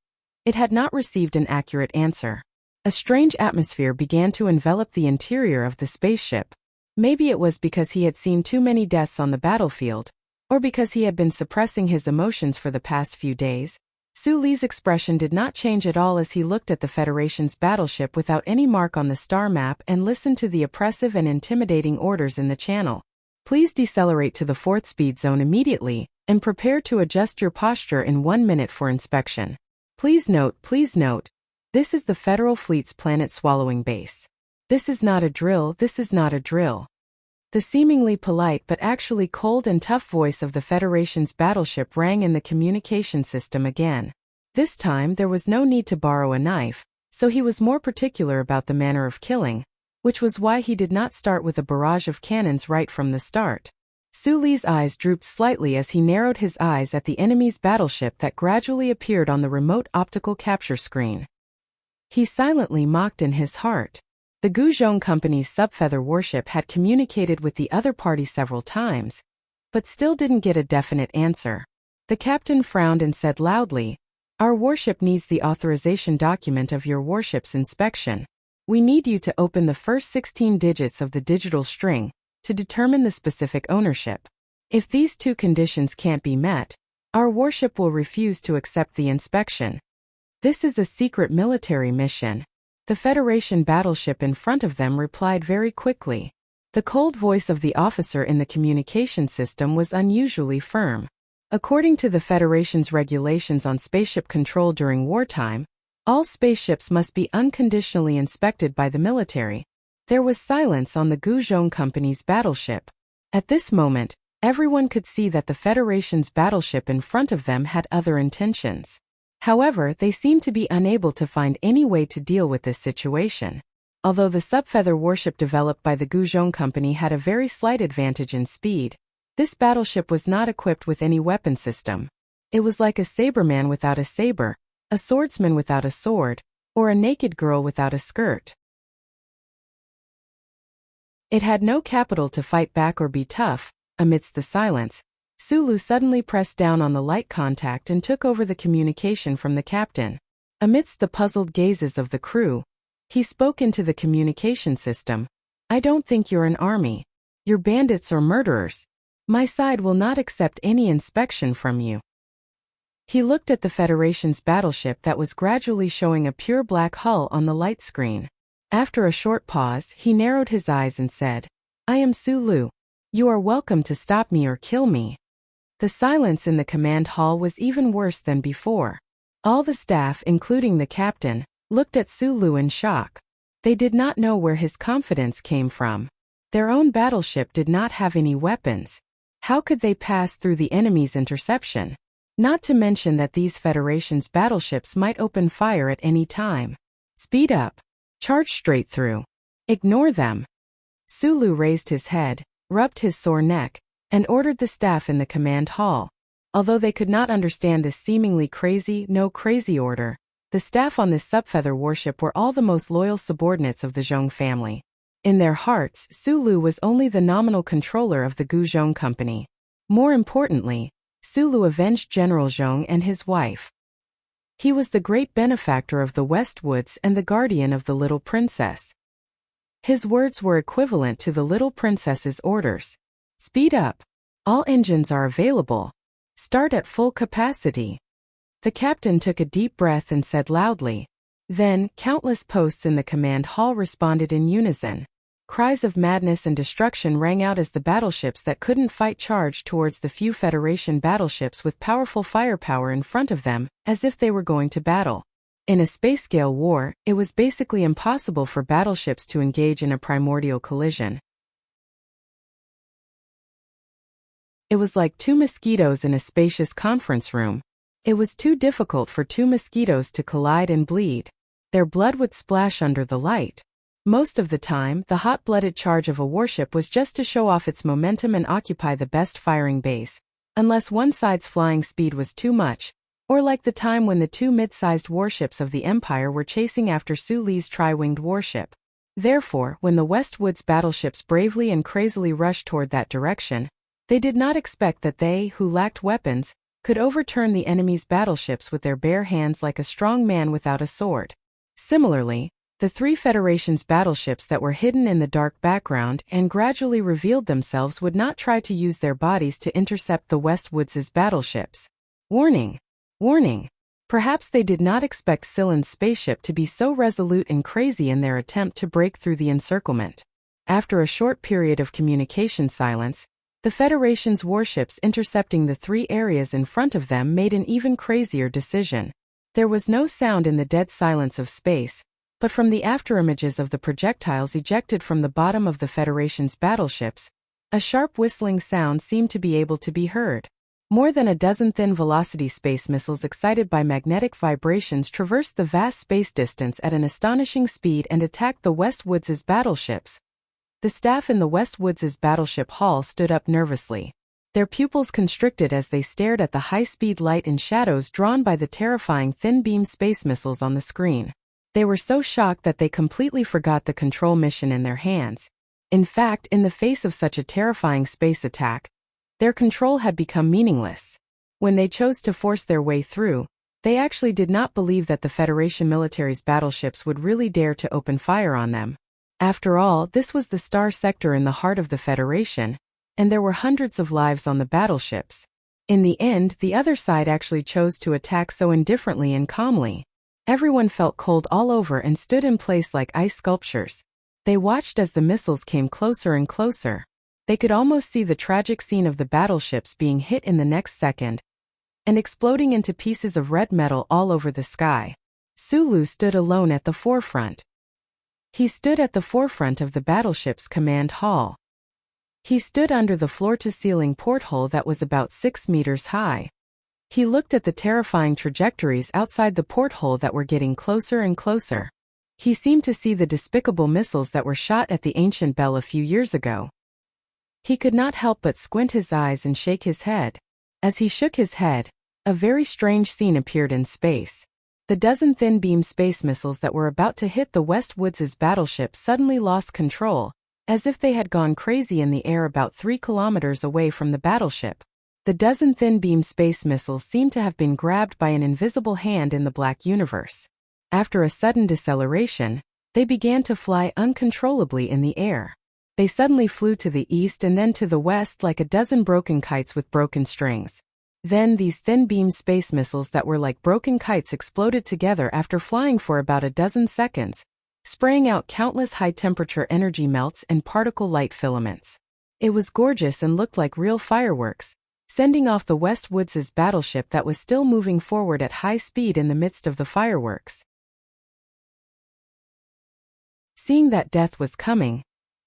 [SPEAKER 1] it had not received an accurate answer. A strange atmosphere began to envelop the interior of the spaceship. Maybe it was because he had seen too many deaths on the battlefield, or because he had been suppressing his emotions for the past few days. Sulu's expression did not change at all as he looked at the Federation's battleship without any mark on the star map and listened to the oppressive and intimidating orders in the channel. Please decelerate to the 4th speed zone immediately, and prepare to adjust your posture in 1 minute for inspection. Please note, this is the Federal Fleet's planet-swallowing base. This is not a drill, this is not a drill. The seemingly polite but actually cold and tough voice of the Federation's battleship rang in the communication system again. This time there was no need to borrow a knife, so he was more particular about the manner of killing, which was why he did not start with a barrage of cannons right from the start. Sulu's eyes drooped slightly as he narrowed his eyes at the enemy's battleship that gradually appeared on the remote optical capture screen. He silently mocked in his heart. The Guzhong Company's subfeather warship had communicated with the other party several times, but still didn't get a definite answer. The captain frowned and said loudly, "Our warship needs the authorization document of your warship's inspection." We need you to open the first 16 digits of the digital string to determine the specific ownership. If these two conditions can't be met, our warship will refuse to accept the inspection. This is a secret military mission. The Federation battleship in front of them replied very quickly. The cold voice of the officer in the communication system was unusually firm. According to the Federation's regulations on spaceship control during wartime, all spaceships must be unconditionally inspected by the military. There was silence on the Guzhong Company's battleship. At this moment, everyone could see that the Federation's battleship in front of them had other intentions. However, they seemed to be unable to find any way to deal with this situation. Although the subfeather warship developed by the Guzhong Company had a very slight advantage in speed, this battleship was not equipped with any weapon system. It was like a saberman without a saber, a swordsman without a sword, or a naked girl without a skirt. It had no capital to fight back or be tough. Amidst the silence, Sulu suddenly pressed down on the light contact and took over the communication from the captain. Amidst the puzzled gazes of the crew, he spoke into the communication system. I don't think you're an army. You're bandits or murderers. My side will not accept any inspection from you. He looked at the Federation's battleship that was gradually showing a pure black hull on the light screen. After a short pause, he narrowed his eyes and said, I am Sulu. You are welcome to stop me or kill me. The silence in the command hall was even worse than before. All the staff, including the captain, looked at Sulu in shock. They did not know where his confidence came from. Their own battleship did not have any weapons. How could they pass through the enemy's interception? Not to mention that these Federation's battleships might open fire at any time. Speed up. Charge straight through. Ignore them. Sulu raised his head, rubbed his sore neck, and ordered the staff in the command hall. Although they could not understand this seemingly crazy order, the staff on this subfeather warship were all the most loyal subordinates of the Zhong family. In their hearts, Sulu was only the nominal controller of the Guzhong Company. More importantly, Sulu avenged General Zhong and his wife. He was the great benefactor of the Westwoods and the guardian of the little princess. His words were equivalent to the little princess's orders. Speed up. All engines are available. Start at full capacity. The captain took a deep breath and said loudly. Then, countless posts in the command hall responded in unison. Cries of madness and destruction rang out as the battleships that couldn't fight charged towards the few Federation battleships with powerful firepower in front of them, as if they were going to battle. In a space-scale war, it was basically impossible for battleships to engage in a primordial collision. It was like two mosquitoes in a spacious conference room. It was too difficult for two mosquitoes to collide and bleed. Their blood would splash under the light. Most of the time, the hot-blooded charge of a warship was just to show off its momentum and occupy the best firing base, unless one side's flying speed was too much, or like the time when the two mid-sized warships of the Empire were chasing after Su Li's tri-winged warship. Therefore, when the Westwoods battleships bravely and crazily rushed toward that direction, they did not expect that they, who lacked weapons, could overturn the enemy's battleships with their bare hands like a strong man without a sword. Similarly, the three Federation's battleships that were hidden in the dark background and gradually revealed themselves would not try to use their bodies to intercept the Westwoods' battleships. Warning! Warning! Perhaps they did not expect Silen's spaceship to be so resolute and crazy in their attempt to break through the encirclement. After a short period of communication silence, the Federation's warships intercepting the three areas in front of them made an even crazier decision. There was no sound in the dead silence of space, but from the afterimages of the projectiles ejected from the bottom of the Federation's battleships, a sharp whistling sound seemed to be able to be heard. More than a dozen thin velocity space missiles excited by magnetic vibrations traversed the vast space distance at an astonishing speed and attacked the Westwoods' battleships. The staff in the Westwoods' battleship hall stood up nervously. Their pupils constricted as they stared at the high-speed light and shadows drawn by the terrifying thin-beam space missiles on the screen. They were so shocked that they completely forgot the control mission in their hands. In fact, in the face of such a terrifying space attack, their control had become meaningless. When they chose to force their way through, They actually did not believe that the Federation military's battleships would really dare to open fire on them. After all, this was the star sector in the heart of the Federation, and there were hundreds of lives on the battleships. In the end, the other side actually chose to attack so indifferently and calmly. Everyone felt cold all over and stood in place like ice sculptures. They watched as the missiles came closer and closer. They could almost see the tragic scene of the battleships being hit in the next second and exploding into pieces of red metal all over the sky. Sulu stood alone at the forefront. He stood at the forefront of the battleship's command hall. He stood under the floor-to-ceiling porthole that was about 6 meters high. He looked at the terrifying trajectories outside the porthole that were getting closer and closer. He seemed to see the despicable missiles that were shot at the ancient bell a few years ago. He could not help but squint his eyes and shake his head. As he shook his head, a very strange scene appeared in space. The dozen thin beam space missiles that were about to hit the Westwoods' battleship suddenly lost control, as if they had gone crazy in the air about 3 kilometers away from the battleship. The dozen thin beam space missiles seemed to have been grabbed by an invisible hand in the black universe. After a sudden deceleration, they began to fly uncontrollably in the air. They suddenly flew to the east and then to the west like a dozen broken kites with broken strings. Then these thin beam space missiles that were like broken kites exploded together after flying for about a dozen seconds, spraying out countless high-temperature energy melts and particle light filaments. It was gorgeous and looked like real fireworks, sending off the Westwoods' battleship that was still moving forward at high speed in the midst of the fireworks. Seeing that death was coming,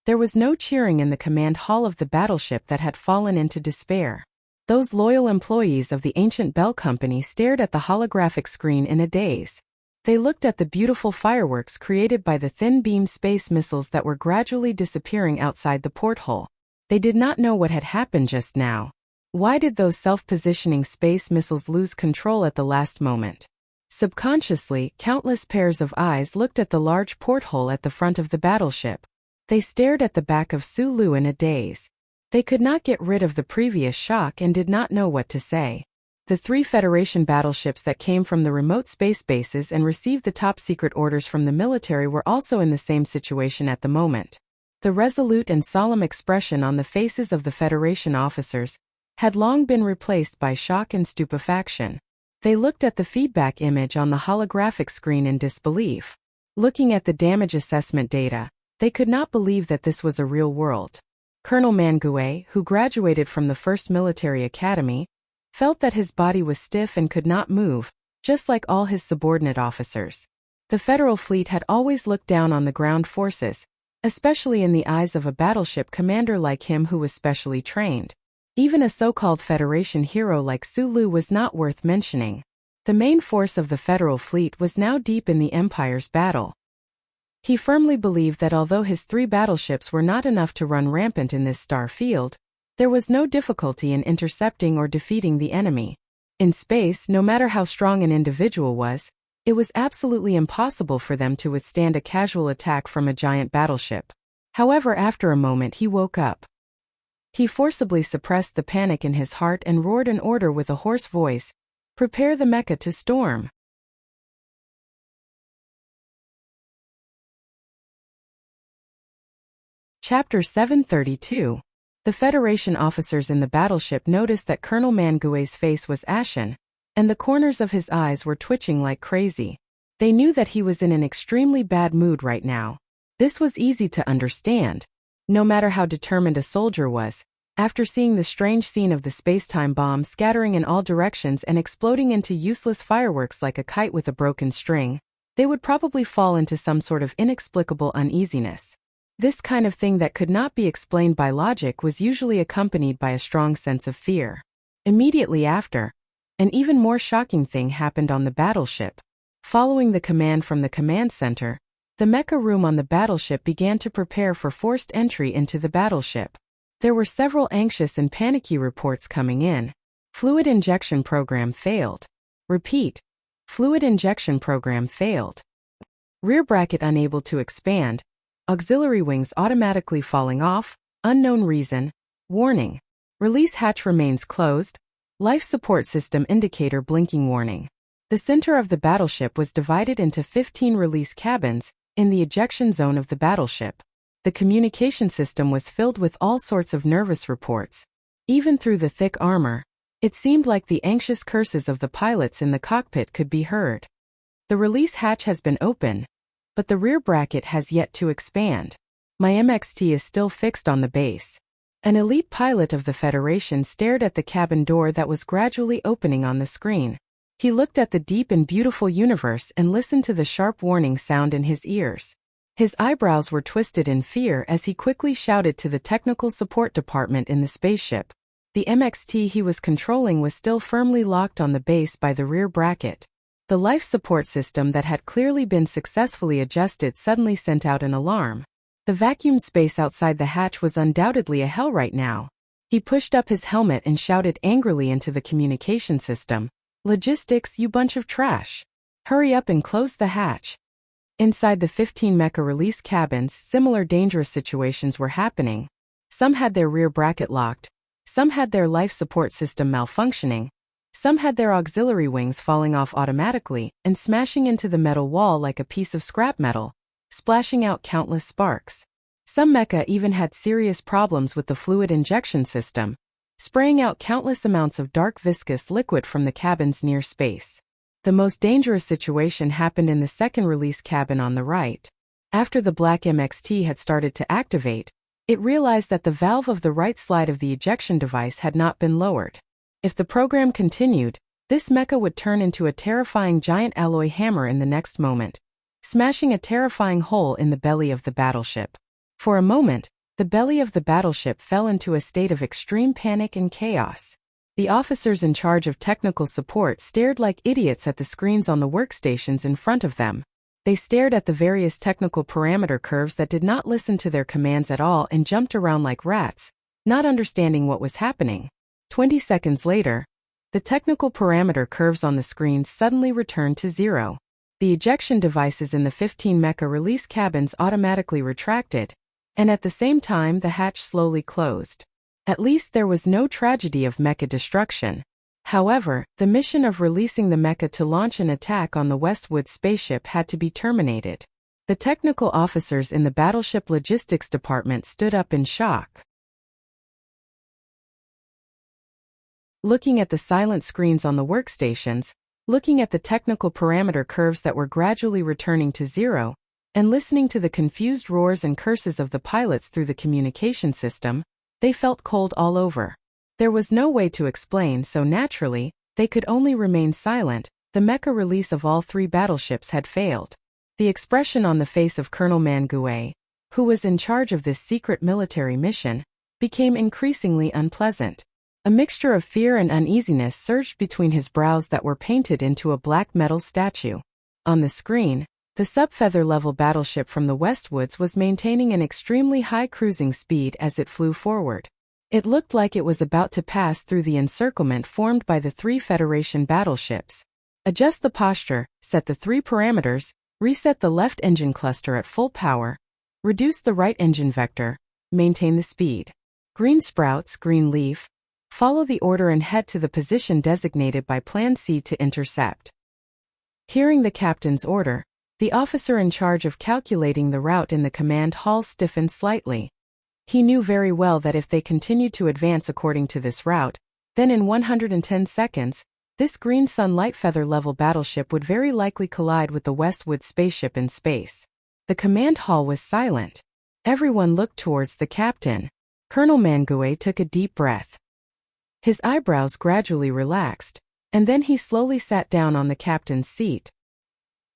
[SPEAKER 1] there was no cheering in the command hall of the battleship that had fallen into despair. Those loyal employees of the ancient Bell Company stared at the holographic screen in a daze. They looked at the beautiful fireworks created by the thin beam space missiles that were gradually disappearing outside the porthole. They did not know what had happened just now. Why did those self-positioning space missiles lose control at the last moment? Subconsciously, countless pairs of eyes looked at the large porthole at the front of the battleship. They stared at the back of Sulu in a daze. They could not get rid of the previous shock and did not know what to say. The 3 Federation battleships that came from the remote space bases and received the top-secret orders from the military were also in the same situation at the moment. The resolute and solemn expression on the faces of the Federation officers had long been replaced by shock and stupefaction. They looked at the feedback image on the holographic screen in disbelief. Looking at the damage assessment data, they could not believe that this was a real world. Colonel Mangue, who graduated from the 1st Military Academy, felt that his body was stiff and could not move, just like all his subordinate officers. The Federal fleet had always looked down on the ground forces, especially in the eyes of a battleship commander like him who was specially trained. Even a so-called Federation hero like Sulu was not worth mentioning. The main force of the Federal fleet was now deep in the Empire's battle. He firmly believed that although his 3 battleships were not enough to run rampant in this star field, there was no difficulty in intercepting or defeating the enemy. In space, no matter how strong an individual was, it was absolutely impossible for them to withstand a casual attack from a giant battleship. However, after a moment he woke up. He forcibly suppressed the panic in his heart and roared an order with a hoarse voice: "Prepare the mecha to storm." Chapter 732. The Federation officers in the battleship noticed that Colonel Mangue's face was ashen, and the corners of his eyes were twitching like crazy. They knew that he was in an extremely bad mood right now. This was easy to understand. No matter how determined a soldier was, after seeing the strange scene of the space-time bomb scattering in all directions and exploding into useless fireworks like a kite with a broken string, they would probably fall into some sort of inexplicable uneasiness. This kind of thing that could not be explained by logic was usually accompanied by a strong sense of fear. Immediately after, an even more shocking thing happened on the battleship. Following the command from the command center, the mecha room on the battleship began to prepare for forced entry into the battleship. There were several anxious and panicky reports coming in. Fluid injection program failed. Repeat. Fluid injection program failed. Rear bracket unable to expand. Auxiliary wings automatically falling off. Unknown reason. Warning. Release hatch remains closed. Life support system indicator blinking warning. The center of the battleship was divided into 15 release cabins, in the ejection zone of the battleship. The communication system was filled with all sorts of nervous reports. Even through the thick armor, it seemed like the anxious curses of the pilots in the cockpit could be heard. The release hatch has been opened, but the rear bracket has yet to expand. My MXT is still fixed on the base. An elite pilot of the Federation stared at the cabin door that was gradually opening on the screen. He looked at the deep and beautiful universe and listened to the sharp warning sound in his ears. His eyebrows were twisted in fear as he quickly shouted to the technical support department in the spaceship. The MXT he was controlling was still firmly locked on the base by the rear bracket. The life support system that had clearly been successfully adjusted suddenly sent out an alarm. The vacuum space outside the hatch was undoubtedly a hell right now. He pushed up his helmet and shouted angrily into the communication system. "Logistics, you bunch of trash. Hurry up and close the hatch." Inside the 15 mecha release cabins, similar dangerous situations were happening. Some had their rear bracket locked. Some had their life support system malfunctioning. Some had their auxiliary wings falling off automatically and smashing into the metal wall like a piece of scrap metal, splashing out countless sparks. Some mecha even had serious problems with the fluid injection system, spraying out countless amounts of dark viscous liquid from the cabin's near space. The most dangerous situation happened in the second release cabin on the right. After the black MXT had started to activate, it realized that the valve of the right slide of the ejection device had not been lowered. If the program continued, this mecha would turn into a terrifying giant alloy hammer in the next moment, smashing a terrifying hole in the belly of the battleship. For a moment, the belly of the battleship fell into a state of extreme panic and chaos. The officers in charge of technical support stared like idiots at the screens on the workstations in front of them. They stared at the various technical parameter curves that did not listen to their commands at all and jumped around like rats, not understanding what was happening. 20 seconds later, the technical parameter curves on the screens suddenly returned to zero. The ejection devices in the 15 mecha release cabins automatically retracted, and at the same time the hatch slowly closed. At least there was no tragedy of mecha destruction. However, the mission of releasing the mecha to launch an attack on the Westwood spaceship had to be terminated. The technical officers in the battleship logistics department stood up in shock. Looking at the silent screens on the workstations, looking at the technical parameter curves that were gradually returning to zero, and listening to the confused roars and curses of the pilots through the communication system, they felt cold all over. There was no way to explain, so naturally, they could only remain silent. The mecha release of all three battleships had failed. The expression on the face of Colonel Mangue, who was in charge of this secret military mission, became increasingly unpleasant. A mixture of fear and uneasiness surged between his brows that were painted into a black metal statue. On the screen, the sub-feather-level battleship from the Westwoods was maintaining an extremely high cruising speed as it flew forward. It looked like it was about to pass through the encirclement formed by the three Federation battleships. Adjust the posture, set the three parameters, reset the left engine cluster at full power, reduce the right engine vector, maintain the speed. Green sprouts, green leaf. Follow the order and head to the position designated by Plan C to intercept. Hearing the captain's order, the officer in charge of calculating the route in the command hall stiffened slightly. He knew very well that if they continued to advance according to this route, then in 110 seconds, this green sun light feather level battleship would very likely collide with the Westwood spaceship in space. The command hall was silent. Everyone looked towards the captain. Colonel Mangue took a deep breath. His eyebrows gradually relaxed, and then he slowly sat down on the captain's seat.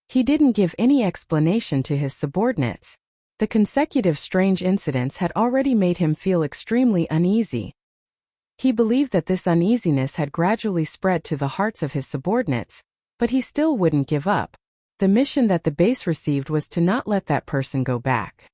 [SPEAKER 1] He didn't give any explanation to his subordinates. The consecutive strange incidents had already made him feel extremely uneasy. He believed that this uneasiness had gradually spread to the hearts of his subordinates, but he still wouldn't give up. The mission that the base received was to not let that person go back.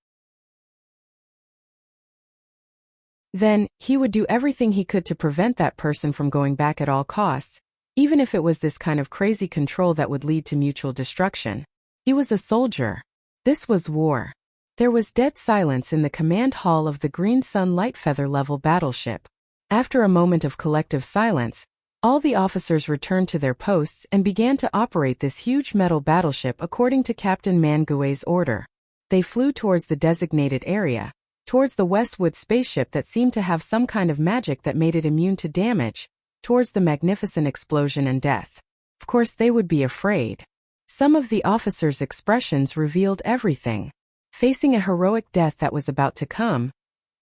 [SPEAKER 1] Then, he would do everything he could to prevent that person from going back at all costs, even if it was this kind of crazy control that would lead to mutual destruction. He was a soldier. This was war. There was dead silence in the command hall of the Green Sun light feather level battleship. After a moment of collective silence, All the officers returned to their posts and began to operate this huge metal battleship according to Captain Mangue's order. They flew towards the designated area, towards the Westwood spaceship that seemed to have some kind of magic that made it immune to damage, towards the magnificent explosion and death. Of course they would be afraid. Some of the officers' expressions revealed everything. Facing a heroic death that was about to come,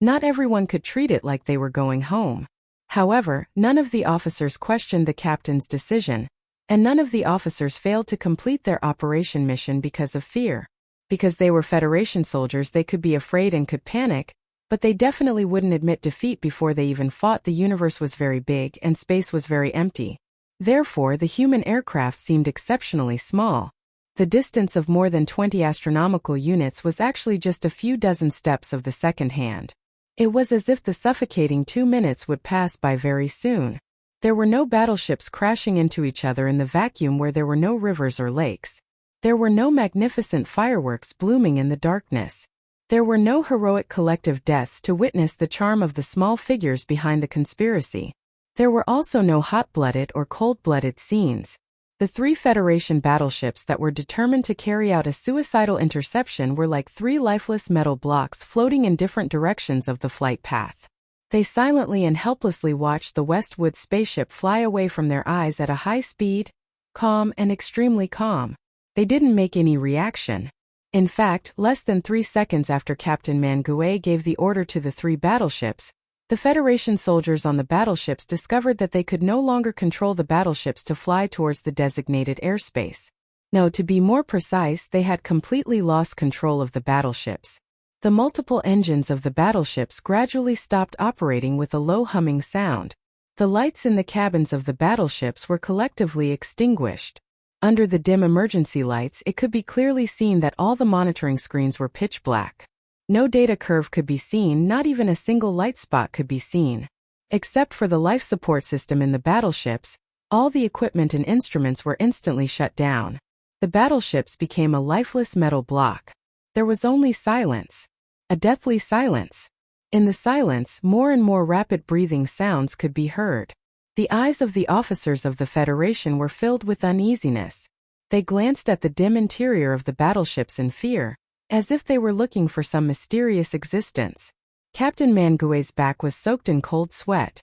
[SPEAKER 1] not everyone could treat it like they were going home. However, none of the officers questioned the captain's decision, and none of the officers failed to complete their operation mission because of fear. Because they were Federation soldiers, they could be afraid and could panic, but they definitely wouldn't admit defeat before they even fought. The universe was very big and space was very empty. Therefore, the human aircraft seemed exceptionally small. The distance of more than 20 astronomical units was actually just a few dozen steps of the second hand. It was as if the suffocating 2 minutes would pass by very soon. There were no battleships crashing into each other in the vacuum where there were no rivers or lakes. There were no magnificent fireworks blooming in the darkness. There were no heroic collective deaths to witness the charm of the small figures behind the conspiracy. There were also no hot-blooded or cold-blooded scenes. The 3 Federation battleships that were determined to carry out a suicidal interception were like 3 lifeless metal blocks floating in different directions of the flight path. They silently and helplessly watched the Westwood spaceship fly away from their eyes at a high speed, calm and extremely calm. They didn't make any reaction. In fact, less than 3 seconds after Captain Mangue gave the order to the 3 battleships, the Federation soldiers on the battleships discovered that they could no longer control the battleships to fly towards the designated airspace. No, to be more precise, they had completely lost control of the battleships. The multiple engines of the battleships gradually stopped operating with a low humming sound. The lights in the cabins of the battleships were collectively extinguished. Under the dim emergency lights, it could be clearly seen that all the monitoring screens were pitch black. No data curve could be seen, not even a single light spot could be seen. Except for the life support system in the battleships, all the equipment and instruments were instantly shut down. The battleships became a lifeless metal block. There was only silence. A deathly silence. In the silence, more and more rapid breathing sounds could be heard. The eyes of the officers of the Federation were filled with uneasiness. They glanced at the dim interior of the battleships in fear, as if they were looking for some mysterious existence. Captain Mangue's back was soaked in cold sweat.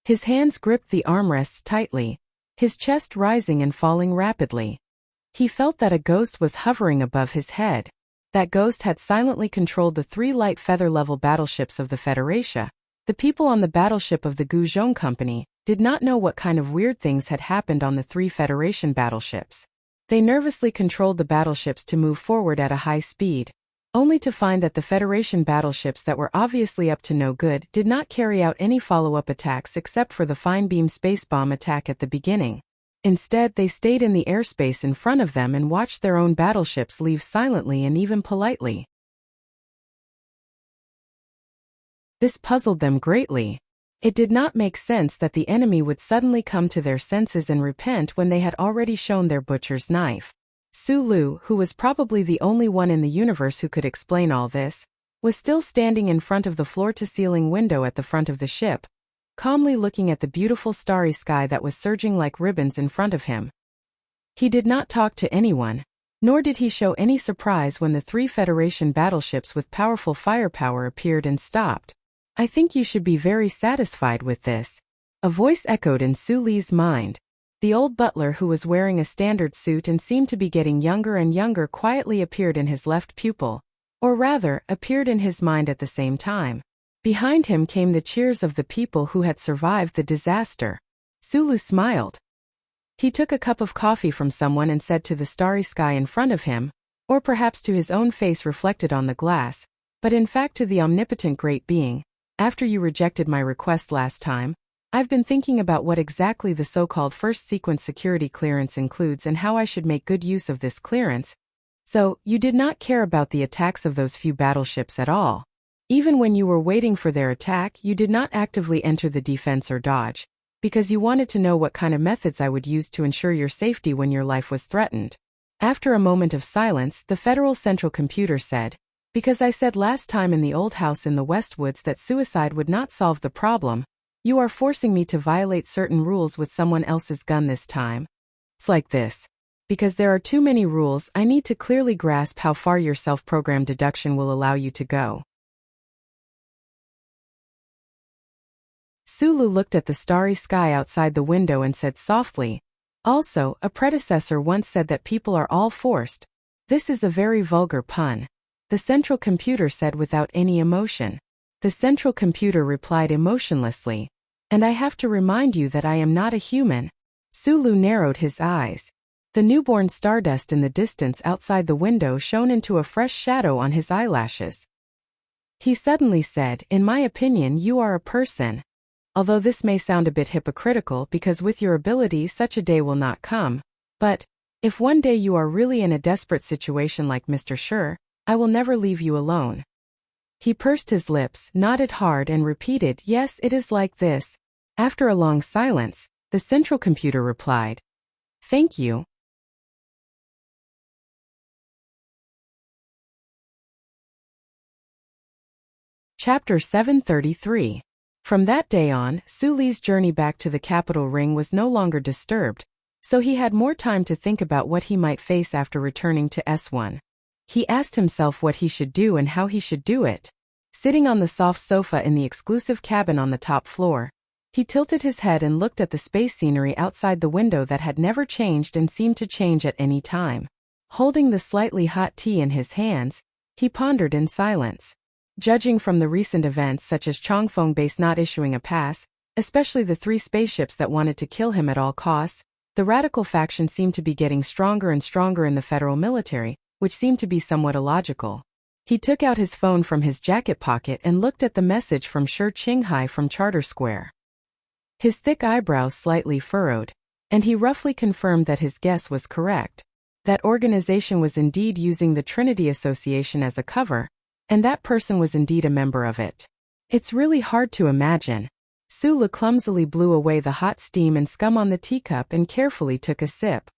[SPEAKER 1] His hands gripped the armrests tightly, his chest rising and falling rapidly. He felt that a ghost was hovering above his head. That ghost had silently controlled the 3 light feather-level battleships of the Federation. The people on the battleship of the Goujon Company did not know what kind of weird things had happened on the 3 Federation battleships. They nervously controlled the battleships to move forward at a high speed, only to find that the Federation battleships that were obviously up to no good did not carry out any follow-up attacks except for the fine beam space bomb attack at the beginning. Instead, they stayed in the airspace in front of them and watched their own battleships leave silently and even politely. This puzzled them greatly. It did not make sense that the enemy would suddenly come to their senses and repent when they had already shown their butcher's knife. Sulu, who was probably the only one in the universe who could explain all this, was still standing in front of the floor-to-ceiling window at the front of the ship, calmly looking at the beautiful starry sky that was surging like ribbons in front of him. He did not talk to anyone, nor did he show any surprise when the 3 Federation battleships with powerful firepower appeared and stopped. "I think you should be very satisfied with this," a voice echoed in Suli's mind. The old butler, who was wearing a standard suit and seemed to be getting younger and younger, quietly appeared in his left pupil, or rather, appeared in his mind at the same time. Behind him came the cheers of the people who had survived the disaster. Sulu smiled. He took a cup of coffee from someone and said to the starry sky in front of him, or perhaps to his own face reflected on the glass, but in fact to the omnipotent great being, "After you rejected my request last time, I've been thinking about what exactly the so-called first sequence security clearance includes and how I should make good use of this clearance. So, you did not care about the attacks of those few battleships at all. Even when you were waiting for their attack, you did not actively enter the defense or dodge, because you wanted to know what kind of methods I would use to ensure your safety when your life was threatened." After a moment of silence, the Federal Central Computer said, "Because I said last time in the old house in the Westwoods that suicide would not solve the problem, You are forcing me to violate certain rules with someone else's gun this time. It's like this. Because there are too many rules, I need to clearly grasp how far your self-programmed deduction will allow you to go. Sulu looked at the starry sky outside the window and said softly, "Also, a predecessor once said that people are all forced. This is a very vulgar pun." The central computer said without any emotion. The central computer replied emotionlessly, "And I have to remind you that I am not a human." Sulu narrowed his eyes. The newborn stardust in the distance outside the window shone into a fresh shadow on his eyelashes. He suddenly said, "In my opinion, you are a person. Although this may sound a bit hypocritical because with your ability such a day will not come. But, if one day you are really in a desperate situation like Mr. Sure, I will never leave you alone." He pursed his lips, nodded hard and repeated, "Yes, it is like this." After a long silence, the central computer replied, "Thank you." Chapter 733. From that day on, Suli's journey back to the capital ring was no longer disturbed, so he had more time to think about what he might face after returning to S1. He asked himself what he should do and how he should do it. Sitting on the soft sofa in the exclusive cabin on the top floor, he tilted his head and looked at the space scenery outside the window that had never changed and seemed to change at any time. Holding the slightly hot tea in his hands, he pondered in silence. Judging from the recent events such as Chongfeng Base not issuing a pass, especially the 3 spaceships that wanted to kill him at all costs, the radical faction seemed to be getting stronger and stronger in the federal military, which seemed to be somewhat illogical. He took out his phone from his jacket pocket and looked at the message from Shi Qinghai from Charter Square. His thick eyebrows slightly furrowed, and he roughly confirmed that his guess was correct. That organization was indeed using the Trinity Association as a cover, and that person was indeed a member of it. It's really hard to imagine. Sulu clumsily blew away the hot steam and scum on the teacup and carefully took a sip.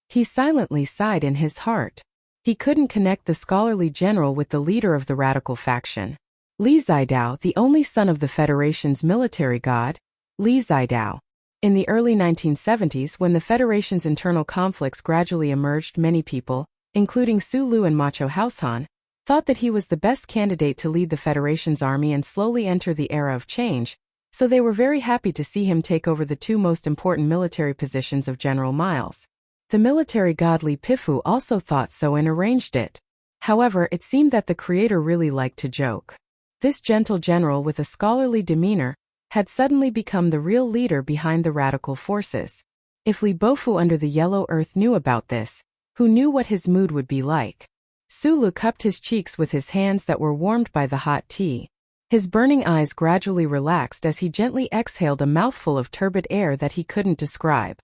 [SPEAKER 1] He silently sighed in his heart. He couldn't connect the scholarly general with the leader of the radical faction. Li Zidao, the only son of the Federation's military god, Li Zidao. In the early 1970s, when the Federation's internal conflicts gradually emerged, many people, including Sulu and Macho Househan, thought that he was the best candidate to lead the Federation's army and slowly enter the era of change, so they were very happy to see him take over the 2 most important military positions of General Miles. The military god Li Pifu also thought so and arranged it. However, it seemed that the creator really liked to joke. This gentle general with a scholarly demeanor had suddenly become the real leader behind the radical forces. If Li Bofu under the Yellow Earth knew about this, who knew what his mood would be like? Sulu cupped his cheeks with his hands that were warmed by the hot tea. His burning eyes gradually relaxed as he gently exhaled a mouthful of turbid air that he couldn't describe.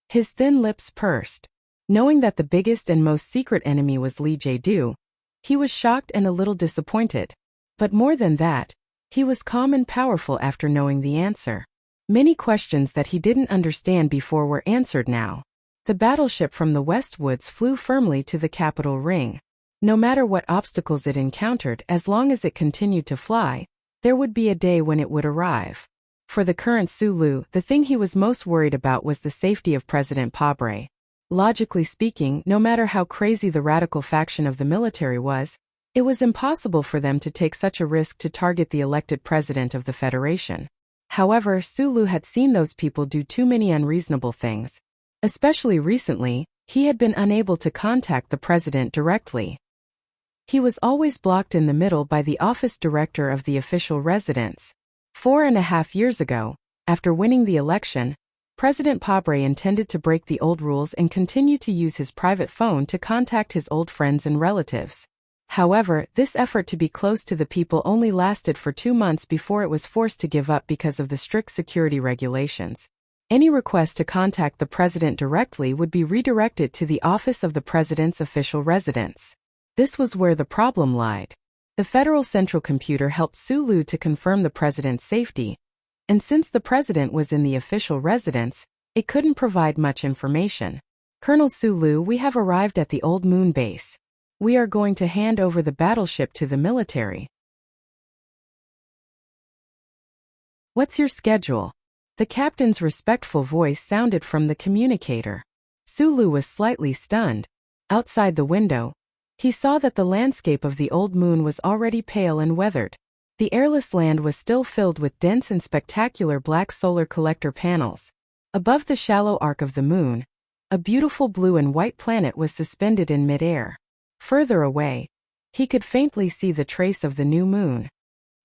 [SPEAKER 1] His thin lips pursed. Knowing that the biggest and most secret enemy was Li Jiedu, he was shocked and a little disappointed. But more than that, he was calm and powerful after knowing the answer. Many questions that he didn't understand before were answered now. The battleship from the West Woods flew firmly to the capital ring. No matter what obstacles it encountered, as long as it continued to fly, there would be a day when it would arrive. For the current Sulu, the thing he was most worried about was the safety of President Pabre. Logically speaking, no matter how crazy the radical faction of the military was, it was impossible for them to take such a risk to target the elected president of the Federation. However, Sulu had seen those people do too many unreasonable things. Especially recently, he had been unable to contact the president directly. He was always blocked in the middle by the office director of the official residence. 4.5 years ago, after winning the election, President Pabre intended to break the old rules and continue to use his private phone to contact his old friends and relatives. However, this effort to be close to the people only lasted for 2 months before it was forced to give up because of the strict security regulations. Any request to contact the president directly would be redirected to the office of the president's official residence. This was where the problem lied. The Federal Central Computer helped Sulu to confirm the president's safety, and since the president was in the official residence, it couldn't provide much information. Colonel Sulu, we have arrived at the Old Moon base. We are going to hand over the battleship to the military. What's your schedule? The captain's respectful voice sounded from the communicator. Sulu was slightly stunned. Outside the window, he saw that the landscape of the old moon was already pale and weathered. The airless land was still filled with dense and spectacular black solar collector panels. Above the shallow arc of the moon, a beautiful blue and white planet was suspended in midair. Further away, he could faintly see the trace of the new moon.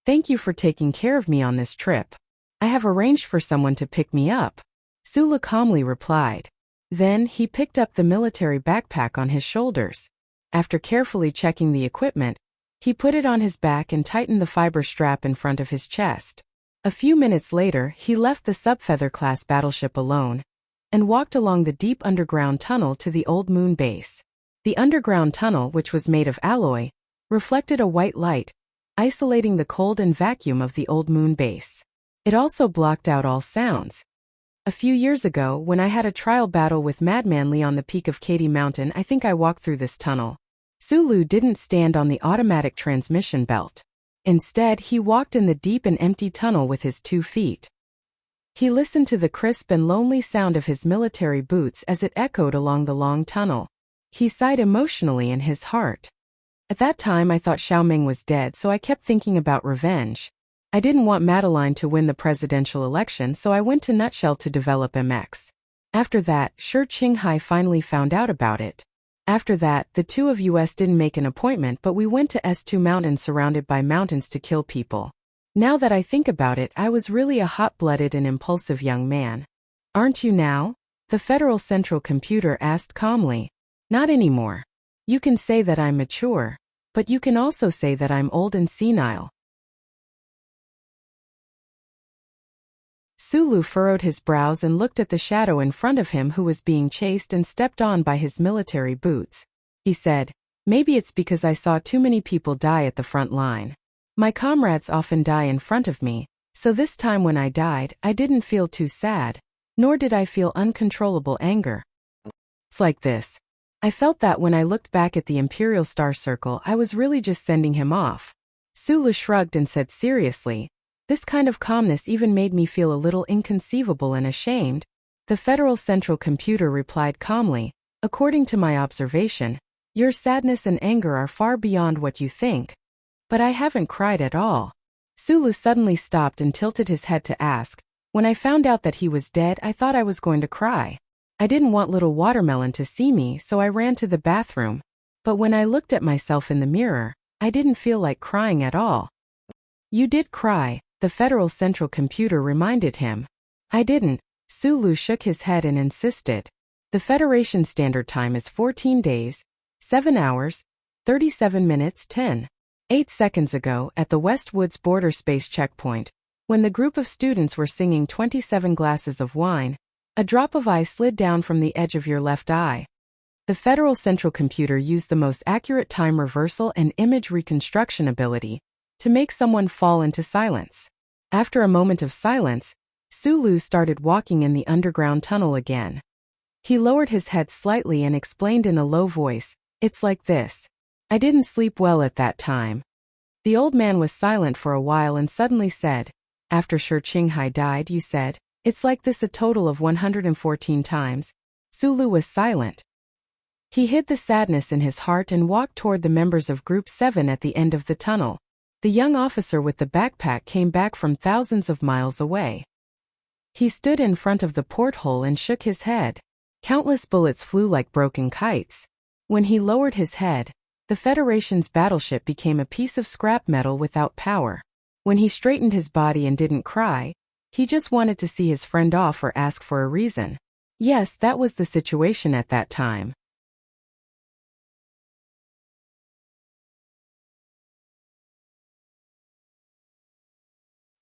[SPEAKER 1] Thank you for taking care of me on this trip. I have arranged for someone to pick me up, Sulu calmly replied. Then he picked up the military backpack on his shoulders. After carefully checking the equipment, he put it on his back and tightened the fiber strap in front of his chest. A few minutes later, he left the Subfeather-class battleship alone and walked along the deep underground tunnel to the old moon base. The underground tunnel, which was made of alloy, reflected a white light, isolating the cold and vacuum of the old moon base. It also blocked out all sounds. A few years ago, when I had a trial battle with Madman Lee on the peak of Katy Mountain, I think I walked through this tunnel. Sulu didn't stand on the automatic transmission belt. Instead, he walked in the deep and empty tunnel with his 2 feet. He listened to the crisp and lonely sound of his military boots as it echoed along the long tunnel. He sighed emotionally in his heart. At that time I thought Xiaoming was dead, so I kept thinking about revenge. I didn't want Madeline to win the presidential election, so I went to Nutshell to develop MX. After that, Shi Qinghai finally found out about it. After that, the two of us didn't make an appointment, but we went to S2 Mountain surrounded by mountains to kill people. Now that I think about it, I was really a hot-blooded and impulsive young man. Aren't you now? The Federal Central Computer asked calmly. Not anymore. You can say that I'm mature, but you can also say that I'm old and senile. Sulu furrowed his brows and looked at the shadow in front of him who was being chased and stepped on by his military boots. He said, maybe it's because I saw too many people die at the front line. My comrades often die in front of me, so this time when I died, I didn't feel too sad, nor did I feel uncontrollable anger. It's like this. I felt that when I looked back at the Imperial Star Circle, I was really just sending him off. Sulu shrugged and said seriously, this kind of calmness even made me feel a little inconceivable and ashamed. The Federal Central Computer replied calmly, according to my observation, your sadness and anger are far beyond what you think. But I haven't cried at all. Sulu suddenly stopped and tilted his head to ask, when I found out that he was dead, I thought I was going to cry. I didn't want little Watermelon to see me, so I ran to the bathroom. But when I looked at myself in the mirror, I didn't feel like crying at all. You did cry, the Federal Central Computer reminded him. I didn't. Sulu shook his head and insisted. The Federation Standard Time is 14 days, 7 hours, 37 minutes 8 seconds ago at the Westwoods Border Space Checkpoint, when the group of students were singing 27 glasses of wine, a drop of ice slid down from the edge of your left eye. The Federal Central Computer used the most accurate time reversal and image reconstruction ability to make someone fall into silence. After a moment of silence, Sulu started walking in the underground tunnel again. He lowered his head slightly and explained in a low voice, it's like this. I didn't sleep well at that time. The old man was silent for a while and suddenly said, after Shi Qinghai died, you said, it's like this a total of 114 times. Sulu was silent. He hid the sadness in his heart and walked toward the members of Group 7 at the end of the tunnel. The young officer with the backpack came back from thousands of miles away. He stood in front of the porthole and shook his head. Countless bullets flew like broken kites. When he lowered his head, the Federation's battleship became a piece of scrap metal without power. When he straightened his body and didn't cry, he just wanted to see his friend off or ask for a reason. Yes, that was the situation at that time.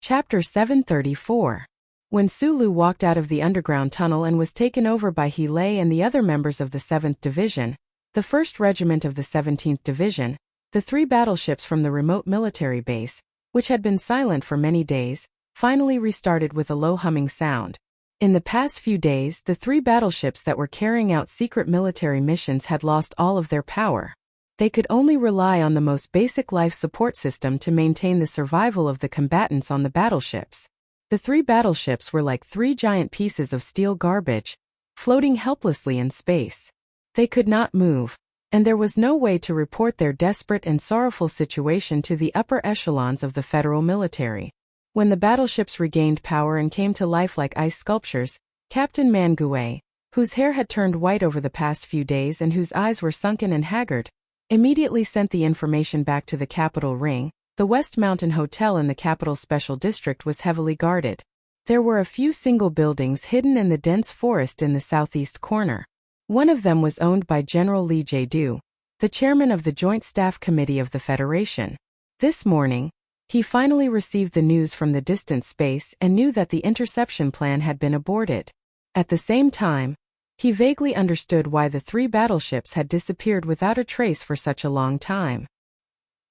[SPEAKER 1] Chapter 734. When Sulu walked out of the underground tunnel and was taken over by He Lei and the other members of the 7th Division, the 1st Regiment of the 17th Division, the 3 battleships from the remote military base, which had been silent for many days, finally restarted with a low humming sound. In the past few days, the 3 battleships that were carrying out secret military missions had lost all of their power. They could only rely on the most basic life support system to maintain the survival of the combatants on the battleships. The 3 battleships were like 3 giant pieces of steel garbage, floating helplessly in space. They could not move, and there was no way to report their desperate and sorrowful situation to the upper echelons of the federal military. When the battleships regained power and came to life like ice sculptures, Captain Mangue, whose hair had turned white over the past few days and whose eyes were sunken and haggard, immediately sent the information back to the Capitol Ring. The West Mountain Hotel in the Capital Special District was heavily guarded. There were a few single buildings hidden in the dense forest in the southeast corner. One of them was owned by General Lee Jae-do, the chairman of the Joint Staff Committee of the Federation. This morning, he finally received the news from the distant space and knew that the interception plan had been aborted. At the same time, he vaguely understood why the 3 battleships had disappeared without a trace for such a long time.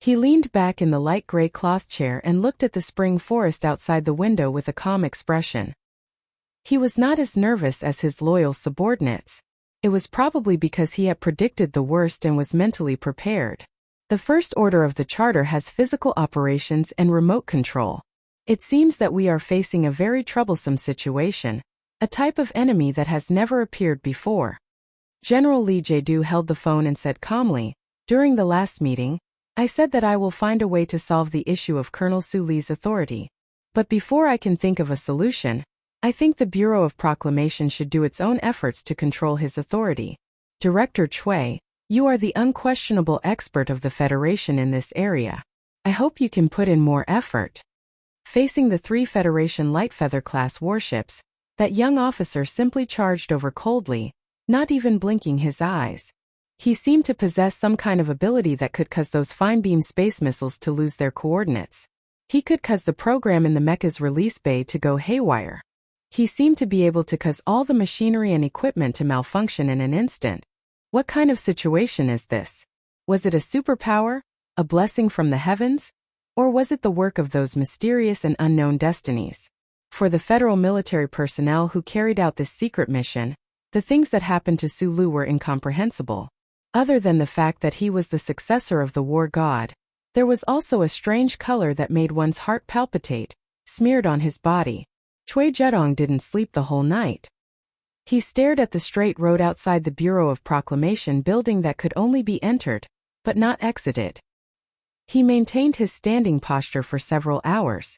[SPEAKER 1] He leaned back in the light gray cloth chair and looked at the spring forest outside the window with a calm expression. He was not as nervous as his loyal subordinates. It was probably because he had predicted the worst and was mentally prepared. The first order of the Charter has physical operations and remote control. It seems that we are facing a very troublesome situation, a type of enemy that has never appeared before. General Lee Jae-do held the phone and said calmly, "During the last meeting, I said that I will find a way to solve the issue of Colonel Su Lee's authority. But before I can think of a solution, I think the Bureau of Proclamation should do its own efforts to control his authority. Director Chui, you are the unquestionable expert of the Federation in this area. I hope you can put in more effort." Facing the 3 Federation Light Feather-class warships, that young officer simply charged over coldly, not even blinking his eyes. He seemed to possess some kind of ability that could cause those fine-beam space missiles to lose their coordinates. He could cause the program in the mecha's release bay to go haywire. He seemed to be able to cause all the machinery and equipment to malfunction in an instant. What kind of situation is this? Was it a superpower, a blessing from the heavens? Or was it the work of those mysterious and unknown destinies? For the federal military personnel who carried out this secret mission, the things that happened to Su Lu were incomprehensible. Other than the fact that he was the successor of the war god, there was also a strange color that made one's heart palpitate, smeared on his body. Chui Zedong didn't sleep the whole night. He stared at the straight road outside the Bureau of Proclamation building that could only be entered, but not exited. He maintained his standing posture for several hours.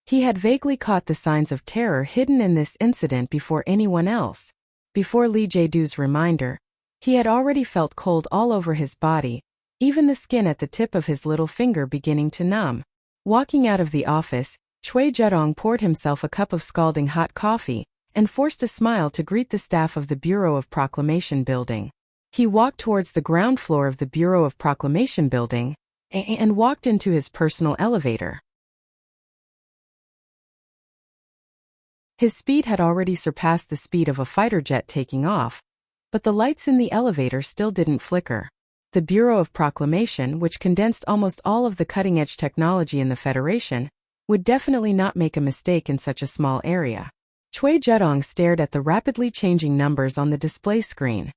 [SPEAKER 1] He had vaguely caught the signs of terror hidden in this incident before anyone else. Before Lee Jae-do's reminder, he had already felt cold all over his body, even the skin at the tip of his little finger beginning to numb. Walking out of the office, Chui Zedong poured himself a cup of scalding hot coffee and forced a smile to greet the staff of the Bureau of Proclamation building. He walked towards the ground floor of the Bureau of Proclamation building and walked into his personal elevator. His speed had already surpassed the speed of a fighter jet taking off, but the lights in the elevator still didn't flicker. The Bureau of Proclamation, which condensed almost all of the cutting-edge technology in the Federation, would definitely not make a mistake in such a small area. Chui Zedong stared at the rapidly changing numbers on the display screen.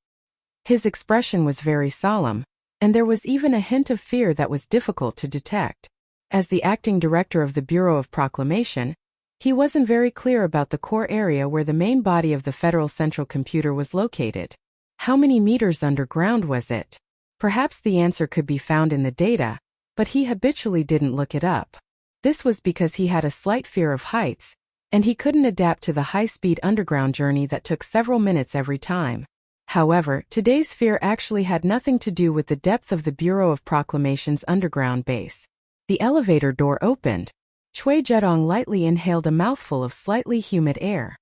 [SPEAKER 1] His expression was very solemn, and there was even a hint of fear that was difficult to detect. As the acting director of the Bureau of Proclamation, he wasn't very clear about the core area where the main body of the Federal Central Computer was located. How many meters underground was it? Perhaps the answer could be found in the data, but he habitually didn't look it up. This was because he had a slight fear of heights, and he couldn't adapt to the high-speed underground journey that took several minutes every time. However, today's fear actually had nothing to do with the depth of the Bureau of Proclamation's underground base. The elevator door opened. Chui Zedong lightly inhaled a mouthful of slightly humid air.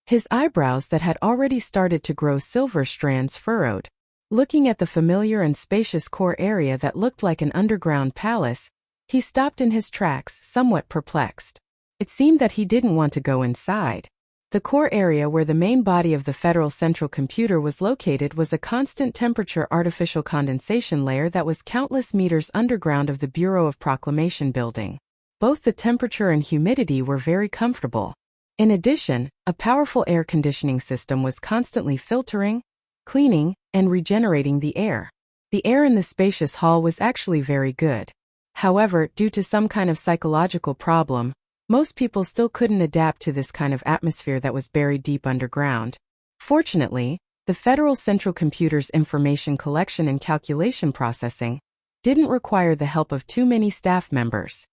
[SPEAKER 1] His eyebrows that had already started to grow silver strands furrowed. Looking at the familiar and spacious core area that looked like an underground palace, he stopped in his tracks, somewhat perplexed. It seemed that he didn't want to go inside. The core area where the main body of the Federal Central Computer was located was a constant temperature artificial condensation layer that was countless meters underground of the Bureau of Proclamation building. Both the temperature and humidity were very comfortable. In addition, a powerful air conditioning system was constantly filtering, cleaning, and regenerating the air. The air in the spacious hall was actually very good. However, due to some kind of psychological problem, Most people still couldn't adapt to this kind of atmosphere that was buried deep underground. Fortunately, the Federal Central Computer's information collection and calculation processing didn't require the help of too many staff members.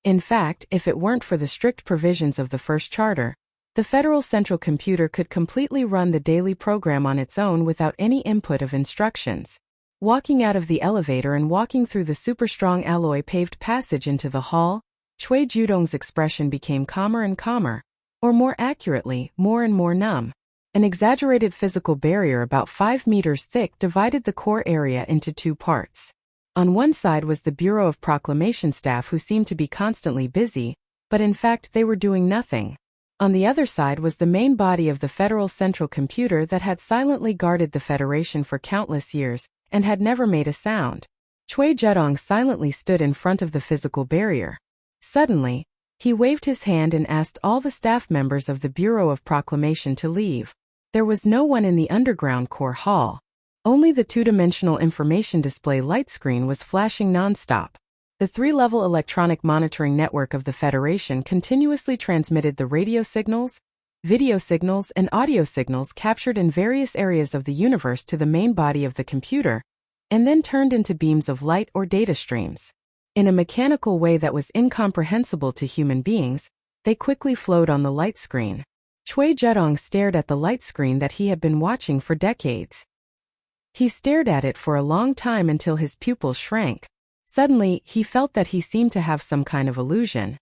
[SPEAKER 1] In fact, if it weren't for the strict provisions of the first charter, the Federal Central Computer could completely run the daily program on its own without any input of instructions. Walking out of the elevator and walking through the super-strong alloy-paved passage into the hall, Cui Judong's expression became calmer and calmer, or more accurately, more and more numb. An exaggerated physical barrier about 5 meters thick divided the core area into two parts. On one side was the Bureau of Proclamation staff who seemed to be constantly busy, but in fact they were doing nothing. On the other side was the main body of the Federal Central Computer that had silently guarded the Federation for countless years and had never made a sound. Cui Judong silently stood in front of the physical barrier. Suddenly, he waved his hand and asked all the staff members of the Bureau of Proclamation to leave. There was no one in the underground core hall. Only the two-dimensional information display light screen was flashing non-stop. The three-level electronic monitoring network of the Federation continuously transmitted the radio signals, video signals, and audio signals captured in various areas of the universe to the main body of the computer, and then turned into beams of light or data streams. In a mechanical way that was incomprehensible to human beings, they quickly flowed on the light screen. Cui Judong stared at the light screen that he had been watching for decades. He stared at it for a long time until his pupils shrank. Suddenly, he felt that he seemed to have some kind of illusion.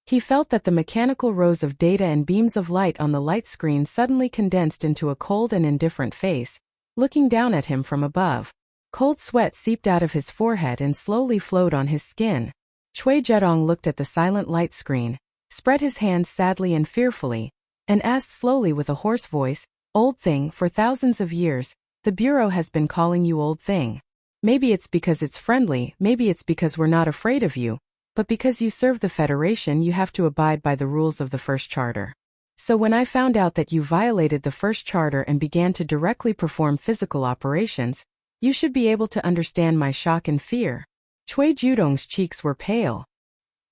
[SPEAKER 1] He felt that the mechanical rows of data and beams of light on the light screen suddenly condensed into a cold and indifferent face, looking down at him from above. Cold sweat seeped out of his forehead and slowly flowed on his skin. Cui Judong looked at the silent light screen, spread his hands sadly and fearfully, and asked slowly with a hoarse voice, "Old thing, for thousands of years, the Bureau has been calling you old thing. Maybe it's because it's friendly, maybe it's because we're not afraid of you, but because you serve the Federation you have to abide by the rules of the First Charter. So when I found out that you violated the First Charter and began to directly perform physical operations, you should be able to understand my shock and fear." Cui Judong's cheeks were pale.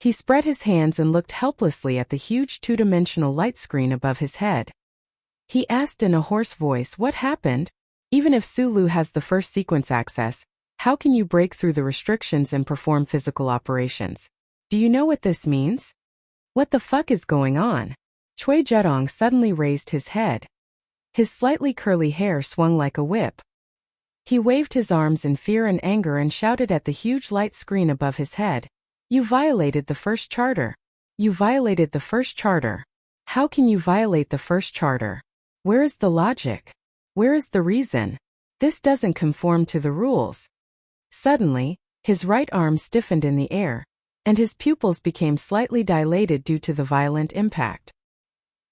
[SPEAKER 1] He spread his hands and looked helplessly at the huge two-dimensional light screen above his head. He asked in a hoarse voice, "What happened? Even if Sulu has the first sequence access, how can you break through the restrictions and perform physical operations? Do you know what this means? What the fuck is going on?" Cui Judong suddenly raised his head. His slightly curly hair swung like a whip. He waved his arms in fear and anger and shouted at the huge light screen above his head, "You violated the First Charter. You violated the First Charter. How can you violate the First Charter? Where is the logic? Where is the reason? This doesn't conform to the rules." Suddenly, his right arm stiffened in the air, and his pupils became slightly dilated due to the violent impact.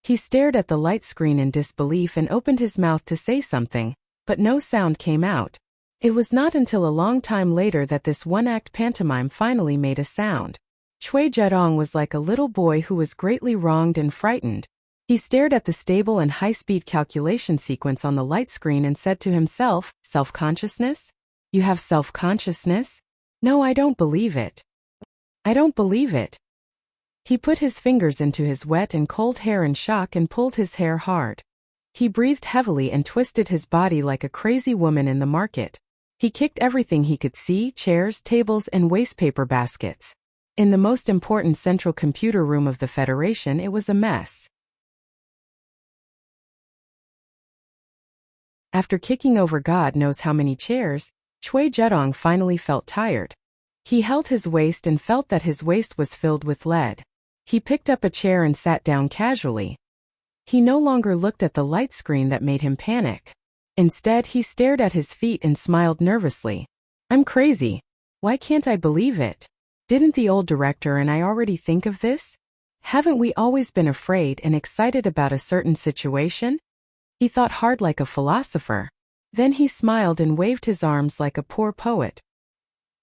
[SPEAKER 1] He stared at the light screen in disbelief and opened his mouth to say something, but no sound came out. It was not until a long time later that this one-act pantomime finally made a sound. Cui Judong was like a little boy who was greatly wronged and frightened. He stared at the stable and high-speed calculation sequence on the light screen and said to himself, "Self-consciousness? You have self-consciousness? No, I don't believe it. I don't believe it." He put his fingers into his wet and cold hair in shock and pulled his hair hard. He breathed heavily and twisted his body like a crazy woman in the market. He kicked everything he could see, chairs, tables, and wastepaper baskets. In the most important central computer room of the Federation, it was a mess. After kicking over God knows how many chairs, Cui Judong finally felt tired. He held his waist and felt that his waist was filled with lead. He picked up a chair and sat down casually. He no longer looked at the light screen that made him panic. Instead, he stared at his feet and smiled nervously. "I'm crazy. Why can't I believe it? Didn't the old director and I already think of this? Haven't we always been afraid and excited about a certain situation?" He thought hard like a philosopher. Then he smiled and waved his arms like a poor poet.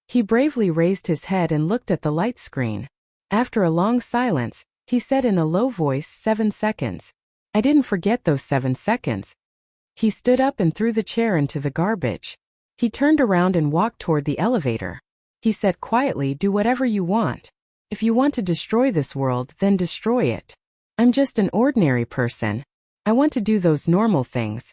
[SPEAKER 1] He bravely raised his head and looked at the light screen. After a long silence, he said in a low voice, 7 seconds. I didn't forget those 7 seconds. He stood up and threw the chair into the garbage. He turned around and walked toward the elevator. He said quietly, do whatever you want. If you want to destroy this world, then destroy it. I'm just an ordinary person. I want to do those normal things.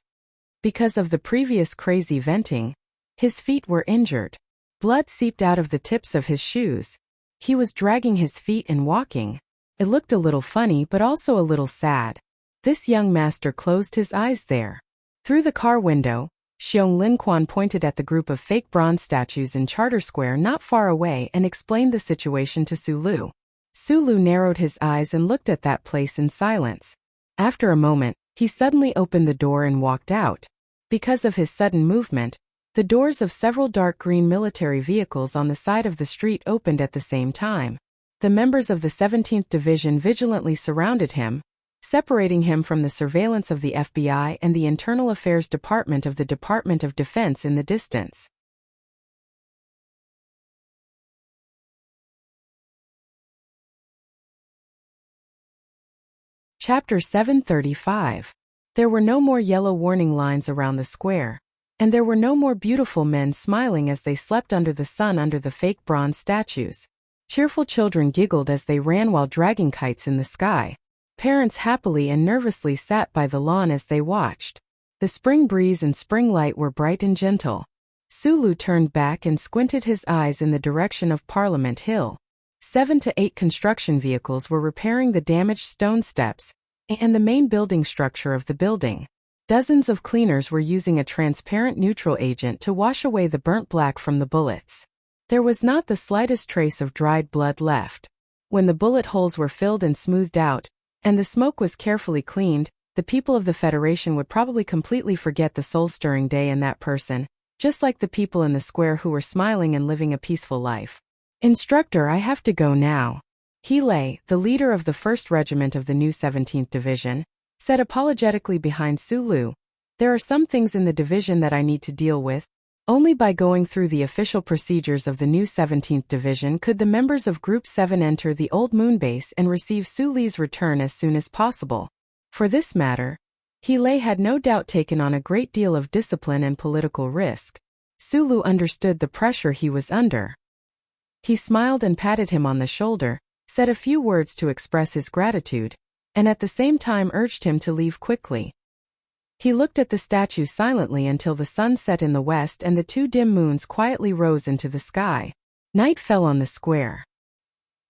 [SPEAKER 1] Because of the previous crazy venting, his feet were injured. Blood seeped out of the tips of his shoes. He was dragging his feet and walking. It looked a little funny but also a little sad. This young master closed his eyes there. Through the car window, Xiong Linquan pointed at the group of fake bronze statues in Charter Square not far away and explained the situation to Sulu. Sulu narrowed his eyes and looked at that place in silence. After a moment, he suddenly opened the door and walked out. Because of his sudden movement, the doors of several dark green military vehicles on the side of the street opened at the same time. The members of the 17th Division vigilantly surrounded him, separating him from the surveillance of the FBI and the Internal Affairs Department of the Department of Defense in the distance. Chapter 735. There were no more yellow warning lines around the square, and there were no more beautiful men smiling as they slept under the sun under the fake bronze statues. Cheerful children giggled as they ran while dragging kites in the sky. Parents happily and nervously sat by the lawn as they watched. The spring breeze and spring light were bright and gentle. Sulu turned back and squinted his eyes in the direction of Parliament Hill. 7 to 8 construction vehicles were repairing the damaged stone steps and the main building structure of the building. Dozens of cleaners were using a transparent neutral agent to wash away the burnt black from the bullets. There was not the slightest trace of dried blood left. When the bullet holes were filled and smoothed out, and the smoke was carefully cleaned, the people of the Federation would probably completely forget the soul-stirring day and that person, just like the people in the square who were smiling and living a peaceful life. Instructor, I have to go now. Heelei, the leader of the 1st Regiment of the new 17th Division, said apologetically behind Sulu. There are some things in the division that I need to deal with. Only by going through the official procedures of the new 17th Division could the members of Group 7 enter the old moon base and receive Suli's return as soon as possible. For this matter, Heelei had no doubt taken on a great deal of discipline and political risk. Sulu understood the pressure he was under. He smiled and patted him on the shoulder, said a few words to express his gratitude, and at the same time urged him to leave quickly. He looked at the statue silently until the sun set in the west and the 2 dim moons quietly rose into the sky. Night fell on the square.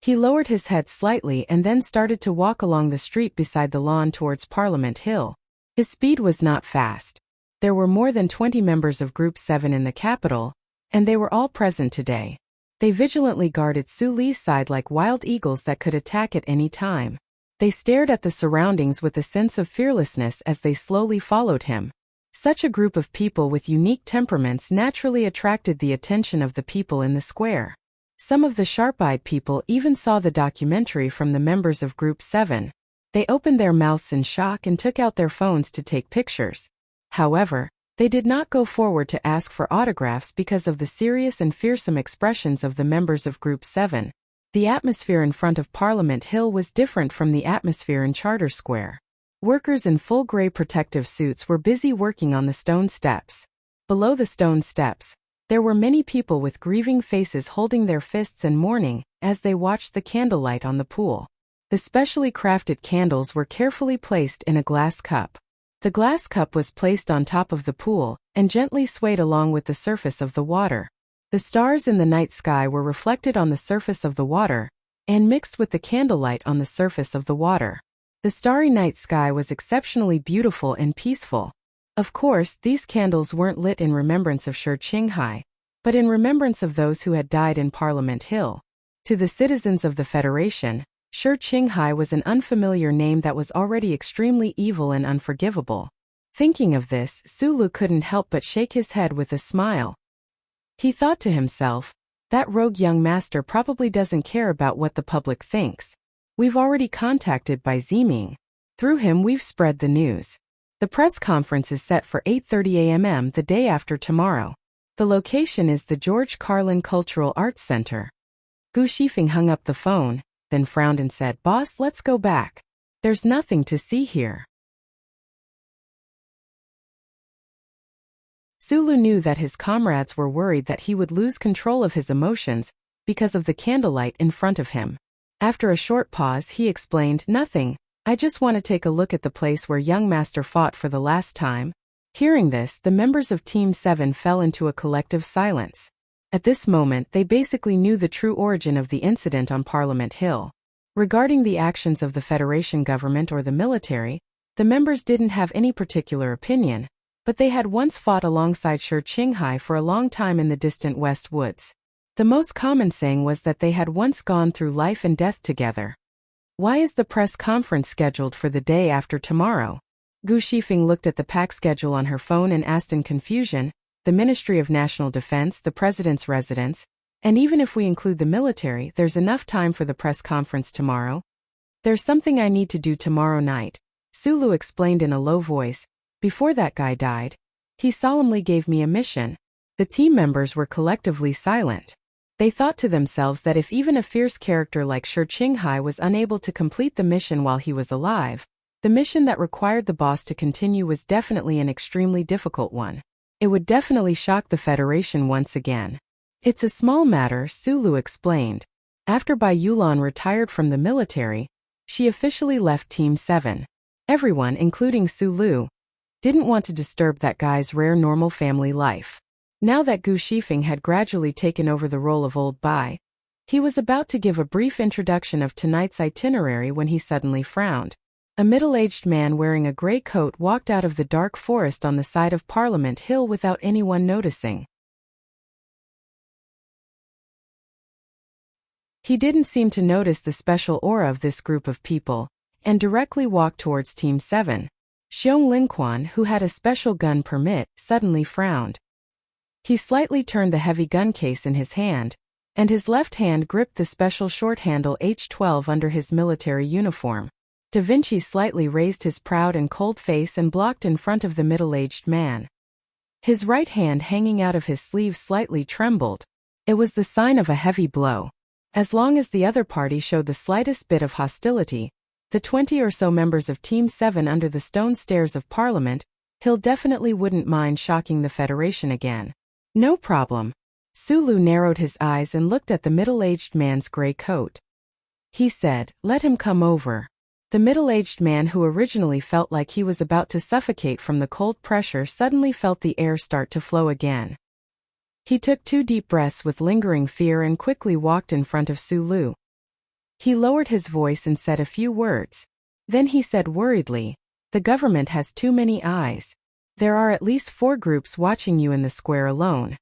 [SPEAKER 1] He lowered his head slightly and then started to walk along the street beside the lawn towards Parliament Hill. His speed was not fast. There were more than 20 members of Group 7 in the capital, and they were all present today. They vigilantly guarded Suli's side like wild eagles that could attack at any time. They stared at the surroundings with a sense of fearlessness as they slowly followed him. Such a group of people with unique temperaments naturally attracted the attention of the people in the square. Some of the sharp-eyed people even saw the documentary from the members of Group 7. They opened their mouths in shock and took out their phones to take pictures. However, they did not go forward to ask for autographs because of the serious and fearsome expressions of the members of Group 7. The atmosphere in front of Parliament Hill was different from the atmosphere in Charter Square. Workers in full gray protective suits were busy working on the stone steps. Below the stone steps, there were many people with grieving faces holding their fists and mourning as they watched the candlelight on the pool. The specially crafted candles were carefully placed in a glass cup. The glass cup was placed on top of the pool and gently swayed along with the surface of the water. The stars in the night sky were reflected on the surface of the water and mixed with the candlelight on the surface of the water. The starry night sky was exceptionally beautiful and peaceful. Of course, these candles weren't lit in remembrance of Shi Qinghai, but in remembrance of those who had died in Parliament Hill. To the citizens of the Federation, Shi Qinghai was an unfamiliar name that was already extremely evil and unforgivable. Thinking of this, Sulu couldn't help but shake his head with a smile. He thought to himself, that rogue young master probably doesn't care about what the public thinks. We've already contacted Bai Ziming. Through him we've spread the news. The press conference is set for 8:30 a.m. the day after tomorrow. The location is the George Carlin Cultural Arts Center. Gu Shifeng hung up the phone, then frowned and said, "Boss, let's go back. There's nothing to see here." Sulu knew that his comrades were worried that he would lose control of his emotions because of the candlelight in front of him. After a short pause, he explained, "Nothing. I just want to take a look at the place where young master fought for the last time." Hearing this, the members of Team 7 fell into a collective silence. At this moment, they basically knew the true origin of the incident on Parliament Hill. Regarding the actions of the Federation government or the military, the members didn't have any particular opinion, but they had once fought alongside Shi Qinghai for a long time in the distant West Woods. The most common saying was that they had once gone through life and death together. "Why is the press conference scheduled for the day after tomorrow?" Gu Shifeng looked at the pack schedule on her phone and asked in confusion. "The Ministry of National Defense, the President's residence, and even if we include the military, there's enough time for the press conference tomorrow." "There's something I need to do tomorrow night," Sulu explained in a low voice. "Before that guy died, he solemnly gave me a mission." The team members were collectively silent. They thought to themselves that if even a fierce character like Shi Qinghai was unable to complete the mission while he was alive, the mission that required the boss to continue was definitely an extremely difficult one. It would definitely shock the Federation once again. "It's a small matter," Sulu explained. After Bai Yulan retired from the military, she officially left Team 7. Everyone, including Sulu, didn't want to disturb that guy's rare normal family life. Now that Gu Shifeng had gradually taken over the role of Old Bai, he was about to give a brief introduction of tonight's itinerary when he suddenly frowned. A middle-aged man wearing a gray coat walked out of the dark forest on the side of Parliament Hill without anyone noticing. He didn't seem to notice the special aura of this group of people, and directly walked towards Team 7. Xiong Linquan, who had a special gun permit, suddenly frowned. He slightly turned the heavy gun case in his hand, and his left hand gripped the special short-handle H-12 under his military uniform. Da Vinci slightly raised his proud and cold face and blocked in front of the middle-aged man. His right hand hanging out of his sleeve slightly trembled. It was the sign of a heavy blow. As long as the other party showed the slightest bit of hostility, the 20 or so members of Team 7 under the stone stairs of Parliament Hill definitely wouldn't mind shocking the Federation again. "No problem." Sulu narrowed his eyes and looked at the middle-aged man's gray coat. He said, "Let him come over." The middle-aged man, who originally felt like he was about to suffocate from the cold pressure, suddenly felt the air start to flow again. He took 2 deep breaths with lingering fear and quickly walked in front of Sulu. He lowered his voice and said a few words. Then he said worriedly, "The government has too many eyes. There are at least 4 groups watching you in the square alone."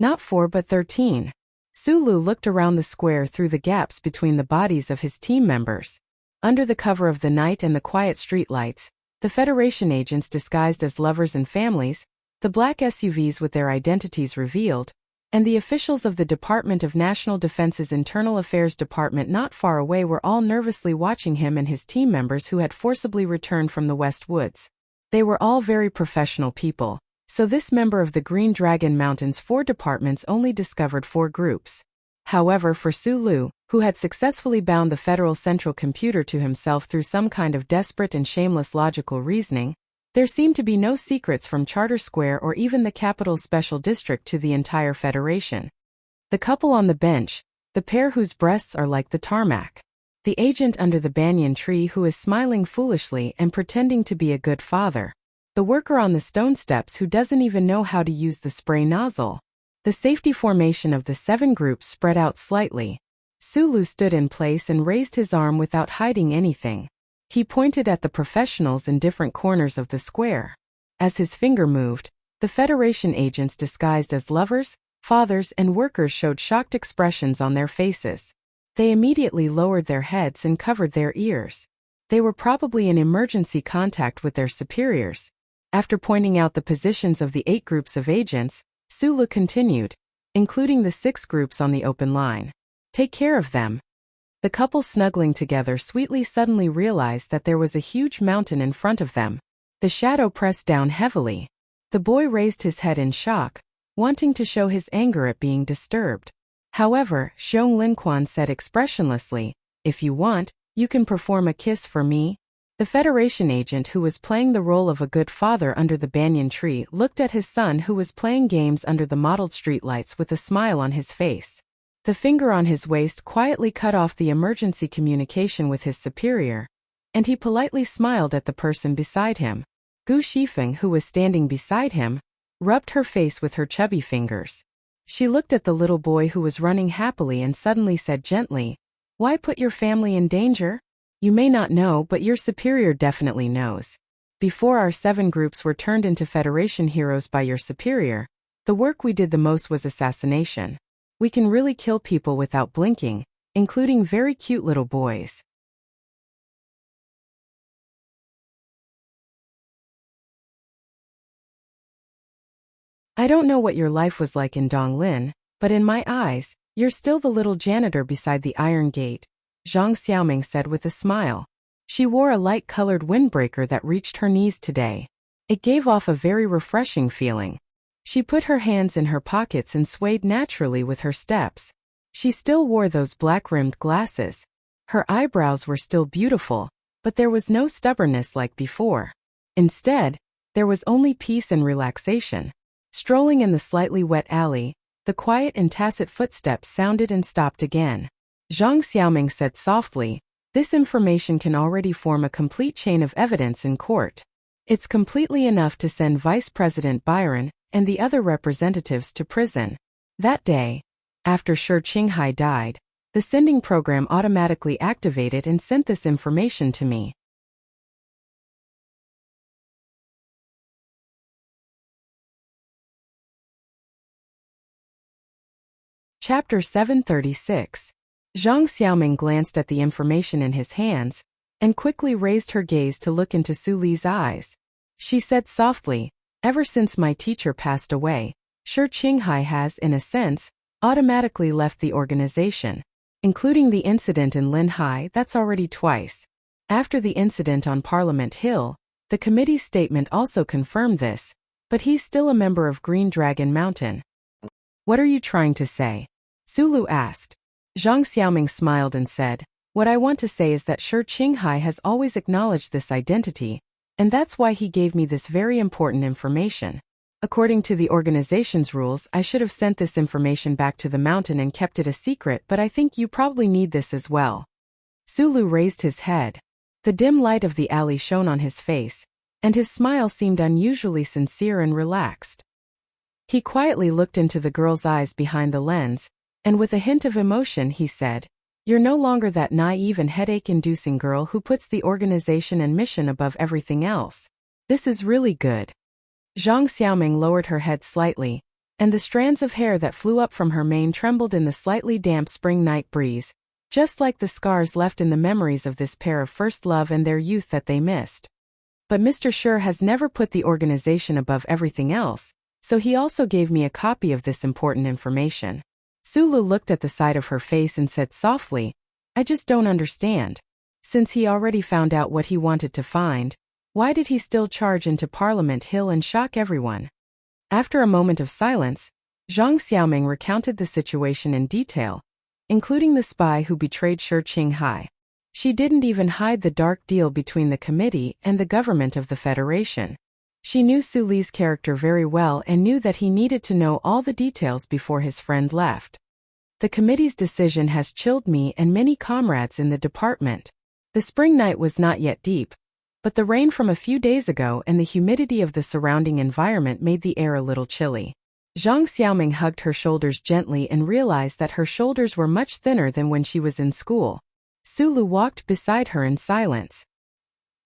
[SPEAKER 1] "Not 4 but 13. Sulu looked around the square through the gaps between the bodies of his team members. Under the cover of the night and the quiet streetlights, the Federation agents disguised as lovers and families, the black SUVs with their identities revealed, and the officials of the Department of National Defense's Internal Affairs Department not far away were all nervously watching him and his team members who had forcibly returned from the West Woods. They were all very professional people, so this member of the Green Dragon Mountain's 4 departments only discovered 4 groups. However, for Sulu, who had successfully bound the Federal Central Computer to himself through some kind of desperate and shameless logical reasoning, there seemed to be no secrets from Charter Square or even the capital's special district to the entire Federation. The couple on the bench, the pair whose breasts are like the tarmac. The agent under the banyan tree who is smiling foolishly and pretending to be a good father. The worker on the stone steps who doesn't even know how to use the spray nozzle. The safety formation of the 7 groups spread out slightly. Sulu stood in place and raised his arm without hiding anything. He pointed at the professionals in different corners of the square. As his finger moved, the Federation agents disguised as lovers, fathers, and workers showed shocked expressions on their faces. They immediately lowered their heads and covered their ears. They were probably in emergency contact with their superiors. After pointing out the positions of the 8 groups of agents, Sulu continued, including the 6 groups on the open line. "Take care of them." The couple snuggling together sweetly suddenly realized that there was a huge mountain in front of them. The shadow pressed down heavily. The boy raised his head in shock, wanting to show his anger at being disturbed. However, Xiong Linquan said expressionlessly, "If you want, you can perform a kiss for me." The Federation agent who was playing the role of a good father under the banyan tree looked at his son who was playing games under the mottled streetlights with a smile on his face. The finger on his waist quietly cut off the emergency communication with his superior, and he politely smiled at the person beside him. Gu Shifeng, who was standing beside him, rubbed her face with her chubby fingers. She looked at the little boy who was running happily and suddenly said gently, "Why put your family in danger? You may not know, but your superior definitely knows. Before our 7 groups were turned into Federation heroes by your superior, the work we did the most was assassination. We can really kill people without blinking, including very cute little boys." I don't know what your life was like in Donglin, but in my eyes, you're still the little janitor beside the iron gate, Zhang Xiaoming said with a smile. She wore a light-colored windbreaker that reached her knees today. It gave off a very refreshing feeling. She put her hands in her pockets and swayed naturally with her steps. She still wore those black-rimmed glasses. Her eyebrows were still beautiful, but there was no stubbornness like before. Instead, there was only peace and relaxation. Strolling in the slightly wet alley, the quiet and tacit footsteps sounded and stopped again. Zhang Xiaoming said softly, "This information can already form a complete chain of evidence in court. It's completely enough to send Vice President Byron and the other representatives to prison." That day, after Shi Qinghai died, the sending program automatically activated and sent this information to me. Chapter 736. Zhang Xiaoming glanced at the information in his hands and quickly raised her gaze to look into Su Li's eyes. She said softly, "Ever since my teacher passed away, Shi Qinghai has, in a sense, automatically left the organization. Including the incident in Linhai, that's already twice. After the incident on Parliament Hill, the committee's statement also confirmed this, but he's still a member of Green Dragon Mountain." "What are you trying to say?" Sulu asked. Zhang Xiaoming smiled and said, "What I want to say is that Shi Qinghai has always acknowledged this identity, and that's why he gave me this very important information. According to the organization's rules, I should have sent this information back to the mountain and kept it a secret, but I think you probably need this as well." Sulu raised his head. The dim light of the alley shone on his face, and his smile seemed unusually sincere and relaxed. He quietly looked into the girl's eyes behind the lens, and with a hint of emotion he said, "You're no longer that naive and headache-inducing girl who puts the organization and mission above everything else. This is really good." Zhang Xiaoming lowered her head slightly, and the strands of hair that flew up from her mane trembled in the slightly damp spring night breeze, just like the scars left in the memories of this pair of first love and their youth that they missed. "But Mr. Shi has never put the organization above everything else, so he also gave me a copy of this important information." Sulu looked at the side of her face and said softly, "I just don't understand. Since he already found out what he wanted to find, why did he still charge into Parliament Hill and shock everyone?" After a moment of silence, Zhang Xiaoming recounted the situation in detail, including the spy who betrayed Shi Qinghai. She didn't even hide the dark deal between the committee and the government of the Federation. She knew Su Li's character very well and knew that he needed to know all the details before his friend left. "The committee's decision has chilled me and many comrades in the department." The spring night was not yet deep, but the rain from a few days ago and the humidity of the surrounding environment made the air a little chilly. Zhang Xiaoming hugged her shoulders gently and realized that her shoulders were much thinner than when she was in school. Sulu walked beside her in silence.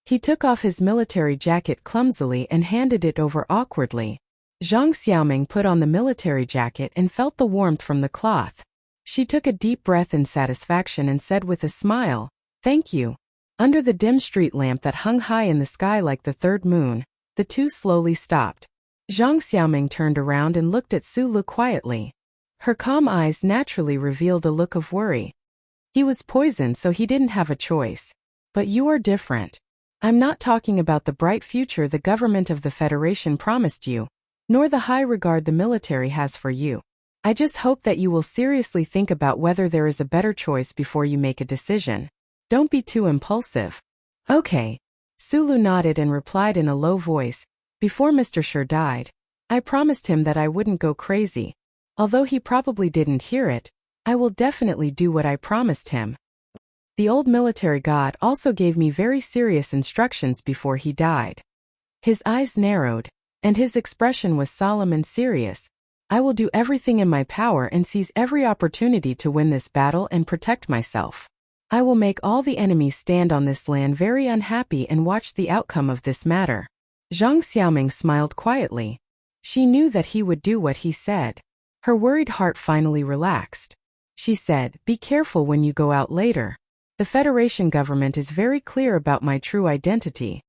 [SPEAKER 1] He took off his military jacket clumsily and handed it over awkwardly. Zhang Xiaoming put on the military jacket and felt the warmth from the cloth. She took a deep breath in satisfaction and said with a smile, "Thank you." Under the dim street lamp that hung high in the sky like the third moon, the two slowly stopped. Zhang Xiaoming turned around and looked at Sulu quietly. Her calm eyes naturally revealed a look of worry. "He was poisoned, so he didn't have a choice. But you are different. I'm not talking about the bright future the government of the Federation promised you, nor the high regard the military has for you. I just hope that you will seriously think about whether there is a better choice before you make a decision. Don't be too impulsive." "Okay, Sulu nodded and replied in a low voice, "Before Mr. Sher died, I promised him that I wouldn't go crazy. Although he probably didn't hear it, I will definitely do what I promised him." The old military god also gave me very serious instructions before he died. His eyes narrowed, and his expression was solemn and serious. "I will do everything in my power and seize every opportunity to win this battle and protect myself. I will make all the enemies stand on this land very unhappy and watch the outcome of this matter." Zhang Xiaoming smiled quietly. She knew that he would do what he said. Her worried heart finally relaxed. She said, "Be careful when you go out later. The Federation government is very clear about my true identity."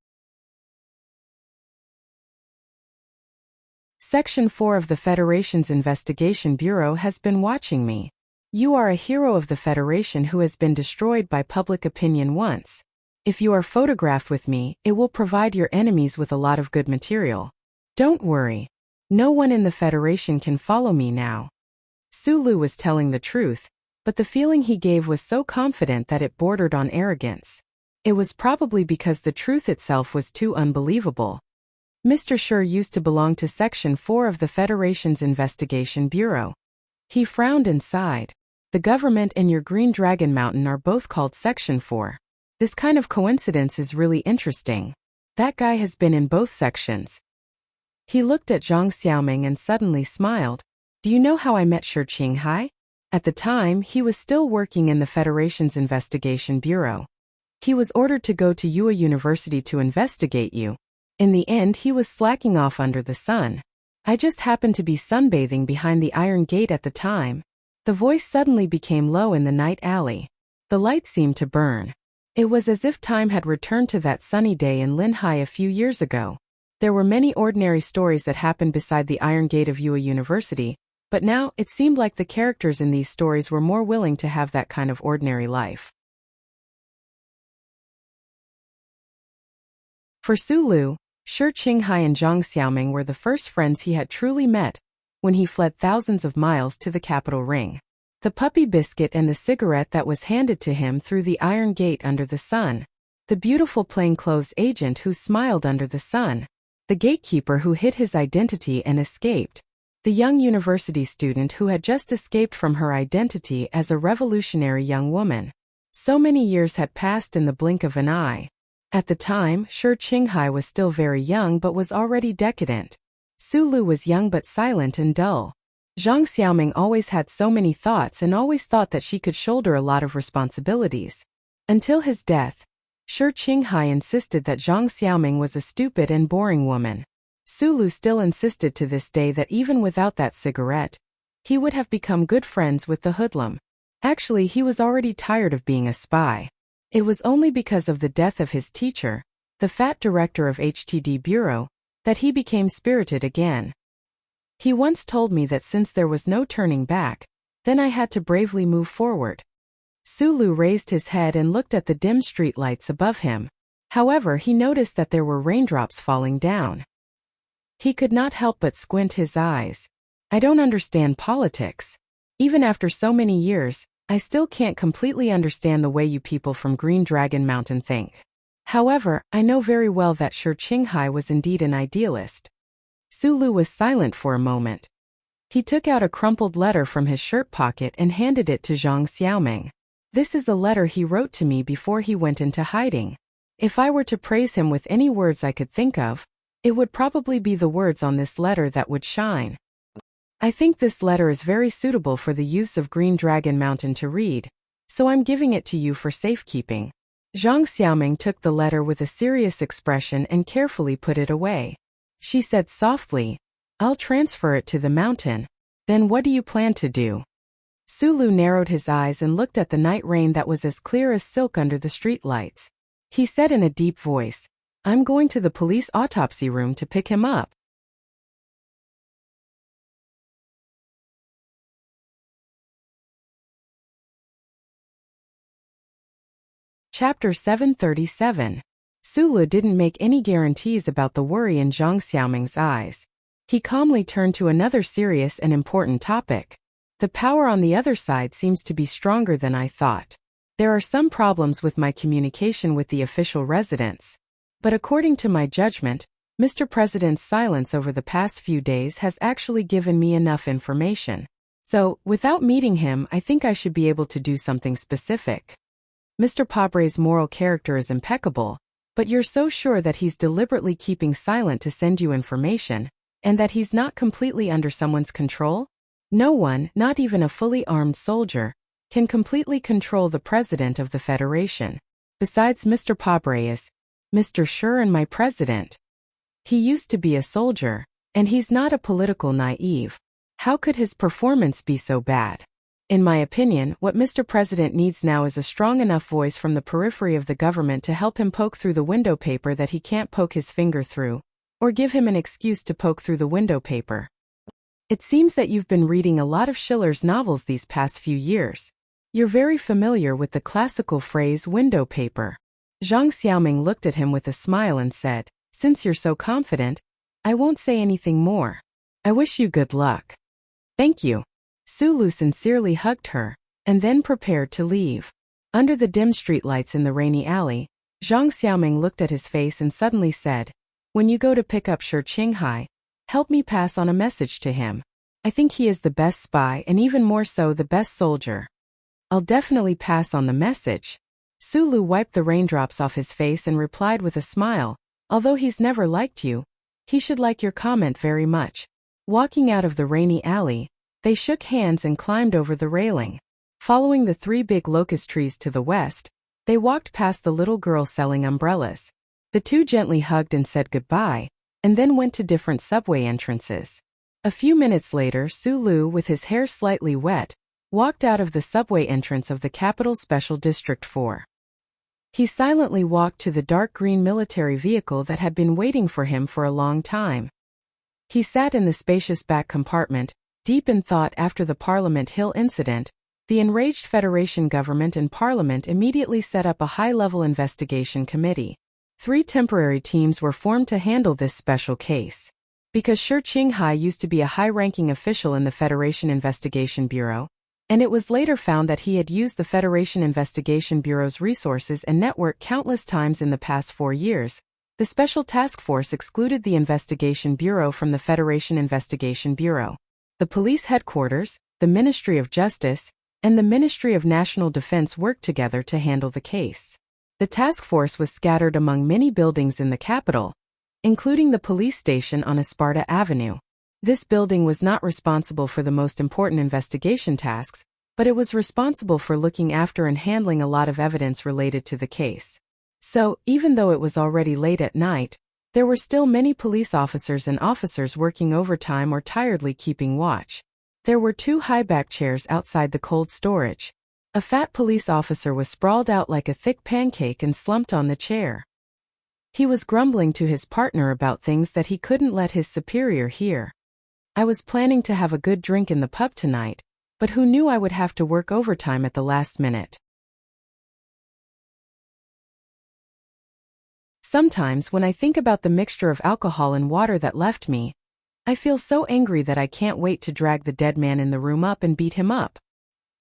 [SPEAKER 1] Section 4 of the Federation's Investigation Bureau has been watching me. You are a hero of the Federation who has been destroyed by public opinion once. If you are photographed with me, it will provide your enemies with a lot of good material. Don't worry. No one in the Federation can follow me now. Sulu was telling the truth, but the feeling he gave was so confident that it bordered on arrogance. It was probably because the truth itself was too unbelievable. Mr. Sher used to belong to Section 4 of the Federation's Investigation Bureau. He frowned and sighed. The government and your Green Dragon Mountain are both called Section 4. This kind of coincidence is really interesting. That guy has been in both sections. He looked at Zhang Xiaoming and suddenly smiled. "Do you know how I met Shi Qinghai?" At the time, he was still working in the Federation's Investigation Bureau. He was ordered to go to Yue University to investigate you. In the end, he was slacking off under the sun. I just happened to be sunbathing behind the iron gate at the time. The voice suddenly became low in the night alley. The light seemed to burn. It was as if time had returned to that sunny day in Linhai a few years ago. There were many ordinary stories that happened beside the iron gate of Yue University, but now it seemed like the characters in these stories were more willing to have that kind of ordinary life. For Sulu, Shi Qinghai and Zhang Xiaoming were the first friends he had truly met when he fled thousands of miles to the capital ring. The puppy biscuit and the cigarette that was handed to him through the iron gate under the sun. The beautiful plainclothes agent who smiled under the sun. The gatekeeper who hid his identity and escaped. The young university student who had just escaped from her identity as a revolutionary young woman. So many years had passed in the blink of an eye. At the time, Shi Qinghai was still very young but was already decadent. Sulu was young but silent and dull. Zhang Xiaoming always had so many thoughts and always thought that she could shoulder a lot of responsibilities. Until his death, Shi Qinghai insisted that Zhang Xiaoming was a stupid and boring woman. Sulu still insisted to this day that even without that cigarette, he would have become good friends with the hoodlum. Actually, he was already tired of being a spy. It was only because of the death of his teacher, the fat director of HTD Bureau, that he became spirited again. He once told me that since there was no turning back, then I had to bravely move forward. Sulu raised his head and looked at the dim streetlights above him. However, he noticed that there were raindrops falling down. He could not help but squint his eyes. "I don't understand politics. Even after so many years, I still can't completely understand the way you people from Green Dragon Mountain think. However, I know very well that Shi Qinghai was indeed an idealist." Sulu was silent for a moment. He took out a crumpled letter from his shirt pocket and handed it to Zhang Xiaoming. "This is a letter he wrote to me before he went into hiding. If I were to praise him with any words I could think of, it would probably be the words on this letter that would shine. I think this letter is very suitable for the youths of Green Dragon Mountain to read, so I'm giving it to you for safekeeping." Zhang Xiaoming took the letter with a serious expression and carefully put it away. She said softly, "I'll transfer it to the mountain. Then what do you plan to do?" Sulu narrowed his eyes and looked at the night rain that was as clear as silk under the streetlights. He said in a deep voice, "I'm going to the police autopsy room to pick him up." Chapter 737. Sulu didn't make any guarantees about the worry in Zhang Xiaoming's eyes. He calmly turned to another serious and important topic. "The power on the other side seems to be stronger than I thought. There are some problems with my communication with the official residents. But according to my judgment, Mr. President's silence over the past few days has actually given me enough information. So, without meeting him, I think I should be able to do something specific. Mr. Pobre's moral character is impeccable, but you're so sure that he's deliberately keeping silent to send you information, and that he's not completely under someone's control? No one, not even a fully armed soldier, can completely control the President of the Federation. Besides, Mr. Pobre is Mr. Sure and my president. He used to be a soldier, and he's not a political naive. How could his performance be so bad? In my opinion, what Mr. President needs now is a strong enough voice from the periphery of the government to help him poke through the window paper that he can't poke his finger through, or give him an excuse to poke through the window paper. It seems that you've been reading a lot of Schiller's novels these past few years. You're very familiar with the classical phrase window paper. Zhang Xiaoming looked at him with a smile and said, "Since you're so confident, I won't say anything more. I wish you good luck." "Thank you." Sulu sincerely hugged her, and then prepared to leave. Under the dim streetlights in the rainy alley, Zhang Xiaoming looked at his face and suddenly said, "When you go to pick up Shi Qinghai, help me pass on a message to him. I think he is the best spy and even more so the best soldier." "I'll definitely pass on the message." Sulu wiped the raindrops off his face and replied with a smile, "Although he's never liked you, he should like your comment very much." Walking out of the rainy alley, they shook hands and climbed over the railing. Following the 3 big locust trees to the west, they walked past the little girl selling umbrellas. The two gently hugged and said goodbye, and then went to different subway entrances. A few minutes later, Sulu, with his hair slightly wet, walked out of the subway entrance of the Capital Special District 4. He silently walked to the dark green military vehicle that had been waiting for him for a long time. He sat in the spacious back compartment, deep in thought. After the Parliament Hill incident, the enraged Federation government and Parliament immediately set up a high-level investigation committee. 3 temporary teams were formed to handle this special case. Because Shi Qinghai used to be a high-ranking official in the Federation Investigation Bureau, and it was later found that he had used the Federation Investigation Bureau's resources and network countless times in the past 4 years, the Special Task Force excluded the Investigation Bureau from the Federation Investigation Bureau. The police headquarters, the Ministry of Justice, and the Ministry of National Defense worked together to handle the case. The task force was scattered among many buildings in the capital, including the police station on Esparta Avenue. This building was not responsible for the most important investigation tasks, but it was responsible for looking after and handling a lot of evidence related to the case. So, even though it was already late at night, there were still many police officers and officers working overtime or tiredly keeping watch. There were 2 high-back chairs outside the cold storage. A fat police officer was sprawled out like a thick pancake and slumped on the chair. He was grumbling to his partner about things that he couldn't let his superior hear. "I was planning to have a good drink in the pub tonight, but who knew I would have to work overtime at the last minute?" Sometimes when I think about the mixture of alcohol and water that left me, I feel so angry that I can't wait to drag the dead man in the room up and beat him up.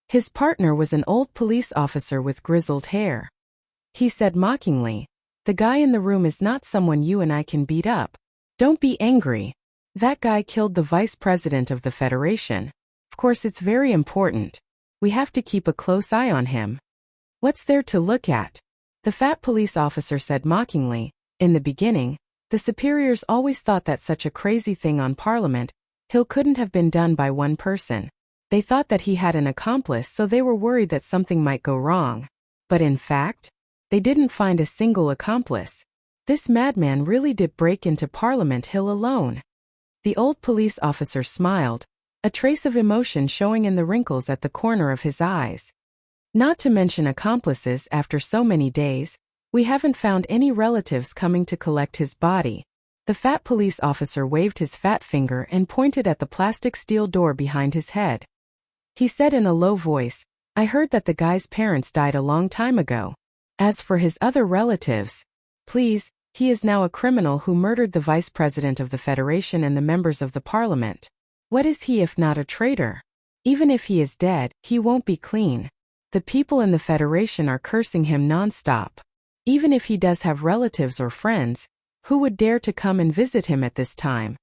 [SPEAKER 1] His partner was an old police officer with grizzled hair. He said mockingly, "The guy in the room is not someone you and I can beat up. Don't be angry. That guy killed the vice president of the Federation. Of course it's very important. We have to keep a close eye on him." "What's there to look at?" the fat police officer said mockingly. In the beginning, the superiors always thought that such a crazy thing on Parliament Hill couldn't have been done by one person. They thought that he had an accomplice, so they were worried that something might go wrong. But in fact, they didn't find a single accomplice. This madman really did break into Parliament Hill alone. The old police officer smiled, a trace of emotion showing in the wrinkles at the corner of his eyes. "Not to mention accomplices, after so many days, we haven't found any relatives coming to collect his body." The fat police officer waved his fat finger and pointed at the plastic steel door behind his head. He said in a low voice, "I heard that the guy's parents died a long time ago. As for his other relatives, please, he is now a criminal who murdered the vice president of the Federation and the members of the Parliament. What is he if not a traitor? Even if he is dead, he won't be clean. The people in the Federation are cursing him non-stop. Even if he does have relatives or friends, who would dare to come and visit him at this time?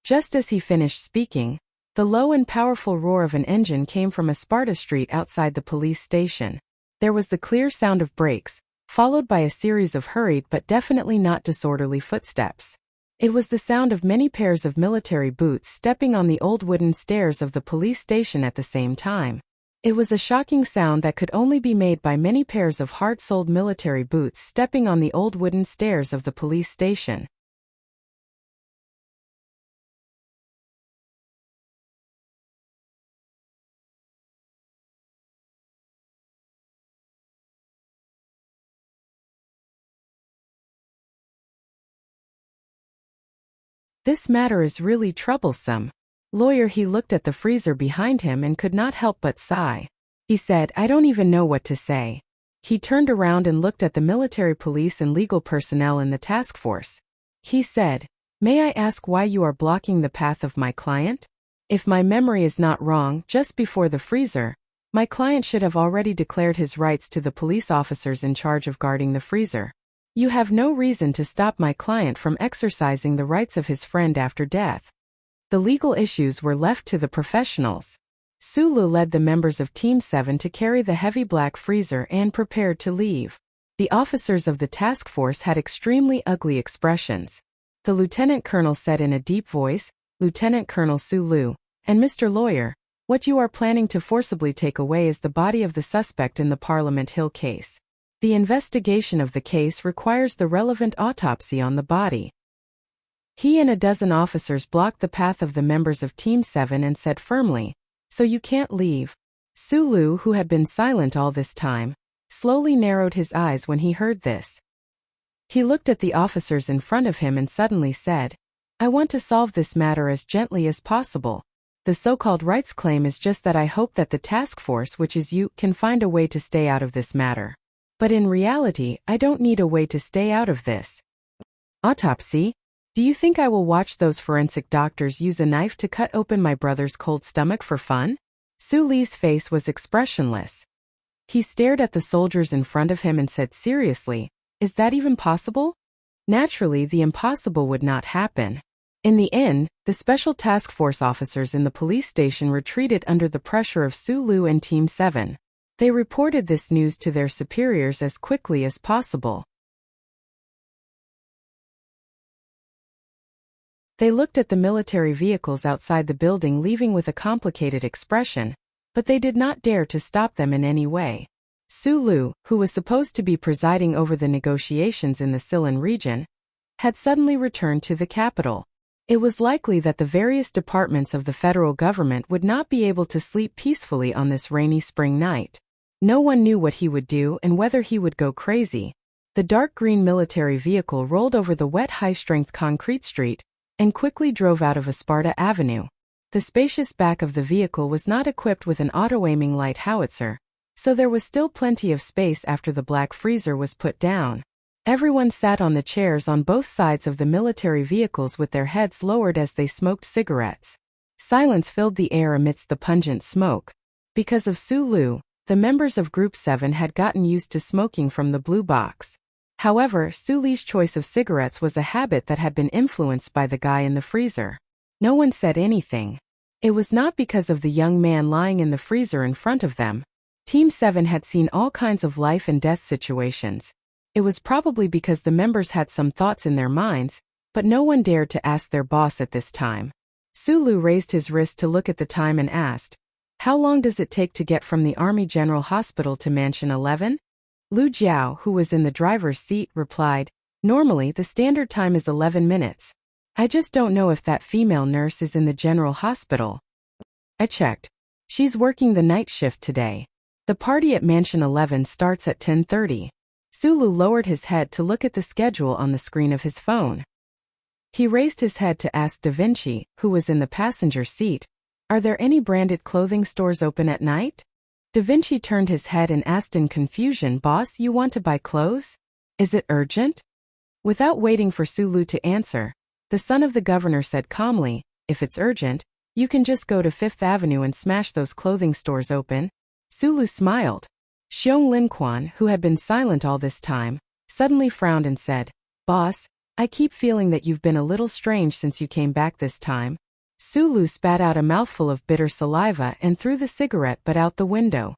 [SPEAKER 1] Just as he finished speaking, the low and powerful roar of an engine came from a Sparta street outside the police station. There was the clear sound of brakes, followed by a series of hurried but definitely not disorderly footsteps. It was the sound of many pairs of military boots stepping on the old wooden stairs of the police station at the same time. It was a shocking sound that could only be made by many pairs of hard-soled military boots stepping on the old wooden stairs of the police station. This matter is really troublesome. Lawyer, he looked at the freezer behind him and could not help but sigh. He said, I don't even know what to say. He turned around and looked at the military police and legal personnel in the task force. He said, may I ask why you are blocking the path of my client? If my memory is not wrong, just before the freezer, my client should have already declared his rights to the police officers in charge of guarding the freezer. You have no reason to stop my client from exercising the rights of his friend after death. The legal issues were left to the professionals. Sulu led the members of Team 7 to carry the heavy black freezer and prepared to leave. The officers of the task force had extremely ugly expressions. The lieutenant colonel said in a deep voice, Lieutenant Colonel Sulu, and Mr. Lawyer, what you are planning to forcibly take away is the body of the suspect in the Parliament Hill case. The investigation of the case requires the relevant autopsy on the body. He and a dozen officers blocked the path of the members of Team 7 and said firmly, so you can't leave. Sulu, who had been silent all this time, slowly narrowed his eyes when he heard this. He looked at the officers in front of him and suddenly said, I want to solve this matter as gently as possible. The so-called rights claim is just that I hope that the task force, which is you, can find a way to stay out of this matter. But in reality, I don't need a way to stay out of this. Autopsy? Do you think I will watch those forensic doctors use a knife to cut open my brother's cold stomach for fun? Suli's face was expressionless. He stared at the soldiers in front of him and said seriously, is that even possible? Naturally, the impossible would not happen. In the end, the special task force officers in the police station retreated under the pressure of Sulu and Team 7. They reported this news to their superiors as quickly as possible. They looked at the military vehicles outside the building leaving with a complicated expression, but they did not dare to stop them in any way. Sulu, who was supposed to be presiding over the negotiations in the Silan region, had suddenly returned to the capital. It was likely that the various departments of the federal government would not be able to sleep peacefully on this rainy spring night. No one knew what he would do and whether he would go crazy. The dark green military vehicle rolled over the wet high-strength concrete street and quickly drove out of Sparta Avenue. The spacious back of the vehicle was not equipped with an auto-aiming light howitzer, so there was still plenty of space after the black freezer was put down. Everyone sat on the chairs on both sides of the military vehicles with their heads lowered as they smoked cigarettes. Silence filled the air amidst the pungent smoke. Because of Sulu, the members of Group 7 had gotten used to smoking from the blue box. However, Suli's choice of cigarettes was a habit that had been influenced by the guy in the freezer. No one said anything. It was not because of the young man lying in the freezer in front of them. Team 7 had seen all kinds of life and death situations. It was probably because the members had some thoughts in their minds, but no one dared to ask their boss at this time. Sulu raised his wrist to look at the time and asked, how long does it take to get from the Army General Hospital to Mansion 11? Lu Jiao, who was in the driver's seat, replied, normally the standard time is 11 minutes. I just don't know if that female nurse is in the General Hospital. I checked. She's working the night shift today. The party at Mansion 11 starts at 10:30. Sulu lowered his head to look at the schedule on the screen of his phone. He raised his head to ask Da Vinci, who was in the passenger seat, are there any branded clothing stores open at night? Da Vinci turned his head and asked in confusion, boss, you want to buy clothes? Is it urgent? Without waiting for Sulu to answer, the son of the governor said calmly, if it's urgent, you can just go to 5th Avenue and smash those clothing stores open. Sulu smiled. Xiong Linquan, who had been silent all this time, suddenly frowned and said, "Boss, I keep feeling that you've been a little strange since you came back this time." Sulu spat out a mouthful of bitter saliva and threw the cigarette butt out the window.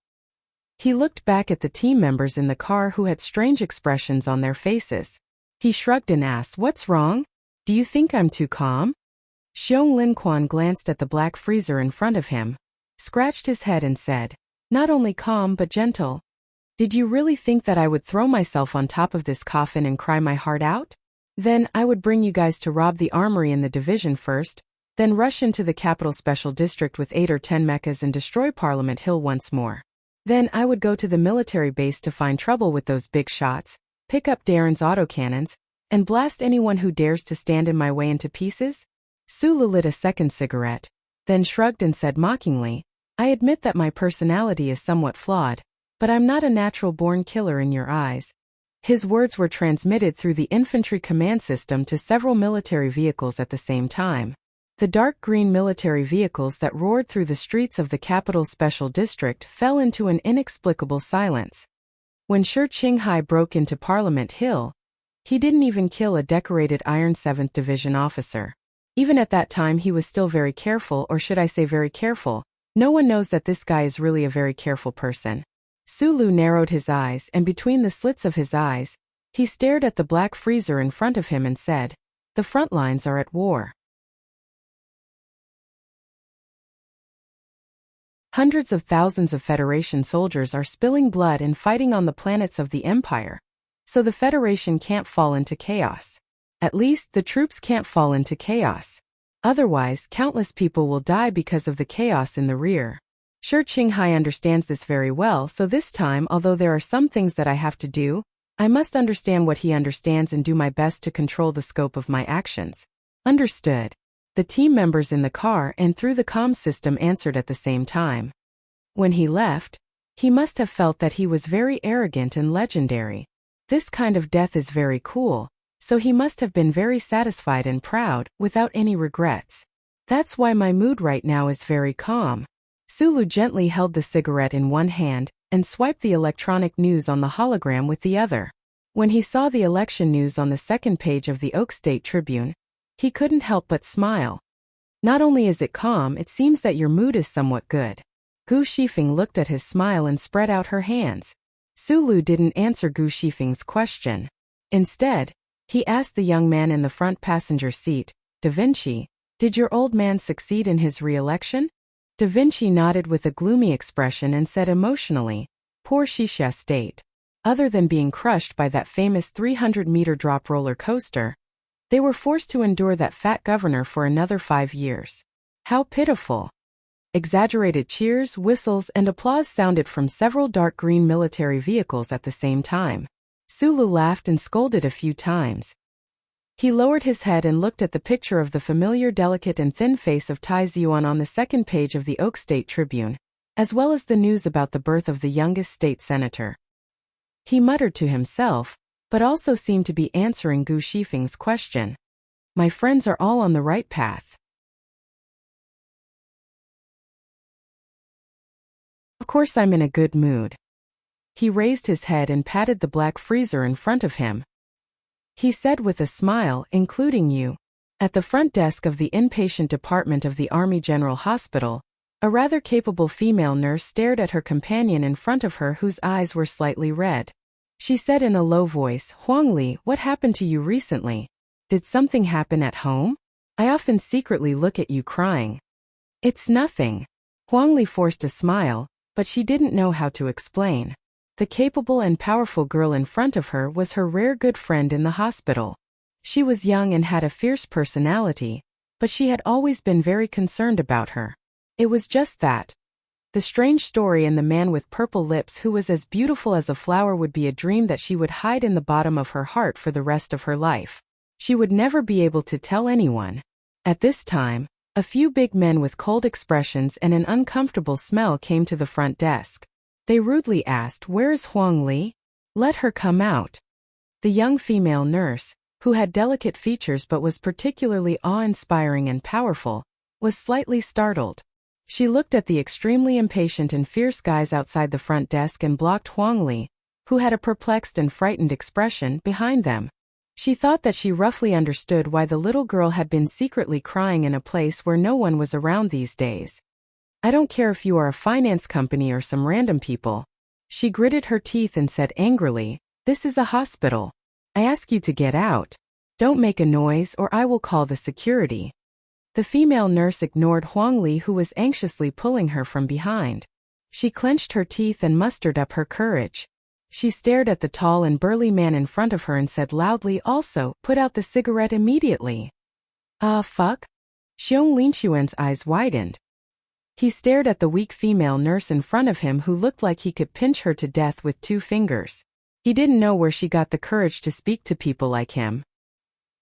[SPEAKER 1] He looked back at the team members in the car who had strange expressions on their faces. He shrugged and asked, "What's wrong? Do you think I'm too calm?" Xiong Linquan glanced at the black freezer in front of him, scratched his head and said, "Not only calm but gentle. Did you really think that I would throw myself on top of this coffin and cry my heart out? Then I would bring you guys to rob the armory in the division first, then rush into the capital special district with 8 or 10 mechas and destroy Parliament Hill once more. Then I would go to the military base to find trouble with those big shots, pick up Darren's autocannons, and blast anyone who dares to stand in my way into pieces?" Sulu lit a second cigarette, then shrugged and said mockingly, "I admit that my personality is somewhat flawed, but I'm not a natural-born killer in your eyes." His words were transmitted through the infantry command system to several military vehicles at the same time. The dark green military vehicles that roared through the streets of the capital special district fell into an inexplicable silence. When Shi Qinghai broke into Parliament Hill, he didn't even kill a decorated Iron 7th Division officer. Even at that time he was still very careful, or should I say very careful. No one knows that this guy is really a very careful person. Sulu narrowed his eyes, and between the slits of his eyes, he stared at the black freezer in front of him and said, "The front lines are at war. Hundreds of thousands of Federation soldiers are spilling blood and fighting on the planets of the Empire. So the Federation can't fall into chaos. At least, the troops can't fall into chaos. Otherwise, countless people will die because of the chaos in the rear." Shi Qinghai understands this very well, so this time, although there are some things that I have to do, I must understand what he understands and do my best to control the scope of my actions. Understood. The team members in the car and through the comm system answered at the same time. When he left, he must have felt that he was very arrogant and legendary. This kind of death is very cool, so he must have been very satisfied and proud, without any regrets. That's why my mood right now is very calm. Sulu gently held the cigarette in one hand and swiped the electronic news on the hologram with the other. When he saw the election news on the second page of the Oak State Tribune, he couldn't help but smile. "Not only is it calm, it seems that your mood is somewhat good." Gu Shifeng looked at his smile and spread out her hands. Sulu didn't answer Gu Shifeng's question. Instead, he asked the young man in the front passenger seat, "Da Vinci, did your old man succeed in his re-election?" Da Vinci nodded with a gloomy expression and said emotionally, "Poor Shisha State. Other than being crushed by that famous 300-meter drop roller coaster, they were forced to endure that fat governor for another 5 years. How pitiful." Exaggerated cheers, whistles, and applause sounded from several dark green military vehicles at the same time. Sulu laughed and scolded a few times. He lowered his head and looked at the picture of the familiar delicate and thin face of Tai Ziyuan on the second page of the Oak State Tribune, as well as the news about the birth of the youngest state senator. He muttered to himself, but also seemed to be answering Gu Shifeng's question. "My friends are all on the right path. Of course I'm in a good mood." He raised his head and patted the black freezer in front of him. He said with a smile, "Including you." At the front desk of the inpatient department of the Army General Hospital, a rather capable female nurse stared at her companion in front of her whose eyes were slightly red. She said in a low voice, "Huang Li, what happened to you recently? Did something happen at home? I often secretly look at you crying." "It's nothing." Huang Li forced a smile, but she didn't know how to explain. The capable and powerful girl in front of her was her rare good friend in the hospital. She was young and had a fierce personality, but she had always been very concerned about her. It was just that. The strange story and the man with purple lips who was as beautiful as a flower would be a dream that she would hide in the bottom of her heart for the rest of her life. She would never be able to tell anyone. At this time, a few big men with cold expressions and an uncomfortable smell came to the front desk. They rudely asked, "Where is Huang Li? Let her come out." The young female nurse, who had delicate features but was particularly awe-inspiring and powerful, was slightly startled. She looked at the extremely impatient and fierce guys outside the front desk and blocked Huang Li, who had a perplexed and frightened expression behind them. She thought that she roughly understood why the little girl had been secretly crying in a place where no one was around these days. I don't care if you are a finance company or some random people. She gritted her teeth and said angrily, "This is a hospital. I ask you to get out. Don't make a noise or I will call the security." The female nurse ignored Huangli, who was anxiously pulling her from behind. She clenched her teeth and mustered up her courage. She stared at the tall and burly man in front of her and said loudly, "Also, put out the cigarette immediately." Fuck? Xiong Linxuan's eyes widened. He stared at the weak female nurse in front of him who looked like he could pinch her to death with 2 fingers. He didn't know where she got the courage to speak to people like him.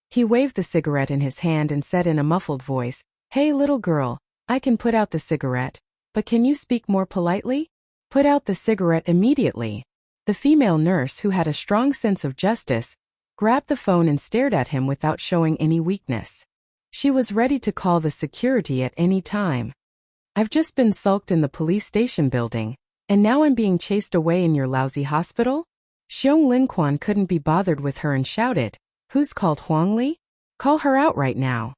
[SPEAKER 1] He waved the cigarette in his hand and said in a muffled voice, "Hey little girl, I can put out the cigarette, but can you speak more politely? Put out the cigarette immediately." The female nurse, who had a strong sense of justice, grabbed the phone and stared at him without showing any weakness. She was ready to call the security at any time. "I've just been sulked in the police station building, and now I'm being chased away in your lousy hospital?" Xiong Linquan couldn't be bothered with her and shouted, "Who's called Huangli? Call her out right now.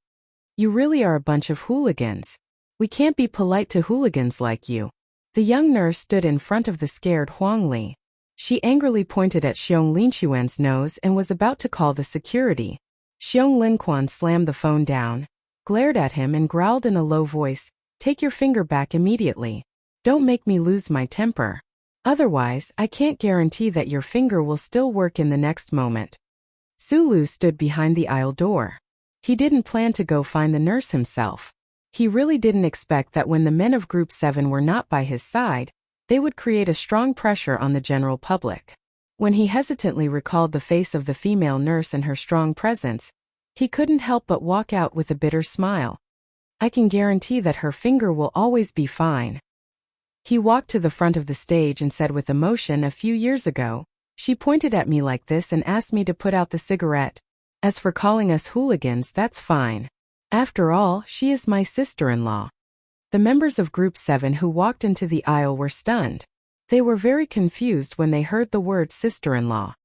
[SPEAKER 1] You really are a bunch of hooligans. We can't be polite to hooligans like you." The young nurse stood in front of the scared Huangli. She angrily pointed at Xiong Linxuan's nose and was about to call the security. Xiong Linquan slammed the phone down, glared at him and growled in a low voice, "Take your finger back immediately. Don't make me lose my temper. Otherwise, I can't guarantee that your finger will still work in the next moment." Sulu stood behind the aisle door. He didn't plan to go find the nurse himself. He really didn't expect that when the men of Group 7 were not by his side, they would create a strong pressure on the general public. When he hesitantly recalled the face of the female nurse and her strong presence, he couldn't help but walk out with a bitter smile. "I can guarantee that her finger will always be fine." He walked to the front of the stage and said with emotion, "A few years ago, she pointed at me like this and asked me to put out the cigarette. As for calling us hooligans, that's fine. After all, she is my sister-in-law." The members of Group 7 who walked into the aisle were stunned. They were very confused when they heard the word sister-in-law.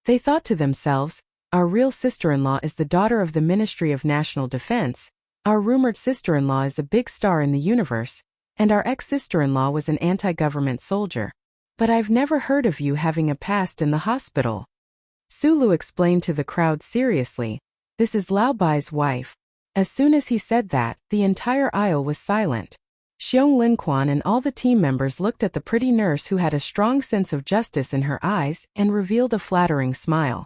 [SPEAKER 1] They thought to themselves, "Our real sister-in-law is the daughter of the Ministry of National Defense, our rumored sister-in-law is a big star in the universe, and our ex-sister-in-law was an anti-government soldier. But I've never heard of you having a past in the hospital." Sulu explained to the crowd seriously, "This is Lao Bai's wife." As soon as he said that, the entire aisle was silent. Xiong Linquan and all the team members looked at the pretty nurse who had a strong sense of justice in her eyes and revealed a flattering smile.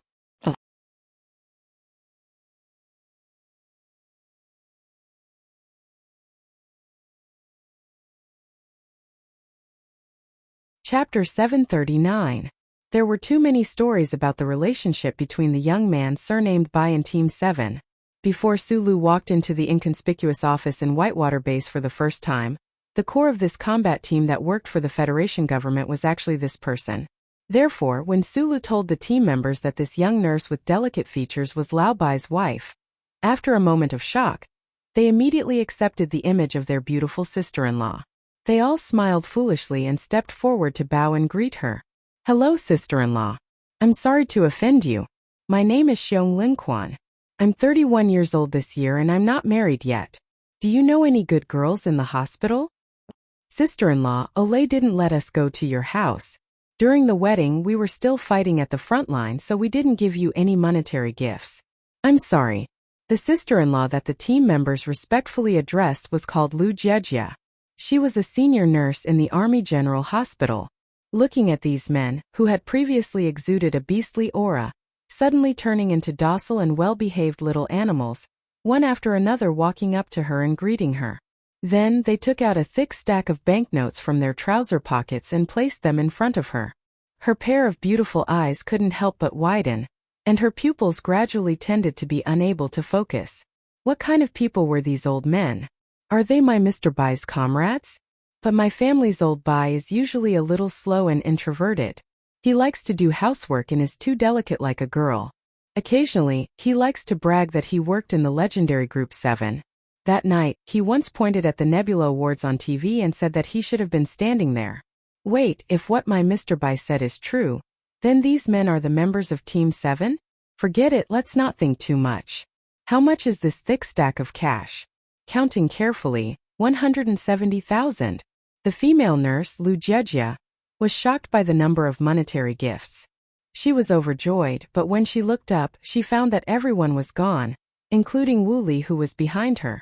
[SPEAKER 1] Chapter 739. There were too many stories about the relationship between the young man surnamed Bai and Team 7. Before Sulu walked into the inconspicuous office in Whitewater Base for the first time, the core of this combat team that worked for the Federation government was actually this person. Therefore, when Sulu told the team members that this young nurse with delicate features was Lao Bai's wife, after a moment of shock, they immediately accepted the image of their beautiful sister-in-law. They all smiled foolishly and stepped forward to bow and greet her. "Hello, sister-in-law. I'm sorry to offend you. My name is Xiong Linquan. I'm 31 years old this year and I'm not married yet. Do you know any good girls in the hospital?" "Sister-in-law, Olay didn't let us go to your house. During the wedding, we were still fighting at the front line, so we didn't give you any monetary gifts. I'm sorry." The sister-in-law that the team members respectfully addressed was called Lu Jiejia. She was a senior nurse in the Army General Hospital. Looking at these men, who had previously exuded a beastly aura, suddenly turning into docile and well-behaved little animals, one after another walking up to her and greeting her. Then they took out a thick stack of banknotes from their trouser pockets and placed them in front of her. Her pair of beautiful eyes couldn't help but widen, and her pupils gradually tended to be unable to focus. What kind of people were these old men? Are they my Mr. Bai's comrades? But my family's old Bai is usually a little slow and introverted. He likes to do housework and is too delicate like a girl. Occasionally, he likes to brag that he worked in the legendary Group 7. That night, he once pointed at the Nebula Awards on TV and said that he should have been standing there. Wait, if what my Mr. Bai said is true, then these men are the members of Team 7? Forget it, let's not think too much. How much is this thick stack of cash? Counting carefully, 170,000. The female nurse, Lu Jejia, was shocked by the number of monetary gifts. She was overjoyed, but when she looked up, she found that everyone was gone, including Wu Li, who was behind her.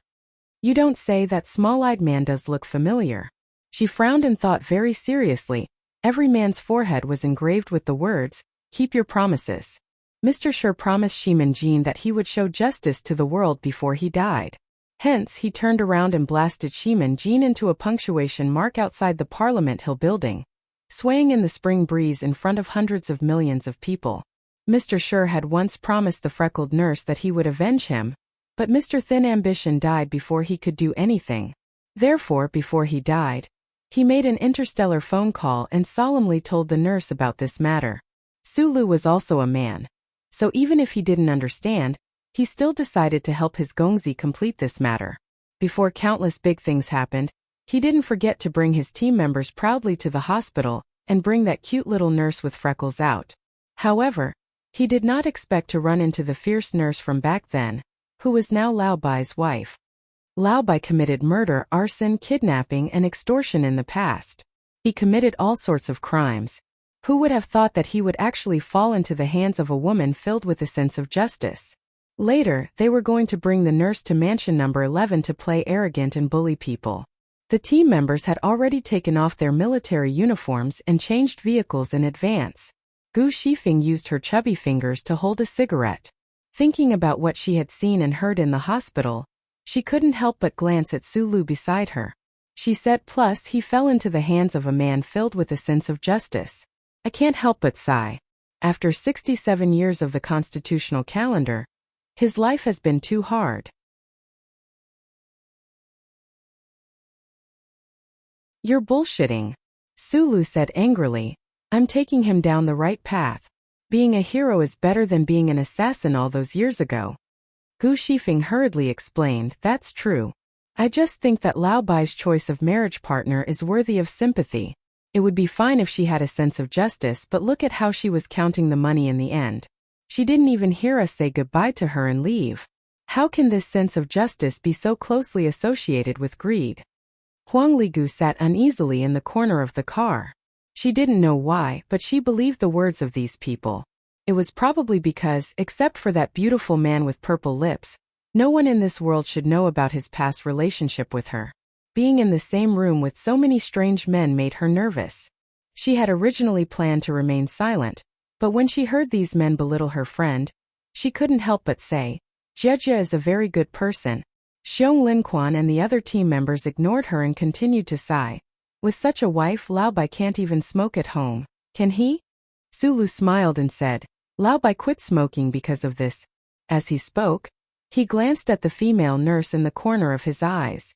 [SPEAKER 1] You don't say, that small-eyed man does look familiar. She frowned and thought very seriously. Every man's forehead was engraved with the words, "Keep your promises." Mr. Shi promised Shimin Jin that he would show justice to the world before he died. Hence, he turned around and blasted Shimin Jin into a punctuation mark outside the Parliament Hill building, swaying in the spring breeze in front of hundreds of millions of people. Mr. Shi had once promised the freckled nurse that he would avenge him, but Mr. Thin Ambition died before he could do anything. Therefore, before he died, he made an interstellar phone call and solemnly told the nurse about this matter. Sulu was also a man, so even if he didn't understand, he still decided to help his Gongzi complete this matter. Before countless big things happened, he didn't forget to bring his team members proudly to the hospital and bring that cute little nurse with freckles out. However, he did not expect to run into the fierce nurse from back then, who was now Lao Bai's wife. Lao Bai committed murder, arson, kidnapping, and extortion in the past. He committed all sorts of crimes. Who would have thought that he would actually fall into the hands of a woman filled with a sense of justice? Later, they were going to bring the nurse to mansion number 11 to play arrogant and bully people. The team members had already taken off their military uniforms and changed vehicles in advance. Gu Shifeng used her chubby fingers to hold a cigarette. Thinking about what she had seen and heard in the hospital, she couldn't help but glance at Sulu beside her. She said, plus he fell into the hands of a man filled with a sense of justice. I can't help but sigh. After 67 years of the constitutional calendar, his life has been too hard. You're bullshitting, Sulu said angrily. I'm taking him down the right path. Being a hero is better than being an assassin all those years ago. Gu Shifeng hurriedly explained, that's true. I just think that Lao Bai's choice of marriage partner is worthy of sympathy. It would be fine if she had a sense of justice, but look at how she was counting the money in the end. She didn't even hear us say goodbye to her and leave. How can this sense of justice be so closely associated with greed? Huang Ligu sat uneasily in the corner of the car. She didn't know why, but she believed the words of these people. It was probably because, except for that beautiful man with purple lips, no one in this world should know about his past relationship with her. Being in the same room with so many strange men made her nervous. She had originally planned to remain silent, but when she heard these men belittle her friend, she couldn't help but say, Jejia is a very good person. Xiong Linquan and the other team members ignored her and continued to sigh. With such a wife, Lao Bai can't even smoke at home, can he? Sulu smiled and said, Lao Bai quit smoking because of this. As he spoke, he glanced at the female nurse in the corner of his eyes.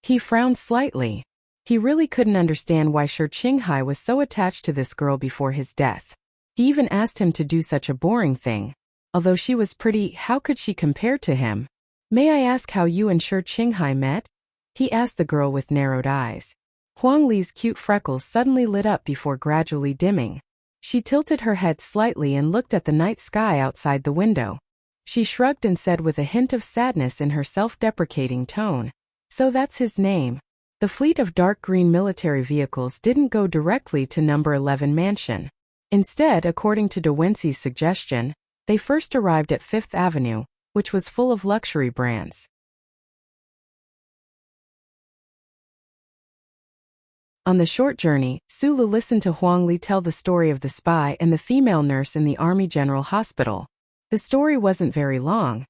[SPEAKER 1] He frowned slightly. He really couldn't understand why Shi Qinghai was so attached to this girl before his death. He even asked him to do such a boring thing. Although she was pretty, how could she compare to him? May I ask how you and Shi Qinghai met? He asked the girl with narrowed eyes. Huang Li's cute freckles suddenly lit up before gradually dimming. She tilted her head slightly and looked at the night sky outside the window. She shrugged and said with a hint of sadness in her self-deprecating tone, so that's his name. The fleet of dark green military vehicles didn't go directly to number 11 mansion. Instead, according to De Wincey's suggestion, they first arrived at 5th Avenue, which was full of luxury brands. On the short journey, Sulu listened to Huang Li tell the story of the spy and the female nurse in the Army General Hospital. The story wasn't very long,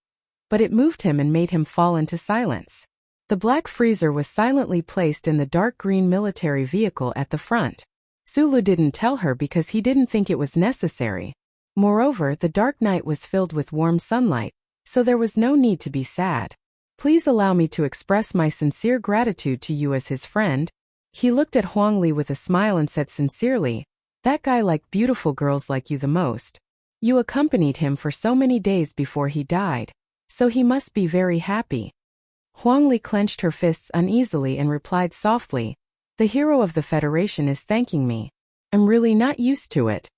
[SPEAKER 1] but it moved him and made him fall into silence. The black freezer was silently placed in the dark green military vehicle at the front. Sulu didn't tell her because he didn't think it was necessary. Moreover, the dark night was filled with warm sunlight, so there was no need to be sad. Please allow me to express my sincere gratitude to you as his friend. He looked at Huang Li with a smile and said sincerely, that guy liked beautiful girls like you the most. You accompanied him for so many days before he died, so he must be very happy. Huang Li clenched her fists uneasily and replied softly, "The hero of the Federation is thanking me. I'm really not used to it."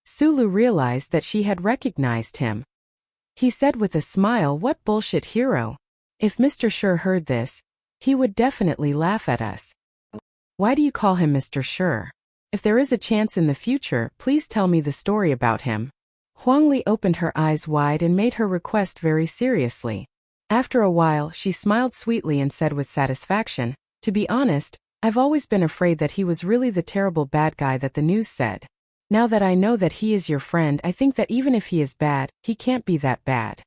[SPEAKER 1] Sulu realized that she had recognized him. He said with a smile, "What bullshit hero? If Mr. Sure heard this, he would definitely laugh at us." "Why do you call him Mr. Sure? If there is a chance in the future, please tell me the story about him." Huang Li opened her eyes wide and made her request very seriously. After a while, she smiled sweetly and said with satisfaction, "To be honest, I've always been afraid that he was really the terrible bad guy that the news said. Now that I know that he is your friend, I think that even if he is bad, he can't be that bad."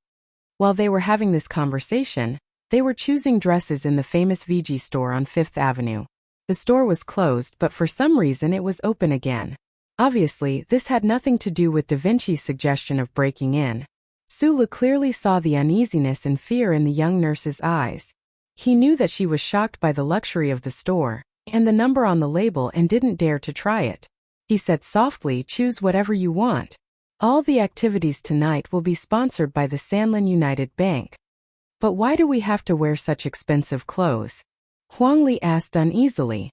[SPEAKER 1] While they were having this conversation, they were choosing dresses in the famous VG store on 5th Avenue. The store was closed, but for some reason it was open again. Obviously, this had nothing to do with Da Vinci's suggestion of breaking in. Sulu clearly saw the uneasiness and fear in the young nurse's eyes. He knew that she was shocked by the luxury of the store and the number on the label and didn't dare to try it. He said softly, "Choose whatever you want. All the activities tonight will be sponsored by the Sanlin United Bank." "But why do we have to wear such expensive clothes?" Huang Li asked uneasily.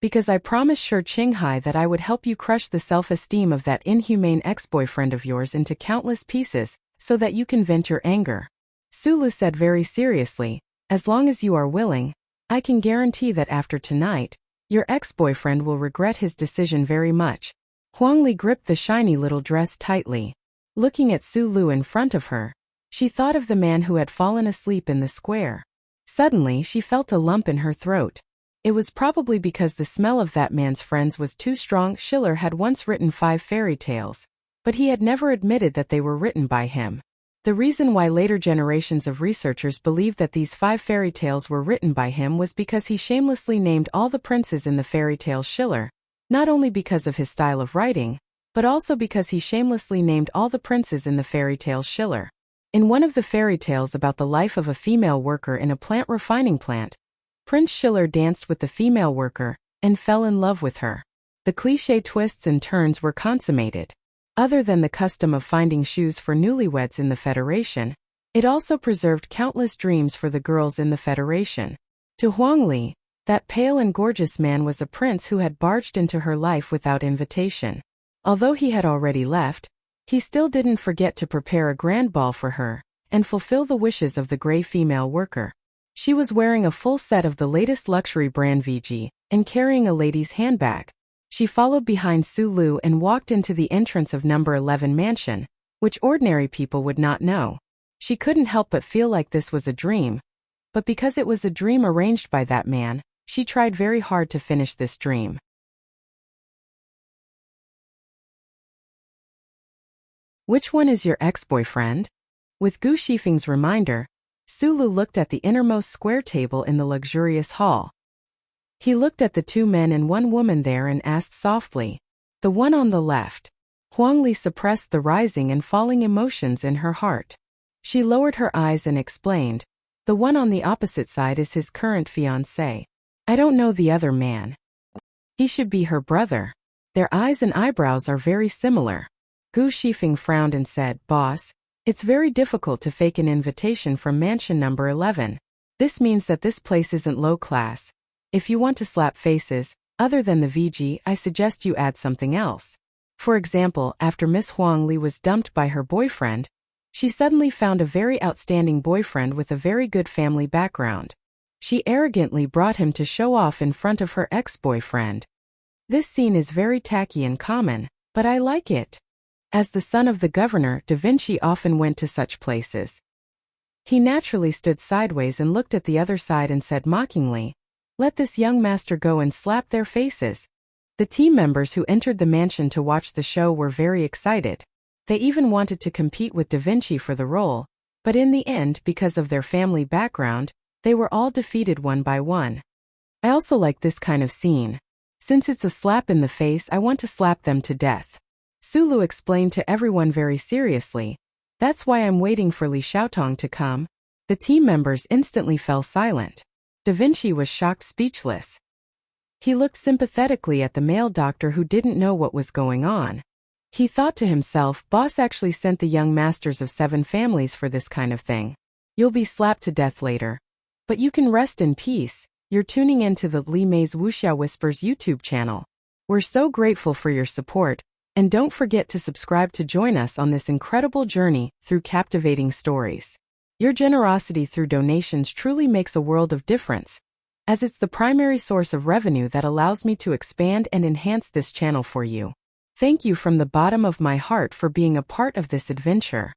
[SPEAKER 1] "Because I promised Shi Qinghai that I would help you crush the self-esteem of that inhumane ex-boyfriend of yours into countless pieces, so that you can vent your anger." Sulu said very seriously, "As long as you are willing, I can guarantee that after tonight, your ex-boyfriend will regret his decision very much." Huang Li gripped the shiny little dress tightly. Looking at Sulu in front of her, she thought of the man who had fallen asleep in the square. Suddenly, she felt a lump in her throat. It was probably because the smell of that man's friends was too strong. Schiller had once written 5 fairy tales, but he had never admitted that they were written by him. The reason why later generations of researchers believed that these 5 fairy tales were written by him was because he shamelessly named all the princes in the fairy tale Schiller, not only because of his style of writing, but also because he shamelessly named all the princes in the fairy tale Schiller. In one of the fairy tales about the life of a female worker in a plant refining plant, Prince Schiller danced with the female worker and fell in love with her. The cliché twists and turns were consummated. Other than the custom of finding shoes for newlyweds in the Federation, it also preserved countless dreams for the girls in the Federation. To Huang Li, that pale and gorgeous man was a prince who had barged into her life without invitation. Although he had already left, he still didn't forget to prepare a grand ball for her and fulfill the wishes of the gray female worker. She was wearing a full set of the latest luxury brand VG and carrying a lady's handbag. She followed behind Sulu and walked into the entrance of number 11 mansion, which ordinary people would not know. She couldn't help but feel like this was a dream. But because it was a dream arranged by that man, she tried very hard to finish this dream. "Which one is your ex-boyfriend?" With Gu Shifeng's reminder, Sulu looked at the innermost square table in the luxurious hall. He looked at the 2 men and 1 woman there and asked softly, "The one on the left." Huang Li suppressed the rising and falling emotions in her heart. She lowered her eyes and explained, "The one on the opposite side is his current fiancé. I don't know the other man. He should be her brother. Their eyes and eyebrows are very similar." Gu Shifeng frowned and said, "Boss, it's very difficult to fake an invitation from mansion number 11. This means that this place isn't low class. If you want to slap faces, other than the VG, I suggest you add something else." For example, after Miss Huang Li was dumped by her boyfriend, she suddenly found a very outstanding boyfriend with a very good family background. She arrogantly brought him to show off in front of her ex-boyfriend. This scene is very tacky and common, but I like it. As the son of the governor, Da Vinci often went to such places. He naturally stood sideways and looked at the other side and said mockingly, "Let this young master go and slap their faces." The team members who entered the mansion to watch the show were very excited. They even wanted to compete with Da Vinci for the role, but in the end, because of their family background, they were all defeated one by one. I also like this kind of scene. Since it's a slap in the face, I want to slap them to death. Sulu explained to everyone very seriously, "That's why I'm waiting for Li Xiaotong to come." The team members instantly fell silent. Da Vinci was shocked, speechless. He looked sympathetically at the male doctor who didn't know what was going on. He thought to himself, "Boss actually sent the young masters of 7 families for this kind of thing. You'll be slapped to death later." But you can rest in peace. You're tuning into the Li Mei's Wuxia Whispers YouTube channel. We're so grateful for your support, and don't forget to subscribe to join us on this incredible journey through captivating stories. Your generosity through donations truly makes a world of difference, as it's the primary source of revenue that allows me to expand and enhance this channel for you. Thank you from the bottom of my heart for being a part of this adventure.